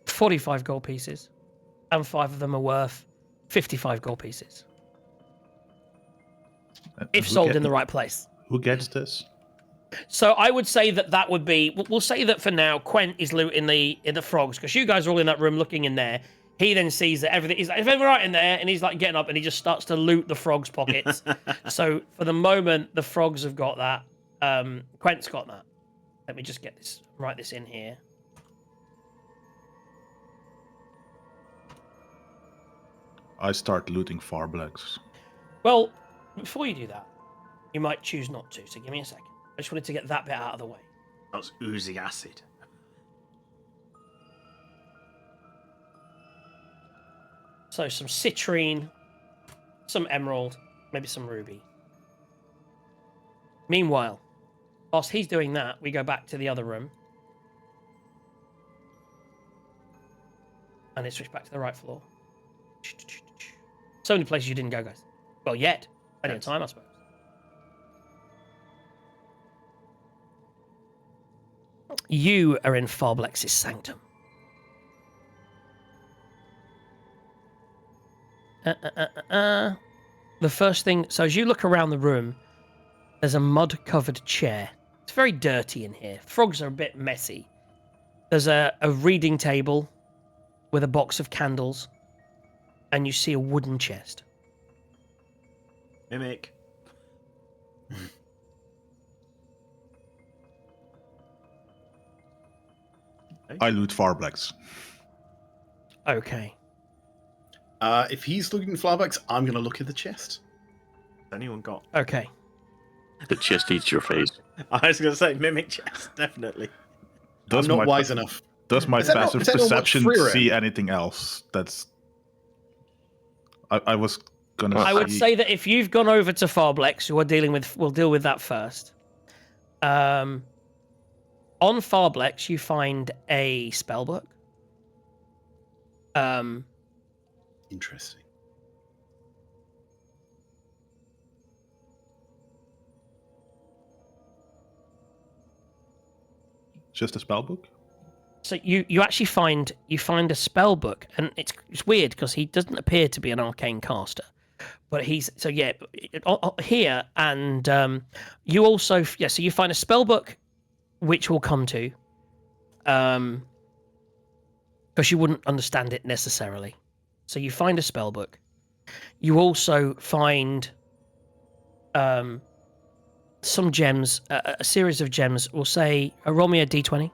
45 gold pieces. And 5 of them are worth 55 gold pieces. If Who sold get- in the right place. Who gets this? So I would say that would be. We'll say that for now, Quent is looting in the frogs because you guys are all in that room looking in there. He then sees that everything is like, everything right in there, and he's like getting up and he just starts to loot the frogs' pockets. So for the moment, the frogs have got that. Quent's got that. Let me just write this in here. I start looting Farblex. Well, before you do that, you might choose not to. So give me a second. I just wanted to get that bit out of the way. That was oozing acid. So some citrine, some emerald, maybe some ruby. Meanwhile, whilst he's doing that, we go back to the other room. And it's switched back to the right floor. So many places you didn't go, guys. Well, yet. Plenty of time, I suppose. You are in Farblex's sanctum. The first thing, so as you look around the room, there's a mud-covered chair. It's very dirty in here. Frogs are a bit messy. There's a reading table with a box of candles, and you see a wooden chest. Mimic. I loot Farblex. Okay. If he's looking at Flarbacks, I'm going to look at the chest. Has anyone got? Okay. The chest eats your face. I was going to say mimic chest, definitely. I'm not wise enough. Does my Is that not- passive is that not what perception Freer see anything else? That's. I was gonna. I would see- say that if you've gone over to Farblex, who are dealing with, we'll deal with that first. On Farblex, you find a spellbook. Interesting. Just a spell book. So you actually find a spell book, and it's weird because he doesn't appear to be an arcane caster, but he's here, and you also so you find a spell book, which we'll come to, because you wouldn't understand it necessarily. So you find a spell book. You also find some gems, a series of gems. We'll say roll me a d20.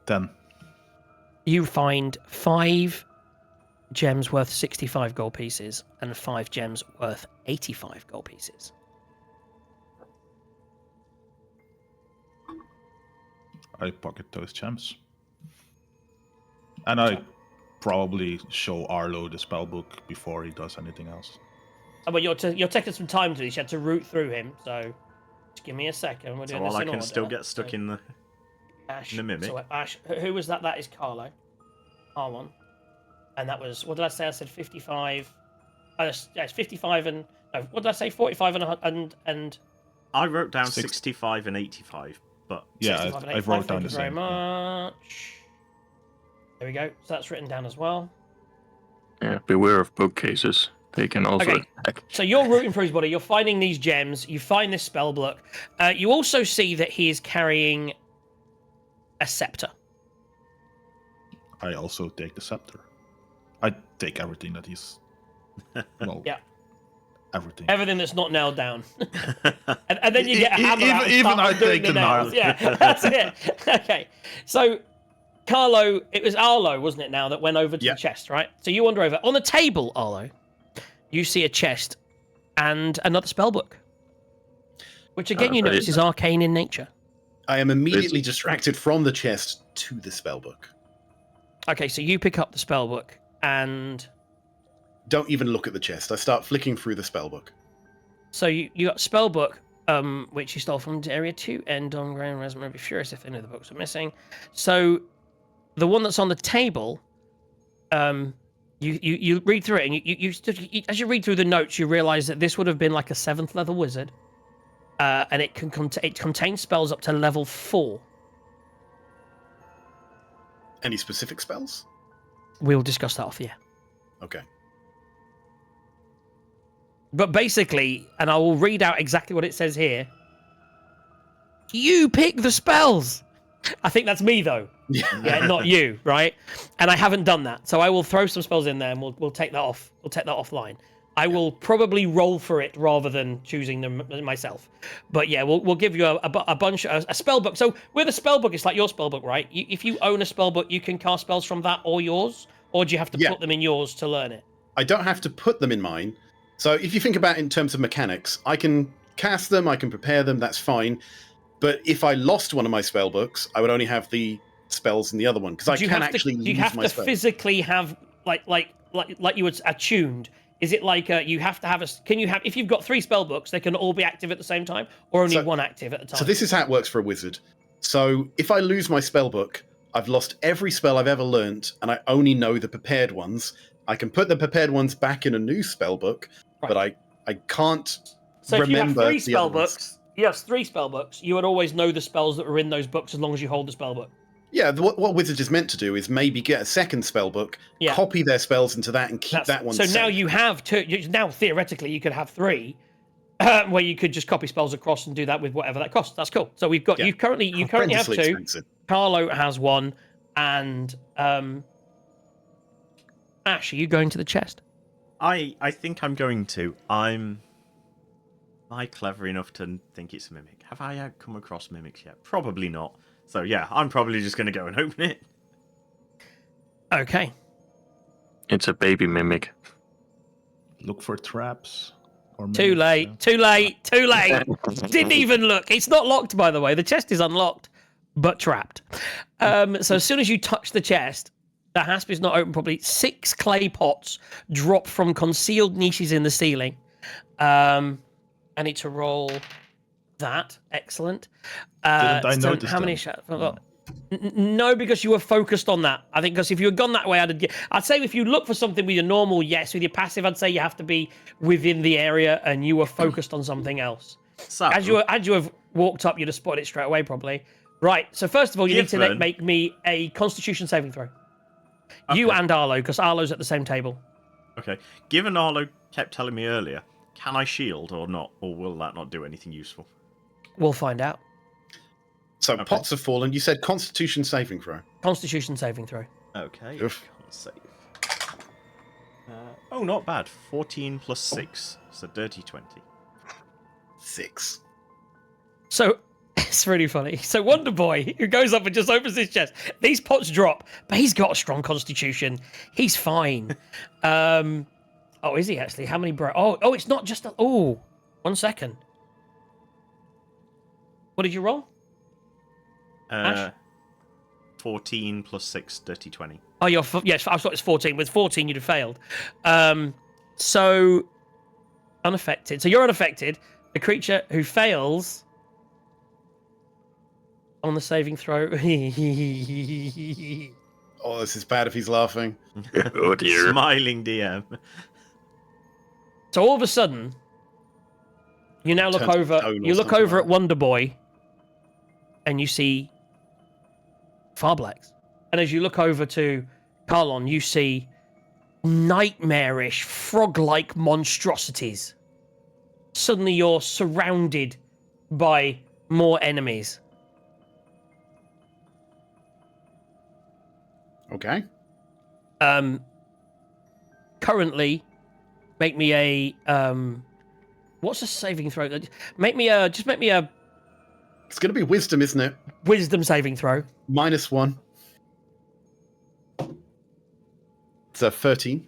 Then You find 5 gems worth 65 gold pieces and 5 gems worth 85 gold pieces. I pocket those gems, and I probably show Arlo the spell book before he does anything else. Oh, but you're taking some time to this. You had to root through him, so just give me a second. We're So doing while this I in can order. still get stuck in the... Ash, the mimic. So Ash, who was that? That is Carlo. R1. And that was, what did I say? I said 55. It's 55 and... No, what did I say? 45 and I wrote down 60. 65 and 85, but... Yeah, 65 and I 85. wrote down Thank the you very same. Yeah. much. There we go. So that's written down as well. Yeah, beware of bookcases. They can also Okay. attack. So you're rooting for his body. You're finding these gems. You find this spell book. You also see that he is carrying a scepter. I also take the scepter. I take everything that he's. Well, Yeah. everything. Everything that's not nailed down. and then you get a hammer Even- out and even start I undoing take the the nails. knife. Yeah, that's it. Okay. So, Carlo, it was Arlo, wasn't it, now, that went over to Yeah. the chest, right? So you wander over. On the table, Arlo, you see a chest and another spellbook. Which, again, you Right. notice is arcane in nature. I am immediately distracted from the chest to the spellbook. Okay, so you pick up the spellbook and... Don't even look at the chest. I start flicking through the spellbook. So you got spellbook, which you stole from Area 2, and on ground resume would be furious if any of the books are missing. So the one that's on the table, you read through it, and you as you read through the notes, you realise that this would have been like a 7th level wizard, and it contains spells up to level 4. Any specific spells? We'll discuss that off the air. Okay. But basically, and I will read out exactly what it says here. You pick the spells. I think that's me though. Yeah, not you, right? And I haven't done that, so I will throw some spells in there, and we'll take that off. We'll take that offline. I will probably roll for it rather than choosing them myself. But yeah, we'll give you a bunch a spell book. So with a spell book, it's like your spell book, right? If you own a spell book, you can cast spells from that or yours, or do you have to Yeah. put them in yours to learn it? I don't have to put them in mine. So if you think about it in terms of mechanics, I can cast them, I can prepare them, that's fine. But if I lost one of my spell books, I would only have the spells in the other one because I Do you can have to- actually do you use have my to spells. physically have like you would attuned? Is it like you have to have can you have, if you've got 3 spell books, they can all be active at the same time, or only So- one active at a time? So this is how it works for a wizard. So if I lose my spell book, I've lost every spell I've ever learnt, and I only know the prepared ones. I can put the prepared ones back in a new spell book, but I can't So if you have remember 3 the spell other ones. books, yes, 3 spell books, you would always know the spells that were in those books as long as you hold the spell book. Yeah, what wizard is meant to do is maybe get a second spell book, Yeah. copy their spells into that, and keep that one So safe. now you have 2. Now theoretically you could have 3, where you could just copy spells across and do that with whatever that costs. That's cool. So we've got Yeah. you currently have Horrendously 2. expensive. Carlo has 1, and Ash, are you going to the chest? I think I'm going to. Am I clever enough to think it's a mimic? Have I come across mimics yet? Probably not. So yeah, I'm probably just going to go and open it. Okay. It's a baby mimic. Look for traps. Or Too mimics, late. yeah. Too late. Too late. Didn't even look. It's not locked, by the way. The chest is unlocked, but trapped. So as soon as you touch the chest, the hasp is not open properly. 6 clay pots drop from concealed niches in the ceiling. I need to roll that. Excellent. Didn't I so notice how many them? shots? No. No, because you were focused on that. I think because if you had gone that way, I'd say if you look for something with your normal, yes, with your passive, I'd say you have to be within the area and you were focused on something else. So As you have walked up, you'd have spotted it straight away, probably. Right. So first of all, you need to Given- make me a Constitution saving throw. You Okay. and Arlo, because Arlo's at the same table. Okay. Given Arlo kept telling me earlier, can I shield or not, or will that not do anything useful? We'll find out. So Okay. pots have fallen. You said Constitution saving throw. Constitution saving throw. Okay. Oof. Can't save. Oh, not bad. 14 plus 6, so dirty 20. 6. So it's really funny. So Wonder Boy, who goes up and just opens his chest, these pots drop, but he's got a strong constitution. He's fine. Oh, is he actually? How many Oh, it's not just a... Oh, 1 second. What did you roll? Ash? 14 plus 6, dirty 20. Oh, yes, I thought it's 14. With 14, you'd have failed. So unaffected. So you're unaffected. The creature who fails on the saving throw. Oh, this is bad if he's laughing. Oh dear. Smiling DM. So all of a sudden, you now look Turns over. tone or You look something over like at Wonder Boy, and you see Farblex. And as you look over to Carlon, you see nightmarish, frog-like monstrosities. Suddenly, you're surrounded by more enemies. Okay. Currently, make me a what's a saving throw? Make me a It's going to be wisdom, isn't it? wisdom saving throw. -1. It's a 13.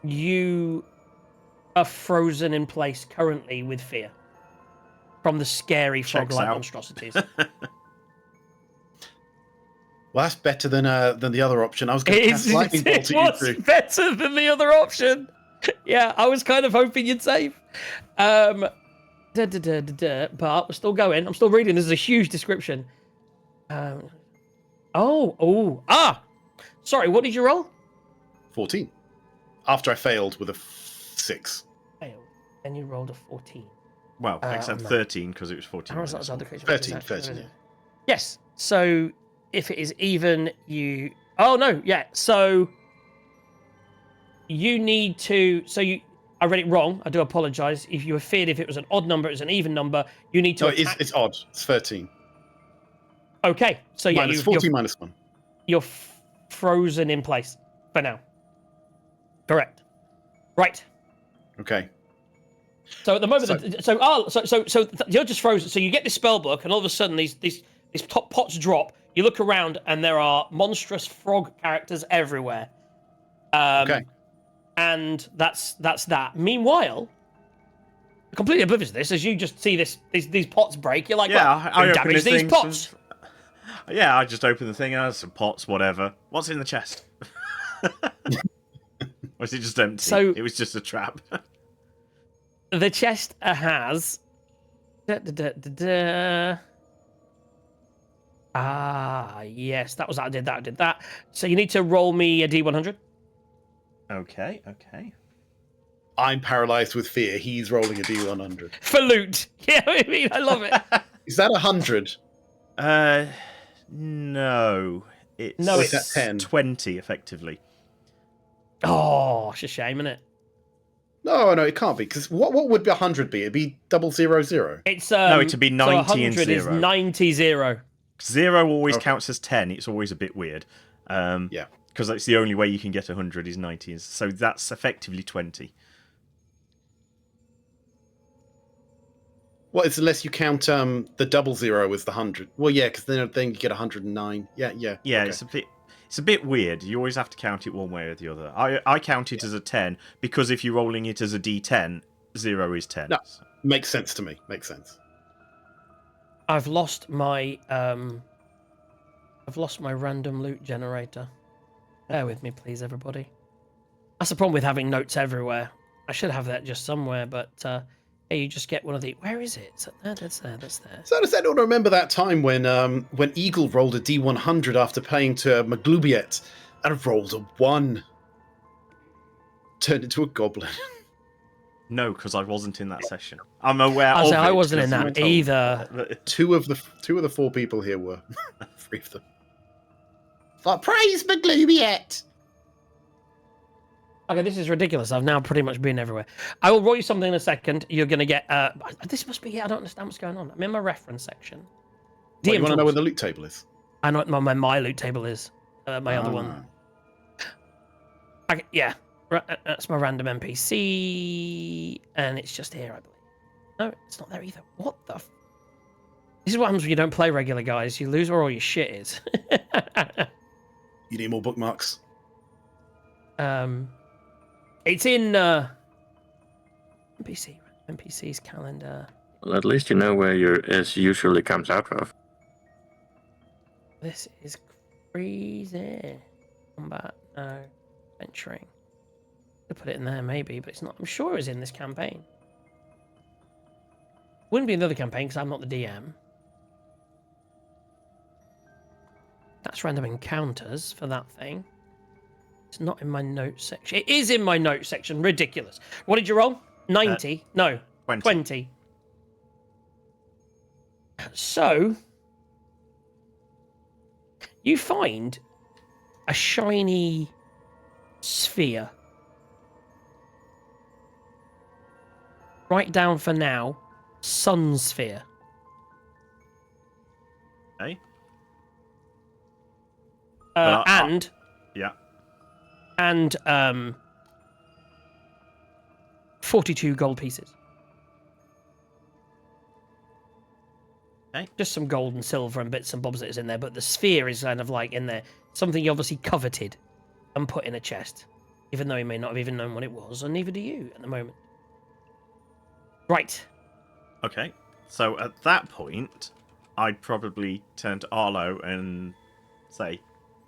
You are frozen in place currently with fear from the scary Checks frog-like out. monstrosities. Well, that's better than the other option. I was going to cast lightning bolt It at was you two. better than the other option. Yeah, I was kind of hoping you'd save. But we're still going. I'm still reading. This is a huge description. Sorry, what did you roll? 14. After I failed with a 6. Failed. Then you rolled a 14. Well, except on that. 13 because it was 14. How is that minus other one. creature? 13, yeah. Yes. So if it is even, you. Oh no. Yeah. So you need to. I read it wrong. I do apologize. If you were feared, if it was an odd number, it's an even number. You need to. No, attack. it's odd. It's 13. Okay. So yeah, Minus 14 minus 1. you're frozen in place for now. Correct. Right. Okay. So at the moment, so you're just frozen. So you get this spell book, and all of a sudden these top pots drop. You look around, and there are monstrous frog characters everywhere. Okay. And that's that. Meanwhile, completely oblivious to this, as you just see these pots break, you're like, Yeah, well, I who open damaged this these thing. pots? Yeah, I just open the thing. Some pots, whatever. What's in the chest? Or is it just empty? So- it was just a trap. The chest has. Yes, that was that. I did that. So you need to roll me a D100. Okay. I'm paralyzed with fear. He's rolling a D100. For loot. Yeah, I mean, I love it. Is that 100? No. It's No, it's at 10. 20 effectively. Oh, it's a shame, isn't it? No, it can't be. Because what would 100 be? It'd be 000. It's No, it'd be so 90 and 100 is 0. 90-0. 0 always Okay. counts as 10. It's always a bit weird. Yeah. Because that's the only way you can get 100 is 90. So that's effectively 20. Well, it's unless you count the 00 as the 100. Well, yeah, because then you get 109. Yeah. Yeah, Okay. it's a bit weird. You always have to count it one way or the other. I count it as a 10 because if you're rolling it as a D10, 0 is 10. No. Makes sense to me. Makes sense. I've lost my random loot generator. Bear with me, please, everybody. That's the problem with having notes everywhere. I should have that just somewhere, but yeah, you just get one of the. Where is it? That's there. So does anyone remember that time when Eagle rolled a D100 after playing to Maglubiet and rolled a 1? Turned into a goblin. No, because I wasn't in that session. I'm aware of it. I wasn't in 'cause that you told me. either. Two of the 4 people here were. 3 of them. Like, praise Maglubiet! Okay, this is ridiculous. I've now pretty much been everywhere. I will roll you something in a second. You're going to get... this must be... I don't understand what's going on. I'm in my reference section. What, you DM want to know where tools. the loot table is? I know what my loot table is. My other one. Yeah. That's my random NPC. And it's just here, I believe. No, it's not there either. What the... This is what happens when you don't play regular, guys. You lose where all your shit is. You need more bookmarks. It's in NPC's calendar. Well, at least you know where your S usually comes out of. This is crazy. Combat, no. Venturing. Could put it in there maybe, but it's not. I'm sure it was in this campaign. Wouldn't be another campaign because I'm not the DM. That's random encounters for that thing. It's not in my notes section. It is in my notes section. Ridiculous. What did you roll? 90? No. 20. So, you find a shiny sphere. Write down for now, sun sphere. Hey? And Yeah. 42 gold pieces. Okay. Just some gold and silver and bits and bobs that is in there, but the sphere is kind of like in there. Something you obviously coveted and put in a chest. Even though you may not have even known what it was, and neither do you at the moment. Right. Okay. So at that point, I'd probably turn to Arlo and say,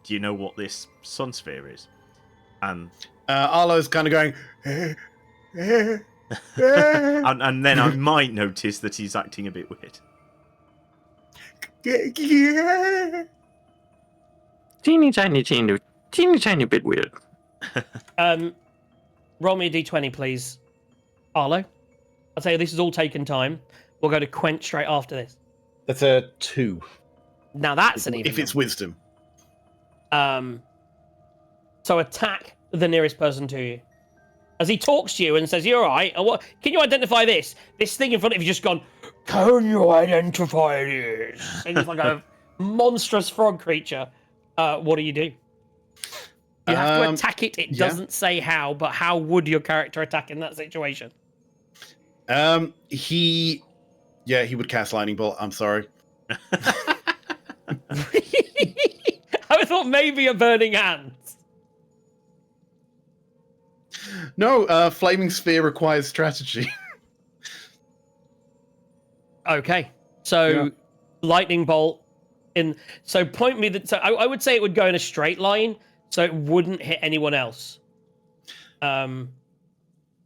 do you know what this sun sphere is? And Arlo's kind of going... and then I might notice that he's acting a bit weird. Teeny tiny bit weird. Roll me a d20, please. Arlo. I'll tell you, this has all taken time. We'll go to Quench straight after this. That's a 2. Now that's an even If it's wisdom. So attack the nearest person to you. As he talks to you and says, "You're all right. What? Can you identify this? This thing in front of you just gone, can you identify this?" And it's like a monstrous frog creature. What do? You have to attack it. It doesn't say how, but how would your character attack in that situation? He would cast Lightning Bolt. I'm sorry. I thought maybe a Burning Hand. No, Flaming Sphere requires strategy. Okay, so Lightning Bolt in. So point me that. So I would say it would go in a straight line, so it wouldn't hit anyone else. But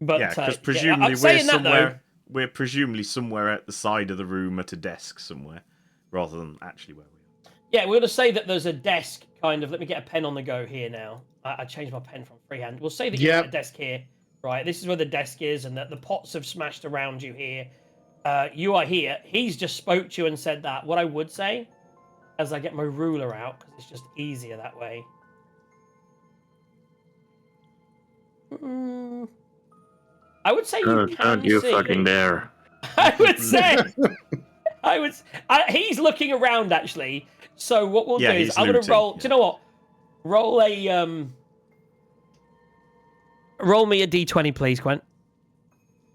yeah, because presumably we're presumably somewhere at the side of the room at a desk somewhere, rather than actually where we are. Yeah, we're going to say that there's a desk kind of... Let me get a pen on the go here now. I changed my pen from freehand. We'll say that you're at a desk here, right? This is where the desk is, and that the pots have smashed around you here. You are here. He's just spoke to you and said that. What I would say, as I get my ruler out, because it's just easier that way. I would say you can Don't you see. fucking dare. I would say. He's looking around actually. So what we'll Yeah, do is he's I'm gonna looting, roll. yeah. Do you know what? Roll a Roll me a d20, please, Quent.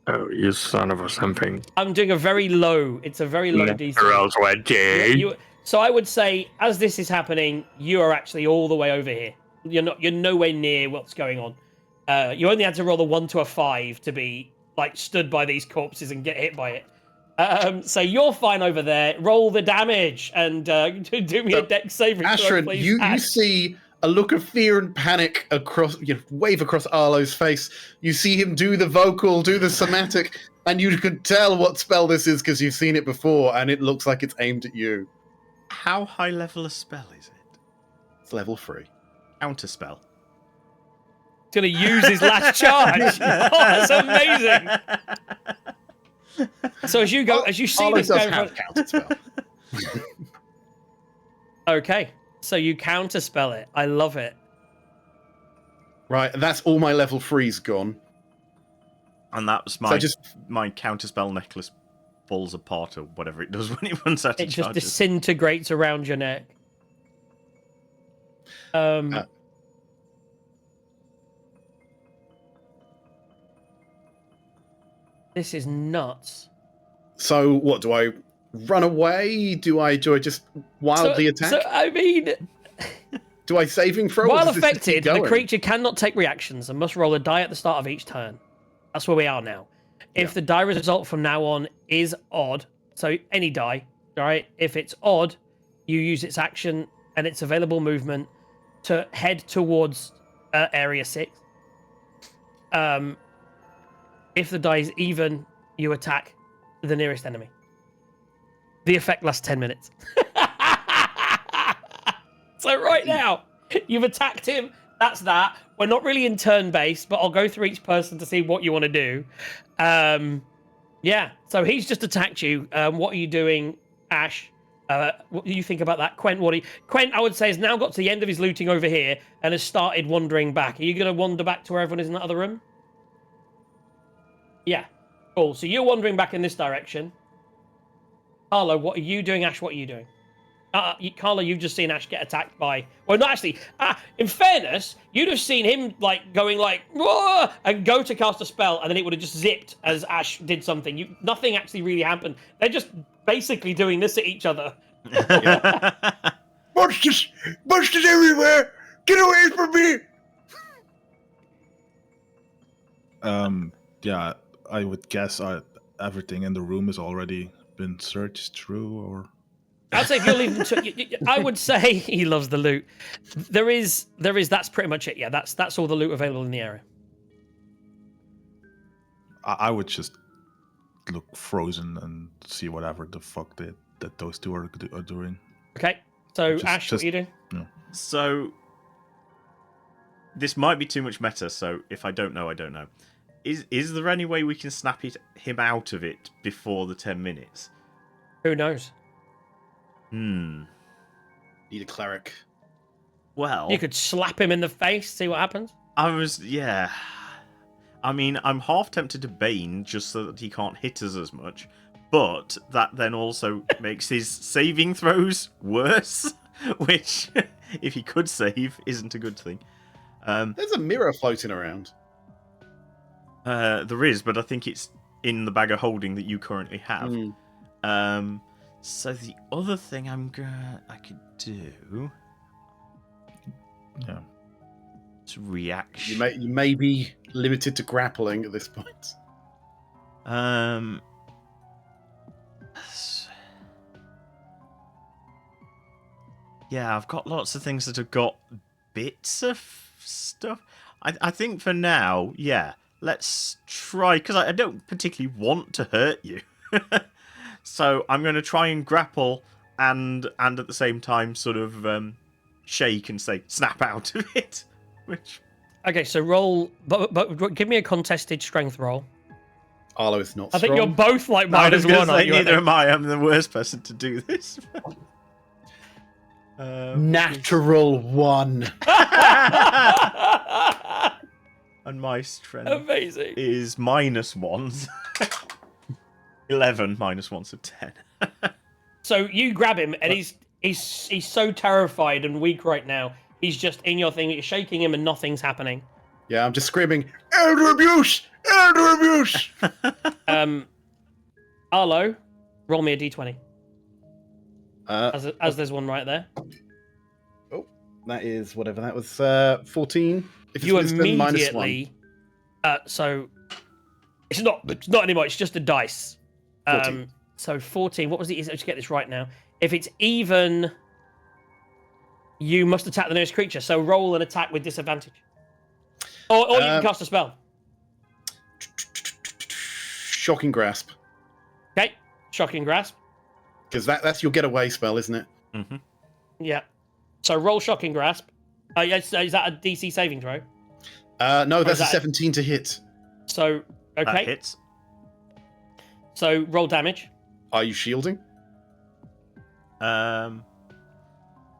Oh, you son of a something. I'm doing a very low. It's a very low d20. Natural 20. So I would say, as this is happening, you are actually all the way over here. You're nowhere near what's going on. You only had to roll a 1 to a 5 to be like stood by these corpses and get hit by it. So you're fine over there. Roll the damage and do me a dex saving throw, Ashrin, please. you Ash. see a look of fear and panic wave across Arlo's face. You see him do the vocal, do the somatic, and you could tell what spell this is because you've seen it before, and it looks like it's aimed at you. How high level a spell is it? It's level 3. Counter spell. He's going to use his last charge. Oh, that's amazing. So as you see Arlo this does going have counter spell. Okay, so you counterspell it. I love it. Right, that's all my level 3's gone. And that was my counterspell necklace falls apart or whatever it does when it runs out It of just charges. disintegrates around your neck. This is nuts. So what, do I run away? Do I just wildly attack? So, I mean, do I saving throw? while or does this just affected, keep the going? creature cannot take reactions and must roll a die at the start of each turn. That's where we are now. If the die result from now on is odd, so any die, all right? If it's odd, you use its action and its available movement to head towards Area 6. If the die is even, you attack the nearest enemy. The effect lasts 10 minutes. So right now, you've attacked him. That's that. We're not really in turn-based, but I'll go through each person to see what you want to do. Yeah, so he's just attacked you. What are you doing, Ash? What do you think about that? Quent, Quent, I would say, has now got to the end of his looting over here and has started wandering back. Are you going to wander back to where everyone is in that other room? Yeah. Cool. So you're wandering back in this direction. Carlo, what are you doing? Ash, what are you doing? Carlo, you've just seen Ash get attacked by... Well, not actually. In fairness, you'd have seen him going whoa, and go to cast a spell, and then it would have just zipped as Ash did something. Nothing actually really happened. They're just basically doing this at each other. Monsters everywhere! Get away from me! Yeah, I would guess everything in the room has already been searched through, or... I'd say if you're leaving, I would say he loves the loot. There is. That's pretty much it. Yeah, that's all the loot available in the area. I would just look frozen and see whatever the fuck that those two are doing. Okay. So Just- Ash, what are you doing? So, this might be too much meta, so if I don't know, I don't know. Is there any way we can snap him out of it before the 10 minutes? Who knows? Need a cleric. Well, You could slap him in the face, see what happens. yeah. I mean, I'm half tempted to Bane just so that he can't hit us as much, but that then also makes his saving throws worse, which, if he could save, isn't a good thing. There's a mirror floating around. There is, but I think it's in the bag of holding that you currently have. So the other thing I could do... Yeah. It's reaction. You may be limited to grappling at this point. Yeah, I've got lots of things that have got bits of stuff. I think for now, yeah, let's try, because I don't particularly want to hurt you. So I'm going to try and grapple and at the same time sort of shake and say, snap out of it. Which... Okay, so roll, but give me a contested strength roll. Arlo is not I think strong. you're both like I minus was gonna one, say, aren't you? neither am I. I'm the worst person to do this. Natural 1. And my strength Amazing. is -1. 11 -1, so 10. So you grab him, and he's so terrified and weak right now. He's just in your thing. You're shaking him, and nothing's happening. Yeah, I'm just screaming. Elder abuse! Elder abuse! Arlo, roll me a d20. Uh, As there's one right there. that is whatever that was. 14. If You it's wisdom, immediately. So it's not anymore. It's just a dice. 14. So 14. What was it? Let's get this right now. If it's even, you must attack the nearest creature. So roll an attack with disadvantage. Or you can cast a spell. Shocking grasp. Okay. Shocking grasp. Because that's your getaway spell, isn't it? Mm-hmm. Yeah. So roll shocking grasp. Is that a DC saving throw? No, that's is a that- 17 to hit. So That okay. hits. So roll damage. Are you shielding?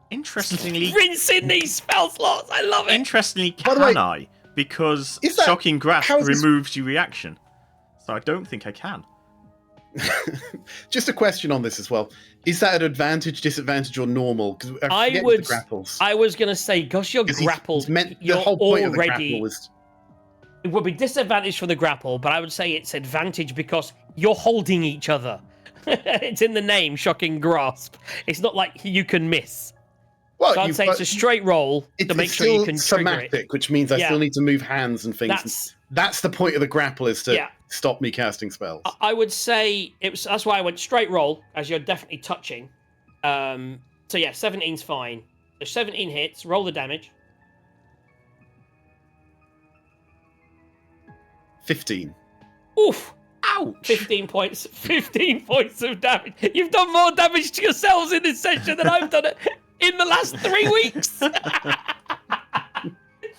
Interestingly, Rinsing these spell slots. I love it. interestingly, By the way, can I? Because is that- shocking grasp how is this- removes your reaction, so I don't think I can. Just a question on this as well. Is that an advantage, disadvantage, or normal? Because I the would. grapples. I was gonna say, gosh, you're 'Cause he's grappled. meant the You're whole point of the already. grapple was. It would be disadvantage for the grapple, but I would say it's advantage because you're holding each other. It's in the name, shocking grasp. It's not like you can miss. Well, So I'd say it's a straight roll to make it's sure you still can trigger it. somatic, which means I Yeah. still need to move hands and things. That's the point of the grapple, is to Yeah. stop me casting spells. I would say it was. That's why I went straight roll, as you're definitely touching. So yeah, 17's fine. So 17 hits. Roll the damage. 15. Oof. Ouch! 15 points. 15 points of damage. You've done more damage to yourselves in this session than I've done it in the last 3 weeks.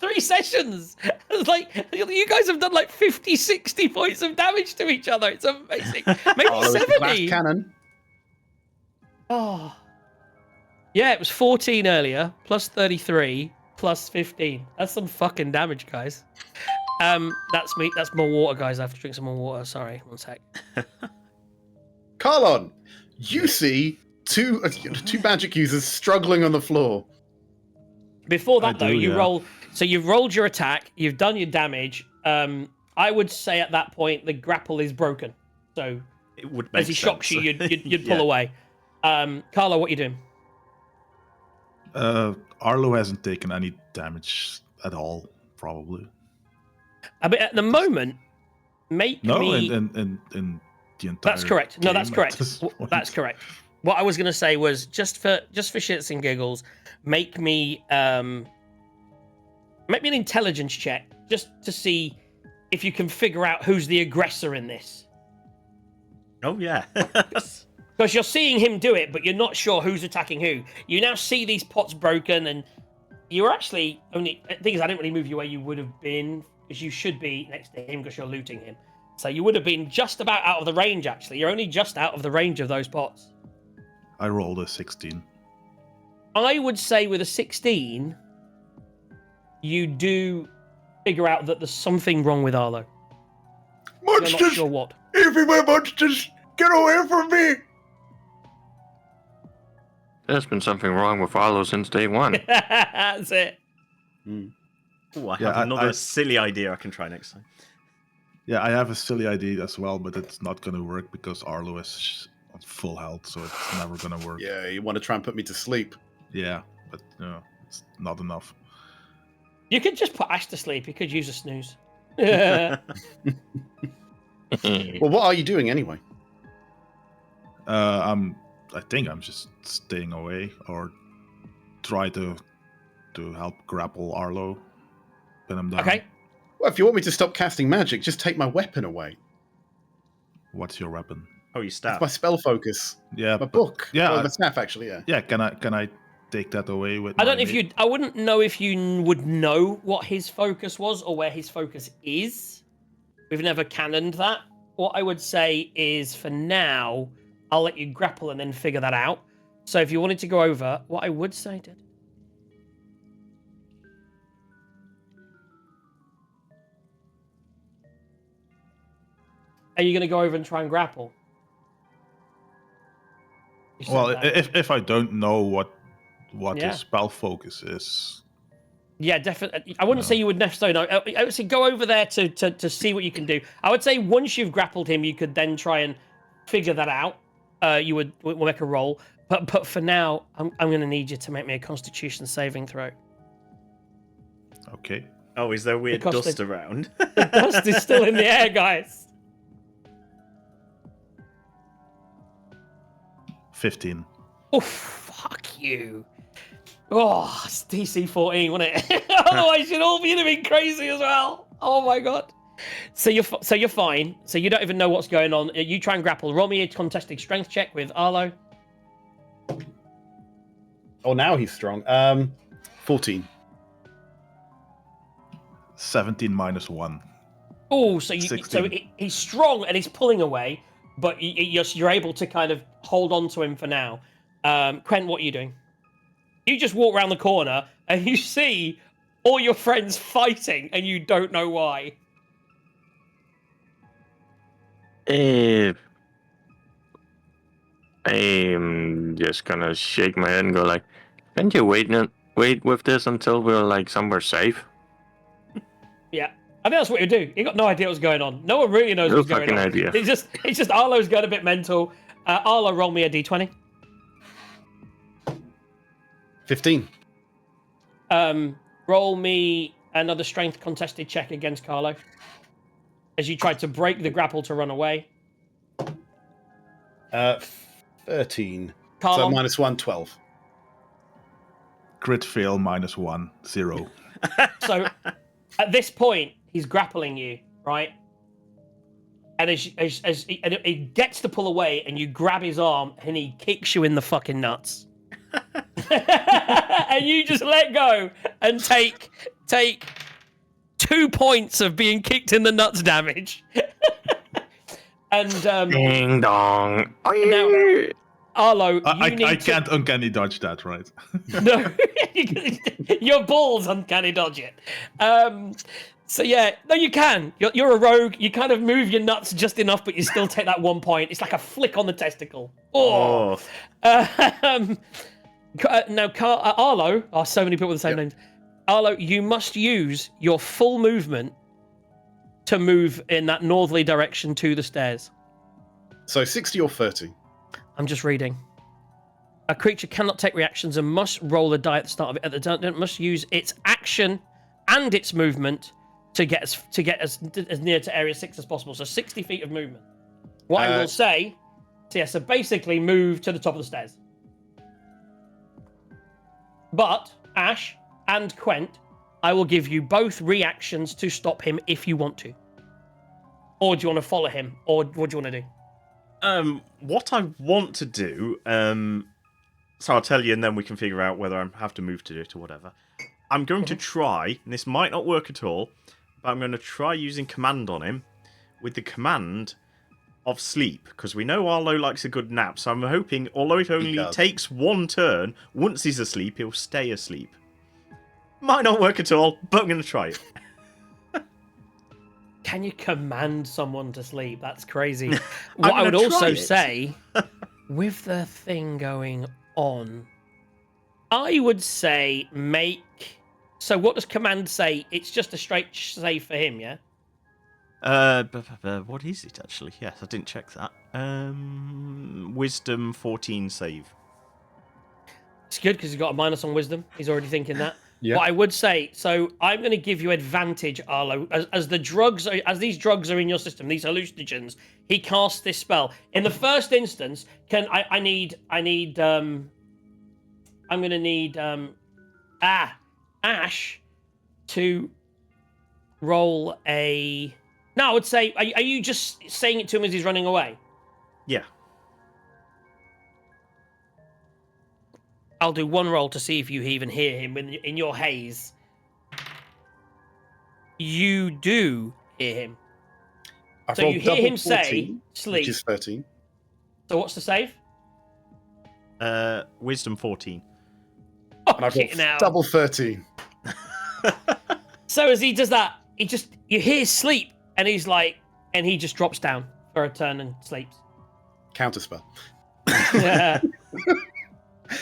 3 sessions. It's like you guys have done like 50, 60 points of damage to each other. It's amazing. Maybe Arlo is the glass 70. cannon. Oh. Yeah, it was 14 earlier, plus 33, plus 15. That's some fucking damage, guys. That's me. That's more water, guys. I have to drink some more water. Sorry, one sec. Carlon, you see two magic users struggling on the floor. Before that, I though, do, you yeah. roll. So you've rolled your attack. You've done your damage. I would say at that point the grapple is broken. So It would make as he sense. shocks you, you'd pull Yeah. away. Carlo, what you doing? Arlo hasn't taken any damage at all, probably. I mean, at the moment, make No, me. in the entire. That's correct. No, that's game at correct. this That's point. correct. What I was going to say was just for shits and giggles, make me an intelligence check just to see if you can figure out who's the aggressor in this. Oh yeah. Because you're seeing him do it, but you're not sure who's attacking who. You now see these pots broken, and you're actually only. The thing is, I didn't really move you where you would have been, because you should be next to him because you're looting him. So you would have been just about out of the range. Actually, you're only just out of the range of those pots. I rolled a 16. I would say with a 16, you do figure out that there's something wrong with Arlo. You're not Monsters! sure what. Everywhere, monsters! Get away from me! There's been something wrong with Arlo since day one. That's it. Ooh, I Yeah, have another I- silly idea I can try next time. Yeah, I have a silly idea as well, but it's not going to work because Arlo is on full health, so it's never going to work. Yeah, you want to try and put me to sleep. Yeah, but it's not enough. You could just put Ash to sleep. You could use a snooze. Well, what are you doing anyway? I think I'm just staying away or try to help grapple Arlo, pin him down. Okay. Well, if you want me to stop casting magic, just take my weapon away. What's your weapon? Oh, you It's stab. my spell focus. Yeah, My but- book. Yeah, Well, I- the staff, actually, yeah. yeah. Can I take that away with? I don't my know if you. I wouldn't know if you would know what his focus was or where his focus is. We've never canoned that. What I would say is, for now, I'll let you grapple and then figure that out. So if you wanted to go over, what I would say, are you going to go over and try and grapple? You said Well, that. if I don't know what Yeah. his spell focus is, Yeah, definitely. I wouldn't No. say you would necessarily know. I would say go over there to see what you can do. I would say once you've grappled him, you could then try and figure that out. You would make a roll. But for now, I'm going to need you to make me a Constitution saving throw. okay. Oh, is there weird Because dust around? The dust is still in the air, guys. 15. Oh, fuck you. Oh, it's DC 14, wasn't it? Otherwise, you'd all be living crazy as well. Oh my god. So you're fine. So you don't even know what's going on. You try and grapple. Roll me a contested strength check with Arlo. Oh, now he's strong. 14. 17 minus 1. Oh, so 16. he's strong and he's pulling away, but you're able to kind of hold on to him for now. Quent, what are you doing? You just walk around the corner and you see all your friends fighting and you don't know why. I'm just gonna shake my head and go like, "Can't you wait with this until we're like somewhere safe?" Yeah, I think that's what you do. You got no idea what's going on. No one really knows No what's going fucking on. idea. It's just Arlo's going a bit mental. Arlo, roll me a d20. 15. Roll me another strength contested check against Carlo as you tried to break the grapple to run away. 13. Carlo, So minus 1, 12. Crit fail minus 1, 0. so at this point he's grappling you, right? And as he gets to pull away, and you grab his arm, and he kicks you in the fucking nuts. And you just let go and take 2 points of being kicked in the nuts damage. And Ding dong. now, Arlo, I can't uncanny dodge that, right? No, your balls uncanny dodge it. So yeah, no, you can. You're a rogue. You kind of move your nuts just enough, but you still take that 1 point. It's like a flick on the testicle. Oh. Now, Arlo. Oh, so many people with the same names. Arlo, you must use your full movement to move in that northerly direction to the stairs. So 60 or 30? I'm just reading. A creature cannot take reactions and must roll a die at the start of it. At the time, it must use its action and its movement to get as near to area 6 as possible. So 60 feet of movement. What I will say, so basically move to the top of the stairs. But Ash and Quent, I will give you both reactions to stop him if you want to. Or do you want to follow him? Or what do you want to do? What I want to do, so I'll tell you and then we can figure out whether I have to move to it or whatever. I'm going to try, and this might not work at all, but I'm going to try using command on him with the command of sleep, because we know Arlo likes a good nap, so I'm hoping, although it only takes 1 turn, once he's asleep, he'll stay asleep. Might not work at all, but I'm going to try it. Can you command someone to sleep? That's crazy. What I would also say, with the thing going on, I would say make... So what does command say? It's just a straight save for him, yeah? What is it, actually? Yes, I didn't check that. Wisdom 14 save. It's good, because he's got a minus on wisdom. He's already thinking that. Yeah. But I would say, so I'm going to give you advantage, Arlo, as these drugs are in your system, these hallucinogens. He casts this spell. In the first instance, I'm going to need Ash to roll a. No, I would say, are you just saying it to him as he's running away? Yeah. I'll do 1 roll to see if you even hear him in your haze. You do hear him. So you hear him 14, say, sleep. Which is 13. So what's the save? Wisdom 14. Oh, And I've got now. double 13. So as he does that, you hear sleep, and he's like, and he just drops down for a turn and sleeps. Counterspell. Yeah.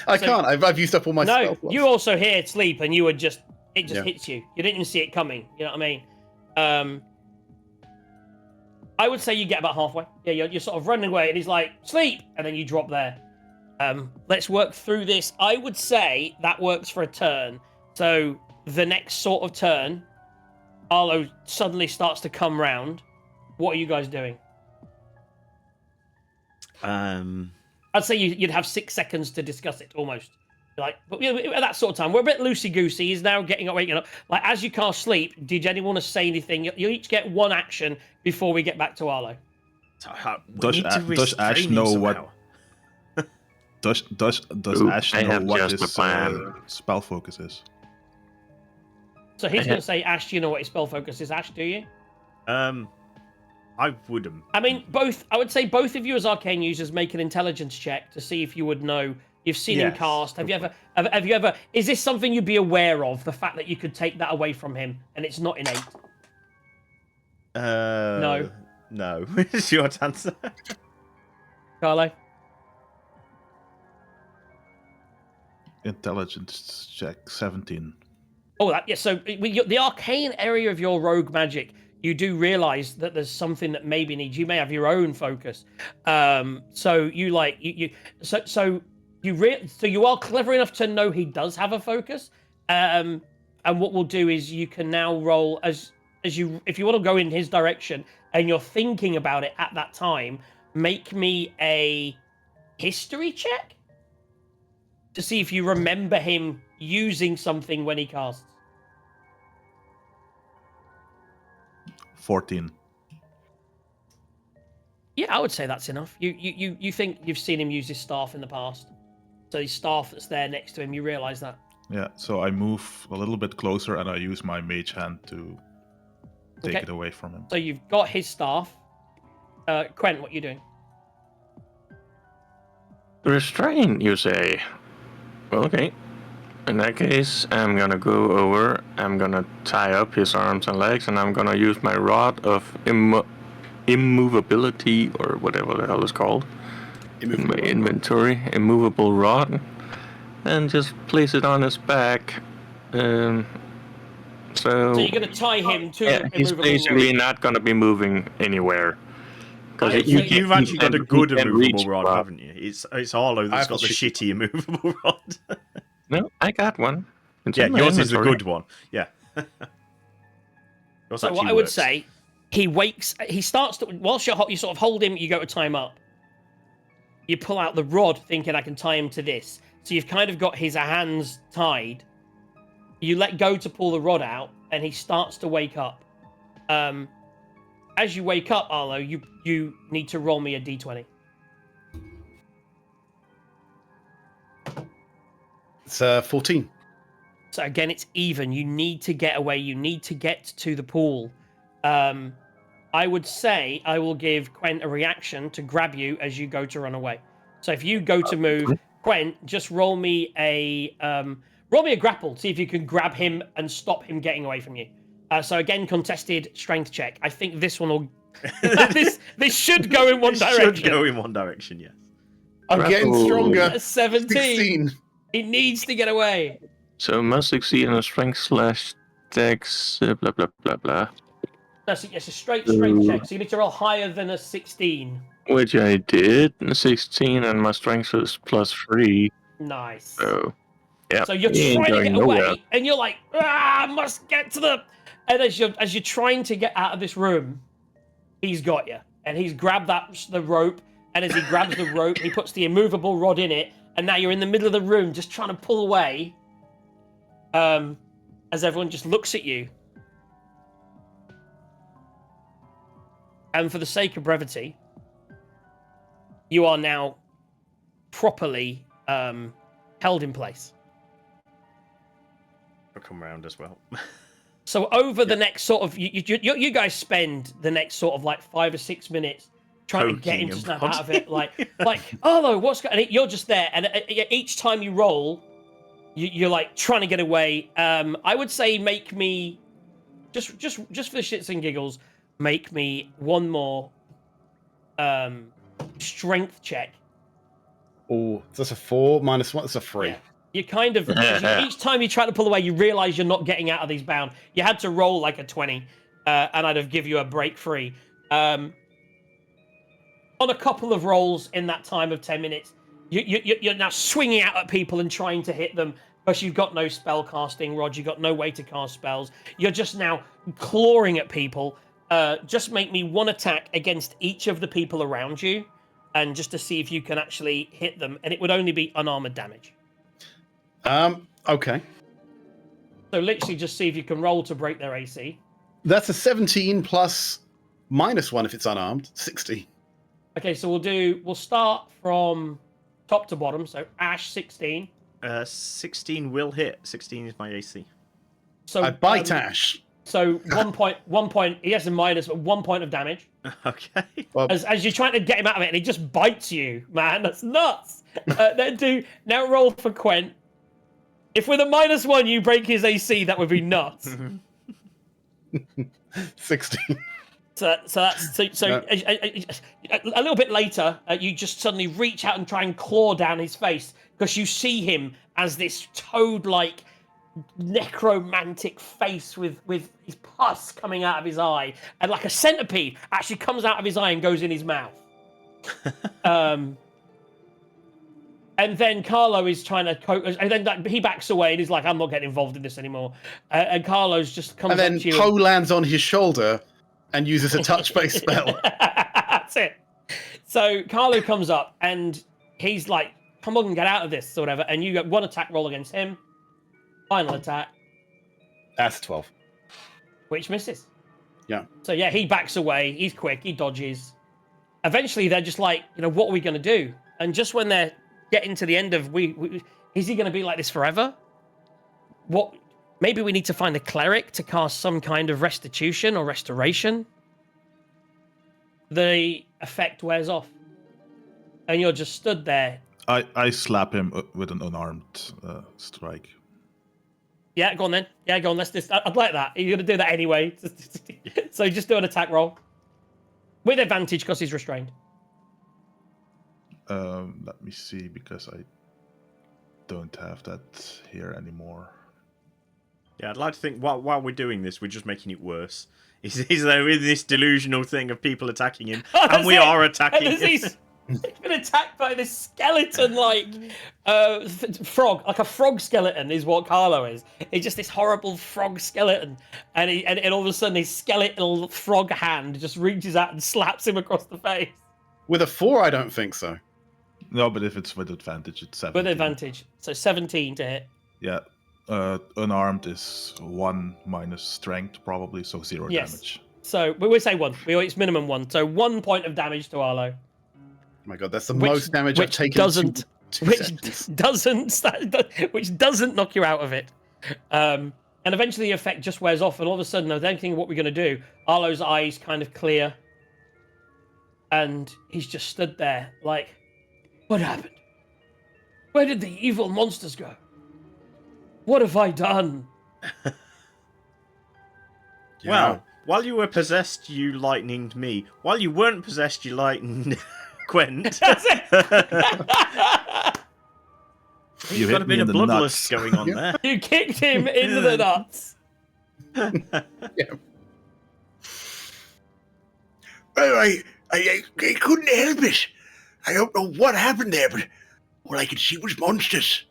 I So- can't. I've used up all my spell No, slots. you also hear sleep, and you would just Yeah. hits you. You didn't even see it coming. You know what I mean? I would say you get about halfway. Yeah, you're sort of running away, and he's like, sleep, and then you drop there. Let's work through this. I would say that works for a turn. So the next sort of turn, Arlo suddenly starts to come round. What are you guys doing? I'd say you'd have 6 seconds to discuss it almost. Like, but at that sort of time, we're a bit loosey-goosey. He's now getting up, waking up. Like, as you cast sleep, did anyone want to say anything? You each get one action before we get back to Arlo. Does Ash know what? Does Ash I know have what just his a plan. spell focus is? So he's going to say, Ash, do you know what his spell focus is? Ash, do you? I wouldn't. I mean, I would say both of you as arcane users make an intelligence check to see if you would know. You've seen him Yes, cast. Have you ever? Is this something you'd be aware of? The fact that you could take that away from him and it's not innate. No. No. It's your answer. Carlo. Intelligence check 17. Oh, yeah. So the arcane area of your rogue magic, you do realize that there's something that maybe needs. You may have your own focus. So you like So you are clever enough to know he does have a focus. And what we'll do is you can now roll as you, if you want to go in his direction and you're thinking about it at that time, make me a history check to see if you remember him using something when he casts. 14. Yeah, I would say that's enough. You think you've seen him use his staff in the past. So his staff that's there next to him, you realise that. Yeah, so I move a little bit closer and I use my mage hand to take Okay. it away from him. So you've got his staff. Quent, what are you doing? Restrain, you say? Well, okay. In that case, I'm gonna go over, I'm gonna tie up his arms and legs, and I'm gonna use my rod of immovability, or whatever the hell it's called, in my inventory. Immovable rod. And just place it on his back. So So you're going to tie him to yeah, the he's immovable basically rod. not gonna be moving anywhere. I- You, you can- you've actually got a good you can immovable reach rod, Rob. haven't you? It's Arlo that's I've got the got shitty immovable rod. No, I got one. It's Yeah, in my yours is the inventory. good one. Yeah. Yours So what actually I would works. say, he starts to, whilst you sort of hold him, you go to tie him up. You pull out the rod thinking I can tie him to this. So you've kind of got his hands tied. You let go to pull the rod out and he starts to wake up. As you wake up, Arlo, you need to roll me a d20. It's 14. So again, it's even. You need to get away. You need to get to the pool. I would say I will give Quent a reaction to grab you as you go to run away. So if you go to move, Quent, just roll me a grapple. See if you can grab him and stop him getting away from you. So again, contested strength check. I think this one will. this should go in one direction. Should go in one direction, yes. I'm getting Grapple. stronger. A 17. 16. He needs to get away. So must succeed in a strength / dex, blah blah blah blah. That's it's a straight strength check. So you need to roll higher than a 16. Which I did. 16, and my strength is +3. Nice. So, yeah. So you're he ain't trying to going get away, nowhere. and you're like, I must get to the. And as you're trying to get out of this room, he's got you, and he's grabbed the rope. And as he grabs the rope, he puts the immovable rod in it, and now you're in the middle of the room, just trying to pull away. As everyone just looks at you. And for the sake of brevity, you are now properly held in place. I'll come round as well. So over the next sort of, you guys spend the next sort of like 5 or 6 minutes trying to get Poking him to him, snap Rod. out of it. Like, oh, what's going? And you're just there, and each time you roll, you're like trying to get away. I would say make me, just for the shits and giggles, make me one more strength check. Oh, that's a 4 minus 1. That's a 3. Yeah. You kind of each time you try to pull away, you realize you're not getting out of these bound. You had to roll like a 20, and I'd have give you a break free. On a couple of rolls in that time of 10 minutes, you're now swinging out at people and trying to hit them, because you've got no spell casting, Rod. You've got no way to cast spells. You're just now clawing at people. Just make me one attack against each of the people around you, and just to see if you can actually hit them, and it would only be unarmored damage. Okay. So literally just see if you can roll to break their AC. That's a 17 plus minus 1 if it's unarmed. 60. Okay, so we'll start from top to bottom. So Ash 16. 16 will hit. 16 is my AC. So I bite Ash. So 1 point. He has a minus, but 1 point of damage. Okay. Well, As you're trying to get him out of it, and he just bites you, man. That's nuts. Then now roll for Quent. If with a -1 you break his AC, that would be nuts. 16. So a little bit later, you just suddenly reach out and try and claw down his face, because you see him as this toad-like necromantic face with his pus coming out of his eye, and like a centipede actually comes out of his eye and goes in his mouth. And then Carlo is trying to cope, and then he backs away and he's like, I'm not getting involved in this anymore. And Carlo's just comes And then up to you. Poe lands on his shoulder and uses a touch-based spell. That's it. So Carlo comes up and he's like, come on, get out of this, or whatever. And you get one attack roll against him. Final attack. That's 12. Which misses. Yeah. So yeah, he backs away. He's quick. He dodges. Eventually, they're just like, what are we going to do? And just when they're getting to the end of, is he going to be like this forever? What? Maybe we need to find a cleric to cast some kind of restitution or restoration. The effect wears off, and you're just stood there. I slap him with an unarmed strike. Yeah, go on then. Yeah, go on. Let's just. I'd like that. You're gonna do that anyway. So just do an attack roll with advantage because he's restrained. Let me see, because I don't have that here anymore. Yeah, I'd like to think while we're doing this, we're just making it worse. He's there with this delusional thing of people attacking him, and we are attacking him. He's been attacked by this skeleton-like frog, like a frog skeleton is what Carlo is. He's just this horrible frog skeleton, and all of a sudden his skeletal frog hand just reaches out and slaps him across the face. With a 4, I don't think so. No, but if it's with advantage, it's 17. With advantage, so 17 to hit. Yeah. Unarmed is 1 minus strength, probably, so 0 damage. So we say 1. It's minimum 1. So 1 point of damage to Arlo. Oh my god, that's the most damage I've taken. Which doesn't knock you out of it. And eventually the effect just wears off, and all of a sudden, I don't think what we're going to do. Arlo's eyes kind of clear, and he's just stood there like, what happened? Where did the evil monsters go? What have I done? Well, while you were possessed, you lightninged me. While you weren't possessed, you lightened Quent. That's it. You've got a bit of bloodlust going on there. You kicked him in the nuts. Yeah. Well, I couldn't help it. I don't know what happened there, but all I could see was monsters.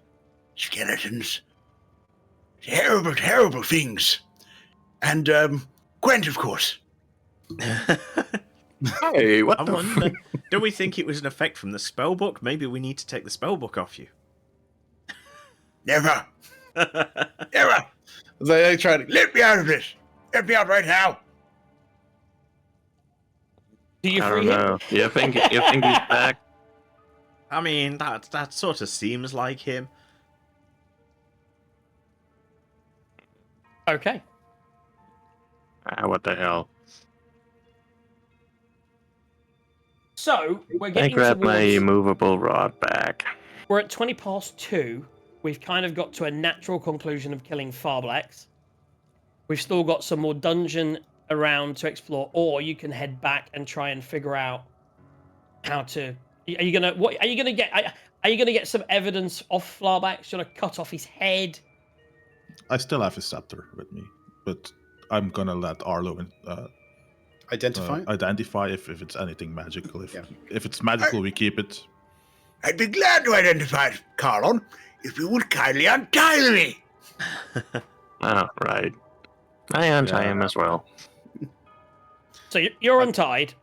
Skeletons. Terrible, terrible things. And, Gwent, of course. Hey, what I the wonder, do we think it was an effect from the spellbook? Maybe we need to take the spellbook off you. Never. Never. They try to... Let me out of this. Let me out right now. Do you I free don't him? know. You think he's back? I mean, that sort of seems like him. Okay. What the hell? So we're I getting grab my towards. movable rod back. We're at 2:20. We've kind of got to a natural conclusion of killing Farblex. We've still got some more dungeon around to explore, or you can head back and try and figure out how to. Are you gonna what? Are you gonna get? Are you gonna get some evidence off Flarback? You're gonna cut off his head. I still have his scepter with me, but I'm gonna let Arlo Identify. identify if it's anything magical. Yeah. If it's magical, we keep it. I'd be glad to identify it, Carlon, if you would kindly untie me. Oh, right. I untie him as well. So you're untied.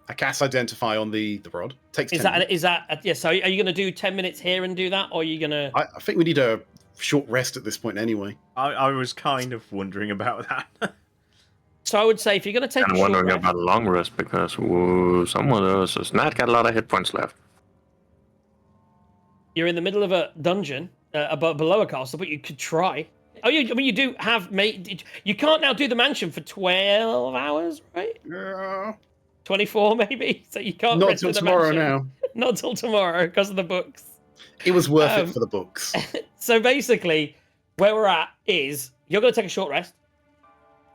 I cast identify on the rod. Takes 10 minutes. Is that yeah? So are you gonna do 10 minutes here and do that, or are you gonna? I think we need a short rest at this point anyway. I was kind of wondering about that. So I would say if you're gonna take I'm a short wondering rest, about a long rest because someone else has not got a lot of hit points left. you're in the middle of a dungeon below a castle, but you could try. Oh, you do have you can't now do the mansion for 12 hours, right? Yeah. 24 maybe. So you can't Not rest till in the tomorrow mansion. now. Not till tomorrow because of the books. It was worth it for the books. So basically, where we're at is you're going to take a short rest,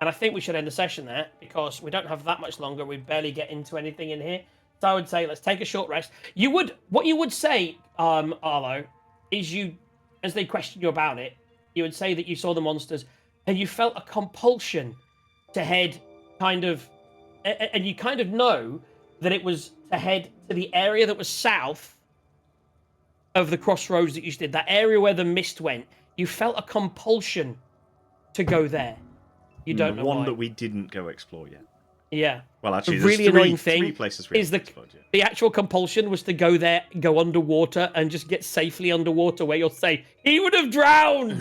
and I think we should end the session there because we don't have that much longer. We barely get into anything in here. So I would say let's take a short rest. What you would say, Arlo, is as they question you about it, you would say that you saw the monsters and you felt a compulsion to head and you kind of know that it was to head to the area that was south of the crossroads that you did, that area where the mist went. You felt a compulsion to go there. You don't know one why. that we didn't go explore yet. Yeah. Well, actually, The there's really annoying three thing places we is haven't explored yet. the actual compulsion was to go there, go underwater, and just get safely underwater where you'll say, he would have drowned!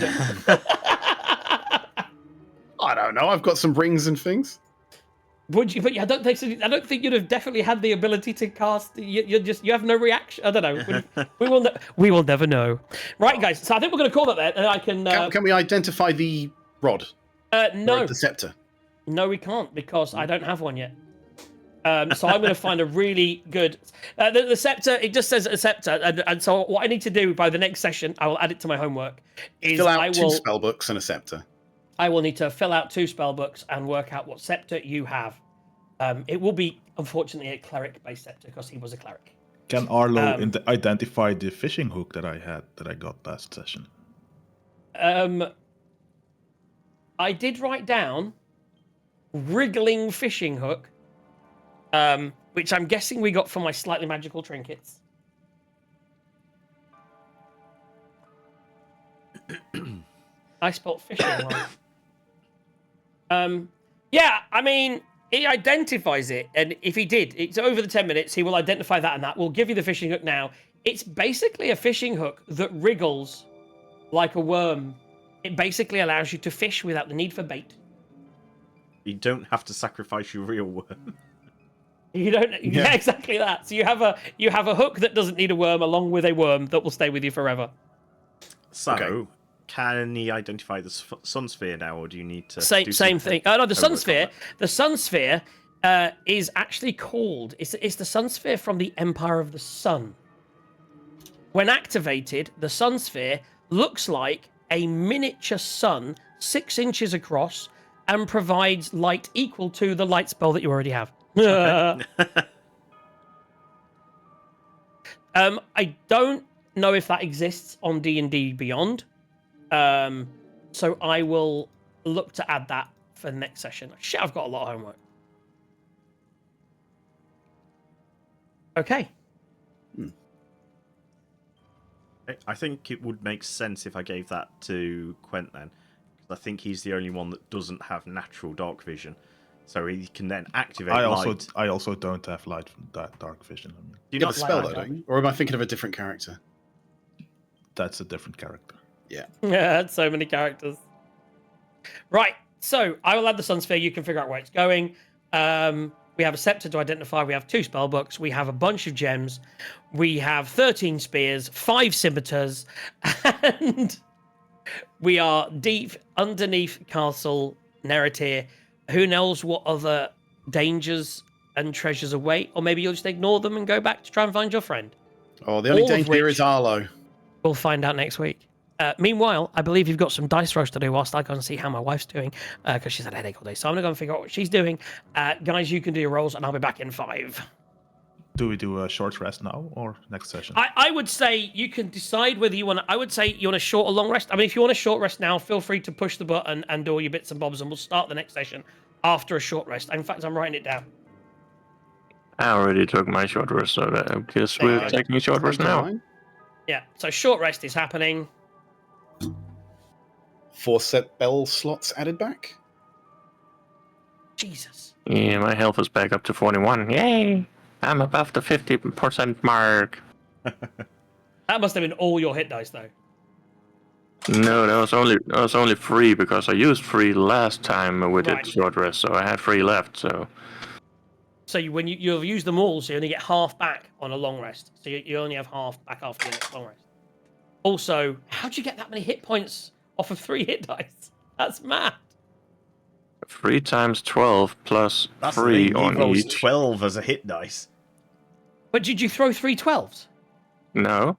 I don't know. I've got some rings and things. Would you? But I don't think you'd have definitely had the ability to cast. You have no reaction. I don't know. We will never know. Right, guys. So I think we're going to call that there. And I can. Can we identify the rod? No, Or the scepter. no, we can't because I don't have one yet. So I'm going to find a really good. The scepter. It just says a scepter, and so what I need to do by the next session, I will add it to my homework. Is Fill out I two will. spell books and a scepter. I will need to fill out 2 spell books and work out what scepter you have. It will be, unfortunately, a cleric-based scepter because he was a cleric. Can Arlo identify the fishing hook that I got last session? I did write down wriggling fishing hook, which I'm guessing we got from my slightly magical trinkets. I spelled fishing wrong. Yeah, I mean, he identifies it, and if he did, it's over the 10 minutes, he will identify that and that. We'll give you the fishing hook now. It's basically a fishing hook that wriggles like a worm. It basically allows you to fish without the need for bait. You don't have to sacrifice your real worm. You don't. Yeah, exactly that. So you have a hook that doesn't need a worm, along with a worm that will stay with you forever. So, can he identify the sun sphere now, or do you need to Same thing. Oh no, the sun homework on sphere. that? The sun sphere is actually called. It's the sun sphere from the Empire of the Sun. When activated, the sun sphere looks like a miniature sun, 6 inches across, and provides light equal to the light spell that you already have. I don't know if that exists on D&D Beyond. So I will look to add that for the next session. Shit, I've got a lot of homework. Okay. I think it would make sense if I gave that to Quent then. Because I think he's the only one that doesn't have natural dark vision. So he can then activate I light. also don't have light from dark vision. I mean, Do you You have not a spell like though, don't you? Or am I thinking of a different character? that's a different character. Yeah. Yeah, so many characters. Right, so I will add the sun sphere. You can figure out where it's going. We have a scepter to identify. We have 2 spell books. We have a bunch of gems. We have 13 spears, 5 scimitars, and we are deep underneath Castle Neritier. Who knows what other dangers and treasures await? Or maybe you'll just ignore them and go back to try and find your friend. Oh, the only All of danger here which- is Arlo. We'll find out next week. Meanwhile, I believe you've got some dice rolls to do whilst I go and see how my wife's doing, because she's had a headache all day. So I'm going to go and figure out what she's doing. Guys, you can do your rolls, and I'll be back in 5. Do we do a short rest now or next session? I would say you can decide whether you want. I would say you want a short or long rest. I mean, if you want a short rest now, feel free to push the button and do all your bits and bobs, and we'll start the next session after a short rest. In fact, I'm writing it down. I already took my short rest, so I guess There you we're go. taking a short rest now. Yeah. So short rest is happening. 4 set bell slots added back. Jesus. Yeah, my health is back up to 41. Yay! I'm above the 50% mark. That must have been all your hit dice, though. No, that was only 3 because I used 3 last time with Right. it short rest, so I had 3 left. So So when you've used them all, so you only get half back on a long rest. So you only have half back after your next long rest. Also, how'd you get that many hit points off of 3 hit dice? That's mad. 3 times 12 plus That's the 3 thing. He on rolls each. 12 as a hit dice. But did you throw 3 12s? No,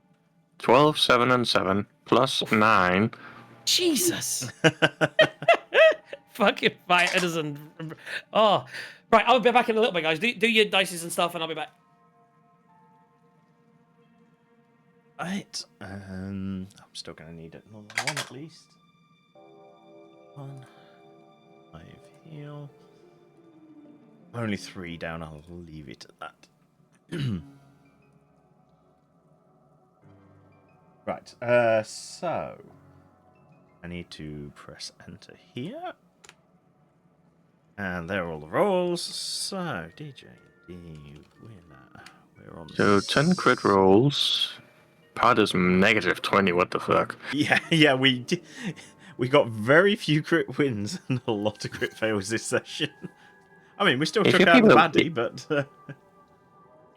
12, 7, and 7 plus 9. Jesus. Fucking fighters and oh, right. I'll be back in a little bit, guys. Do your dices and stuff, and I'll be back. Right. I'm still going to need another one at least. 1. 5 heal. Only 3 down. I'll leave it at that. Right. So I need to press enter here. And there are all the rolls. So, DJ, winner. We're on So 10 crit rolls. Pod is negative 20. What the fuck? Yeah, we got very few crit wins and a lot of crit fails this session. I mean, we still If took you out the people- baddie, but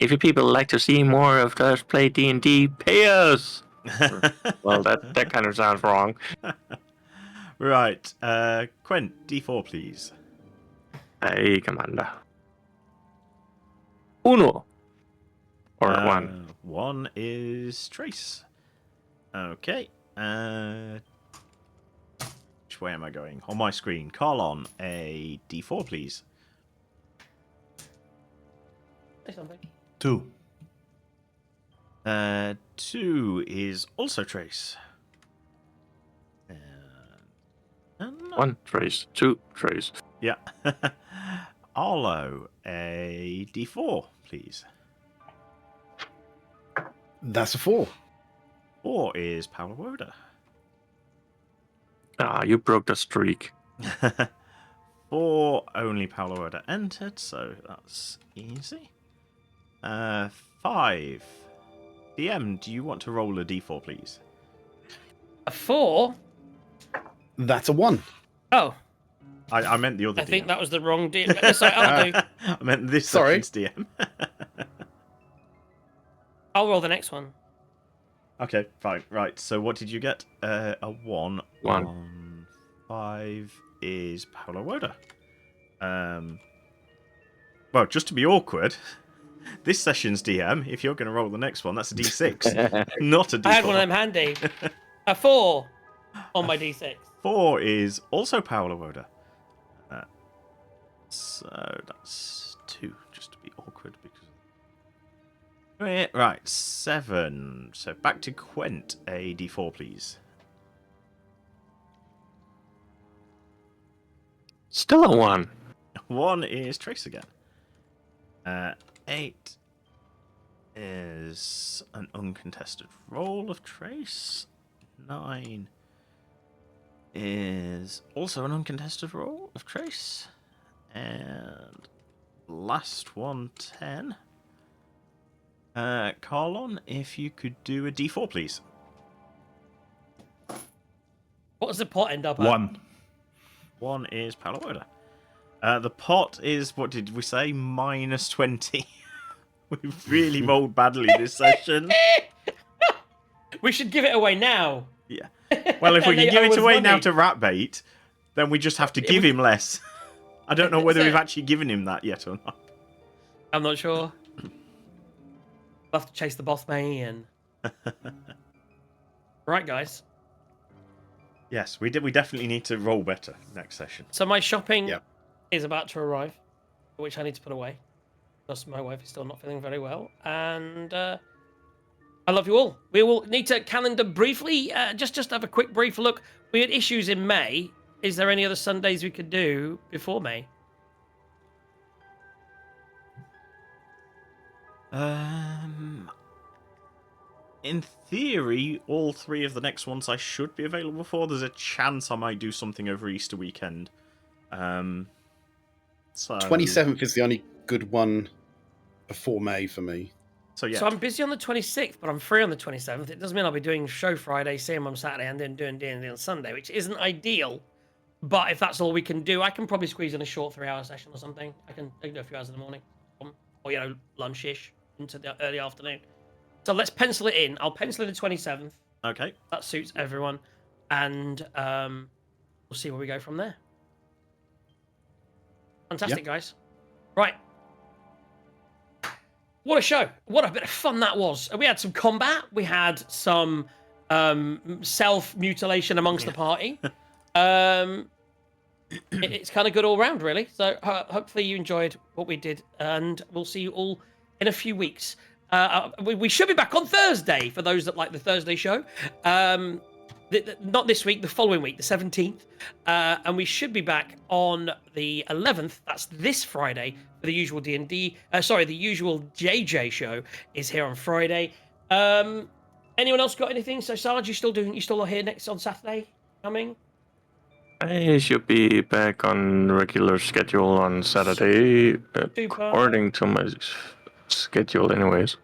If you people like to see more of us play D&D, pay us. Well, that kind of sounds wrong. right. Quent, D4, please. Hey, Commander. Uno. Or 1. 1 is Trace. Okay. Which way am I going? On my screen. Carlon, a D4, please. Say something. 2. 2 is also Trace. And 1 trace. 2 trace. yeah. Arlo, a D4, please. That's a 4. 4 is Paolo Woda. Ah, you broke the streak. 4 only Paolo Woda entered, so that's easy. 5. DM, do you want to roll a D4, please? A 4. That's a 1. Oh, I meant the other I DM. think that was the wrong D. Sorry, I'll do. I meant this Sorry. session's DM. I'll roll the next one. Okay, fine. Right, so what did you get? A 1. 1. On 5 is Paolo Woda. Well, just to be awkward, this session's DM, if you're going to roll the next one, that's a D6, not a D4. I had one of them handy. A 4 on my D6. 4 is also Paolo Woda. So that's 2, just to be awkward. Because right, 7. So back to Quent, a D4, please. Still a 1. 1 is Trace again. 8 is an uncontested roll of Trace. 9 is also an uncontested roll of Trace. And last one, 10. Carlon, if you could do a D4, please. What does the pot end up at? 1. 1 is Paolo Woda. The pot is, what did we say? Minus 20. We've really rolled badly this session. We should give it away now. Yeah. Well, if we And can they give owe it us away now money. to Ratbait, then we just have to give him less. I don't know whether we've actually given him that yet or not. I'm not sure. We'll have to chase the boss man and. Right, guys. Yes, we definitely need to roll better next session. So my shopping Yeah. is about to arrive, which I need to put away. because my wife is still not feeling very well. And I love you all. We will need to calendar briefly, just have a quick brief look. We had issues in May. Is there any other Sundays we could do before May? In theory, all 3 of the next ones I should be available for. There's a chance I might do something over Easter weekend. So 27th is the only good one before May for me. So yeah. So I'm busy on the 26th, but I'm free on the 27th. It doesn't mean I'll be doing show Friday, seeing on Saturday, and then doing D&D on Sunday, which isn't ideal. But if that's all we can do, I can probably squeeze in a short 3-hour session or something. I can do a few hours in the morning, or lunch-ish into the early afternoon. So let's pencil it in. I'll pencil in the 27th. Okay. That suits everyone, and we'll see where we go from there. Fantastic, guys. Right. What a show. What a bit of fun that was. We had some combat. We had some self-mutilation amongst the party. It's kind of good all round, really. So hopefully you enjoyed what we did, and we'll see you all in a few weeks. We should be back on Thursday for those that like the Thursday show. Not this week, the following week, the 17th. And we should be back on the 11th. That's this Friday for the usual D&D. The usual JJ show is here on Friday. Anyone else got anything? So Sarge, you still here next on Saturday coming? I should be back on regular schedule on Saturday, according to my schedule, anyways.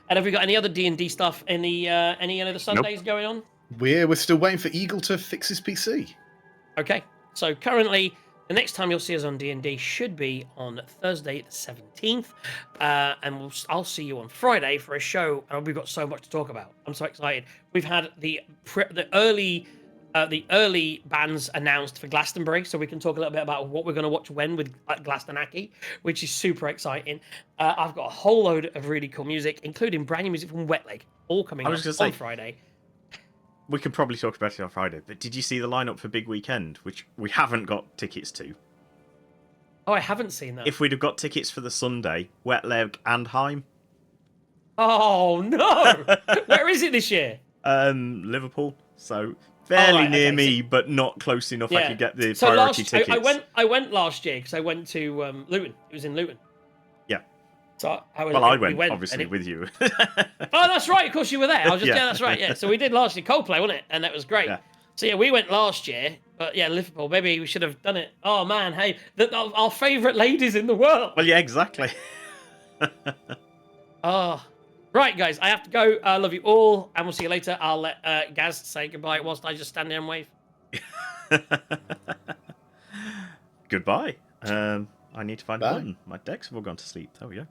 And have we got any other D&D stuff? Any other Sundays going on? We're still waiting for Eagle to fix his PC. Okay, so currently the next time you'll see us on D&D should be on Thursday the 17th, and I'll see you on Friday for a show. And we've got so much to talk about. I'm so excited. We've had the early bands announced for Glastonbury, so we can talk a little bit about what we're going to watch when with Glastonaki, which is super exciting. I've got a whole load of really cool music, including brand new music from Wet Leg, all coming up on Friday. We can probably talk about it on Friday, but did you see the lineup for Big Weekend, which we haven't got tickets to? Oh, I haven't seen that. If we'd have got tickets for the Sunday, Wet Leg and Heim. Oh, no! Where is it this year? Liverpool. So fairly near me, but not close enough I could get the priority tickets. I went last year because I went to Luton. It was in Luton. Yeah. So I went obviously with you. Oh, that's right. Of course, you were there. I was just that's right. Yeah. So we did last year Coldplay, wasn't it? And that was great. Yeah. So yeah, we went last year, but yeah, Liverpool. Maybe we should have done it. Oh man, hey, our favourite ladies in the world. Well, yeah, exactly. Right, guys, I have to go. I love you all, and we'll see you later. I'll let Gaz say goodbye whilst I just stand there and wave. Goodbye. I need to find a button. My decks have all gone to sleep. There we go.